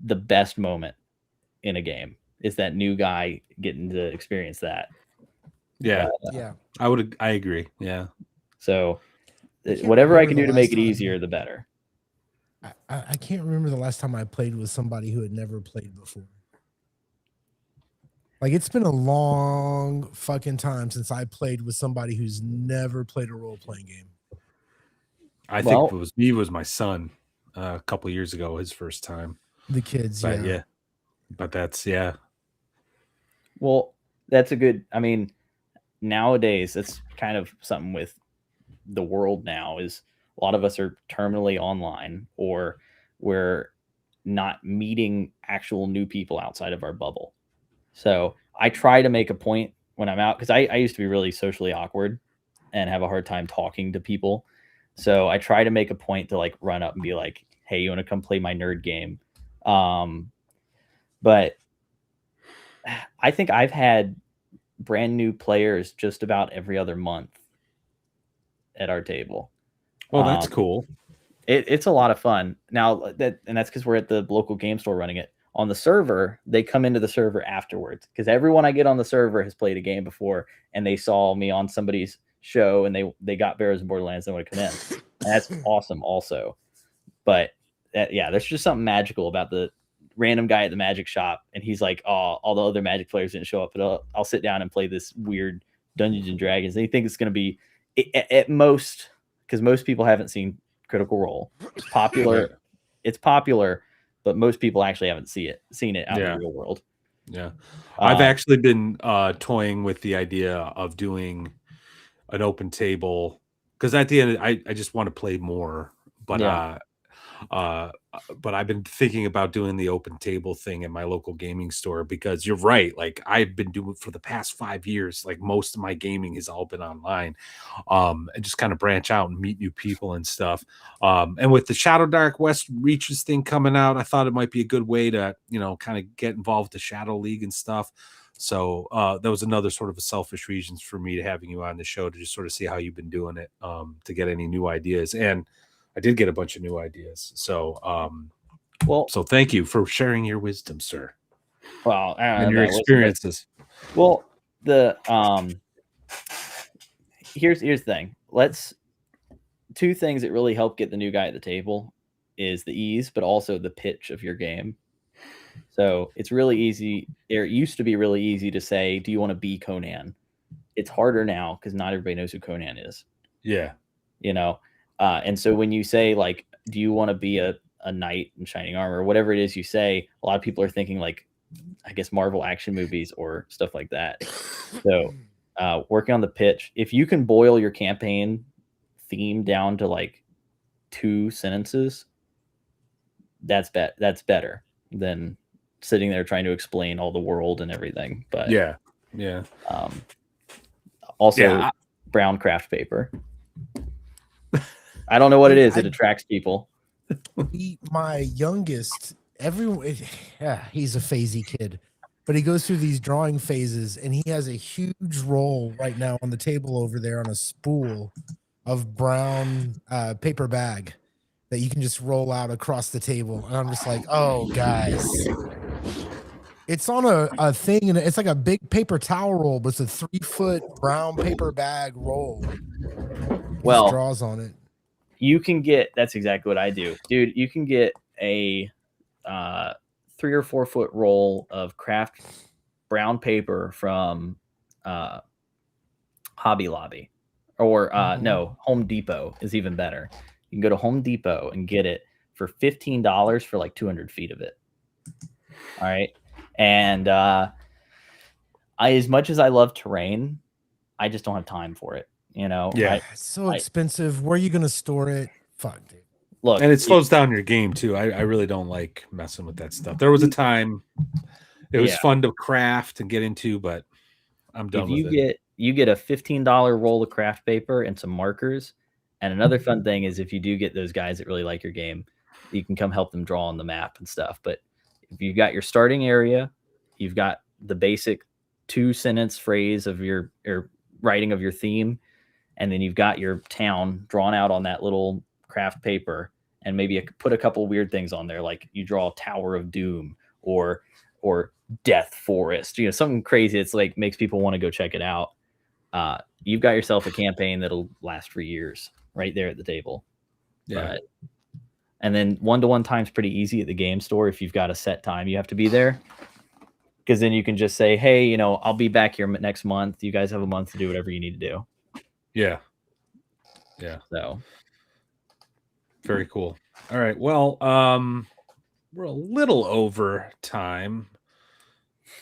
the best moment in a game, is that new guy getting to experience that. Yeah. Yeah. I agree. Yeah. So can't whatever I remember can the do to last make it time- easier, the better. I can't remember the last time I played with somebody who had never played before. Like, it's been a long fucking time since I played with somebody who's never played a role-playing game. I think it was my son a couple of years ago, his first time. The kids, But yeah. But that's, yeah. Well, that's a good, nowadays, that's kind of something with the world now, is a lot of us are terminally online, or we're not meeting actual new people outside of our bubble. So I try to make a point when I'm out, because I used to be really socially awkward and have a hard time talking to people. So I try to make a point to like run up and be like, hey, you want to come play my nerd game? But I think I've had brand new players just about every other month at our table. Well, that's cool. It's a lot of fun. Now that's because we're at the local game store running it. On the server, they come into the server afterwards, because everyone I get on the server has played a game before, and they saw me on somebody's show and they got Barrows and Borderlands, they want to come in. And that's awesome also. But there's just something magical about the random guy at the magic shop, and he's like, oh, all the other Magic players didn't show up, but I'll sit down and play this weird Dungeons and Dragons. And he thinks it's going to be at most, because most people haven't seen Critical Role. It's popular. It's popular, but most people actually haven't seen it out in the real world. Yeah. I've actually been toying with the idea of doing an open table, because at the end, I just want to play more. But but I've been thinking about doing the open table thing in my local gaming store, because you're right. Like, I've been doing for the past 5 years, like most of my gaming has all been online, and just kind of branch out and meet new people and stuff. And with the Shadow Dark West Reaches thing coming out, I thought it might be a good way to, kind of get involved with the Shadow League and stuff. So that was another sort of a selfish reasons for me to having you on the show, to just sort of see how you've been doing it, to get any new ideas. And I did get a bunch of new ideas. So, so thank you for sharing your wisdom, sir. Well, and your experiences. Well, here's the thing. Two things that really help get the new guy at the table is the ease, but also the pitch of your game. So it's really easy. It used to be really easy to say, do you want to be Conan? It's harder now, because not everybody knows who Conan is. Yeah. And so when you say, like, do you want to be a knight in shining armor, or whatever it is you say, a lot of people are thinking, like, I guess Marvel action movies or stuff like that. So working on the pitch, if you can boil your campaign theme down to like 2 sentences, that's better than sitting there trying to explain all the world and everything. But also brown craft paper. I don't know what it is. It attracts people. My youngest, he's a phasey kid, but he goes through these drawing phases, and he has a huge roll right now on the table over there on a spool of brown paper bag that you can just roll out across the table. And I'm just like, oh, guys. It's on a thing, and it's like a big paper towel roll, but it's a 3-foot brown paper bag roll. Well, draws on it. You can get, that's exactly what I do, dude. You can get a 3 or 4 foot roll of craft brown paper from Hobby Lobby, or no, Home Depot is even better. You can go to Home Depot and get it for $15 for like 200 feet of it. All right. And as much as I love terrain, I just don't have time for it. You know, Yeah. It's so expensive. Where are you going to store it? Fuck, dude. Look, and it slows down your game too. I really don't like messing with that stuff. There was a time it was fun to craft and get into, but I'm done with it. You get a $15 roll of craft paper and some markers. And another fun thing is if you do get those guys that really like your game, you can come help them draw on the map and stuff. But if you've got your starting area, you've got the basic 2-sentence phrase of your writing of your theme, and then you've got your town drawn out on that little craft paper, and maybe put a couple weird things on there, like you draw Tower of Doom or Death Forest, you know, something crazy. It's like makes people want to go check it out. You've got yourself a campaign that'll last for years right there at the table. Yeah. And then 1-to-1 time's pretty easy at the game store if you've got a set time you have to be there. Because then you can just say, hey, you know, I'll be back here next month. You guys have a month to do whatever you need to do. Yeah. Yeah. So very cool. All right. Well, we're a little over time.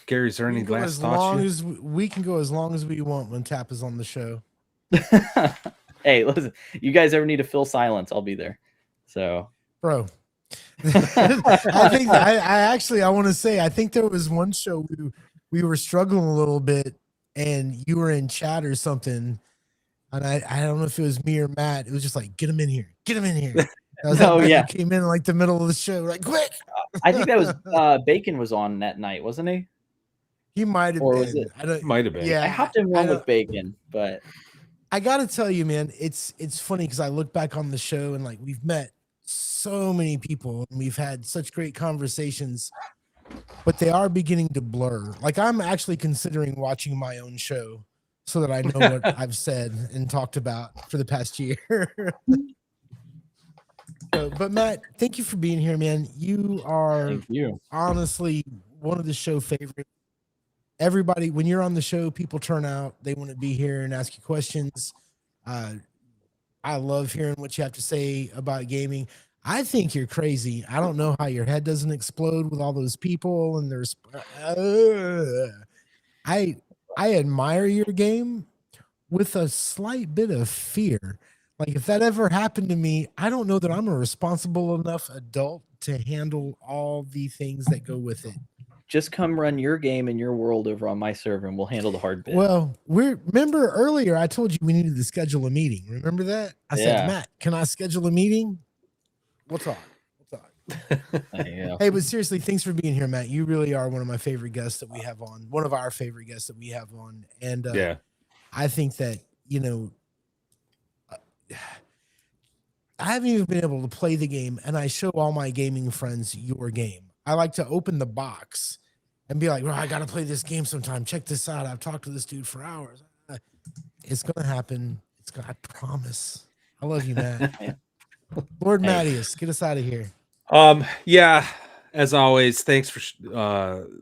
Gary, is there any last thoughts? We can go as long as we want when Tapp is on the show. Hey, listen, you guys ever need to fill silence, I'll be there. So, bro, I think I want to say, I think there was one show we were struggling a little bit, and you were in chat or something, and I don't know if it was me or Matt. It was just like, get him in here, get him in here. You came in like the middle of the show, like quick. I think that was Bacon was on that night, wasn't he? He might have been. Might have been. Yeah, I hopped in one with Bacon, but I gotta tell you, man, it's funny because I look back on the show and like we've met so many people and we've had such great conversations, but they are beginning to blur. Like I'm actually considering watching my own show so that I know what I've said and talked about for the past year. But Matt, thank you for being here, man. You are honestly one of the show favorites. Everybody, when you're on the show, people turn out. They want to be here and ask you questions. I love hearing what you have to say about gaming. I think you're crazy. I don't know how your head doesn't explode with all those people. And there's, I admire your game with a slight bit of fear. Like if that ever happened to me, I don't know that I'm a responsible enough adult to handle all the things that go with it. Just come run your game in your world over on my server and we'll handle the hard bit. Well, remember earlier I told you we needed to schedule a meeting. Remember that? I said, Matt, can I schedule a meeting? We'll talk. Hey, but seriously, thanks for being here, Matt. You really are one of my favorite guests that we have on. One of our favorite guests that we have on. And I think that, you know, I haven't even been able to play the game, and I show all my gaming friends your game. I like to open the box and be like, well, I got to play this game sometime. Check this out. I've talked to this dude for hours. It's going to happen. I promise. I love you, Matt. Lord Mattias, get us out of here. Yeah, as always, thanks for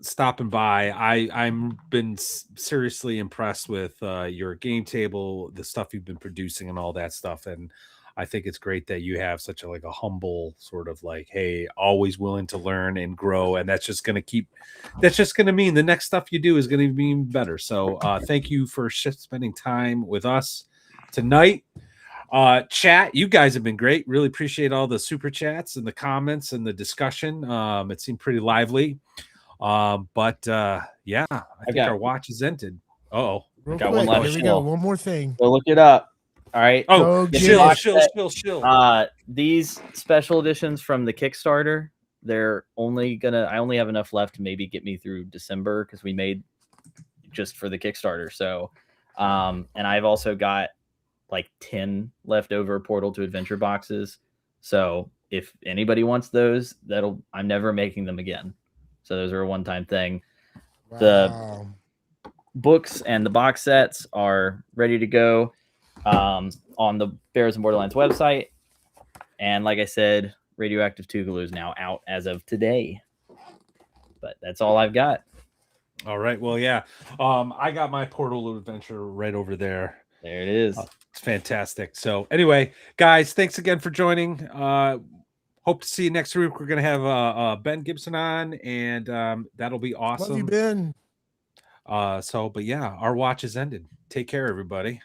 stopping by. I'm been seriously impressed with your game table, the stuff you've been producing and all that stuff. And I think it's great that you have such a humble sort of hey, always willing to learn and grow. And that's just going to mean the next stuff you do is going to be even better. So thank you for spending time with us tonight. Chat, you guys have been great. Really appreciate all the super chats and the comments and the discussion. It seemed pretty lively. But yeah, I think our watch is ended. Got one last. Here we go. One more thing. Go look it up. All right. Oh, chill. These special editions from the Kickstarter, they're I only have enough left to maybe get me through December because we made just for the Kickstarter. So, and I've also got 10 leftover Portal to Adventure boxes. So if anybody wants those, I'm never making them again. So those are a one-time thing. Wow. The books and the box sets are ready to go on the Bears and Borderlands website. And like I said, Radioactive Tougaloo is now out as of today. But that's all I've got. All right. Well, yeah. I got my Portal Adventure right over there. There it is. It's fantastic. So anyway, guys, thanks again for joining. Hope to see you next week. We're going to have Ben Gibson on, and that'll be awesome. Love you, Ben. But yeah, our watch is ended. Take care, everybody.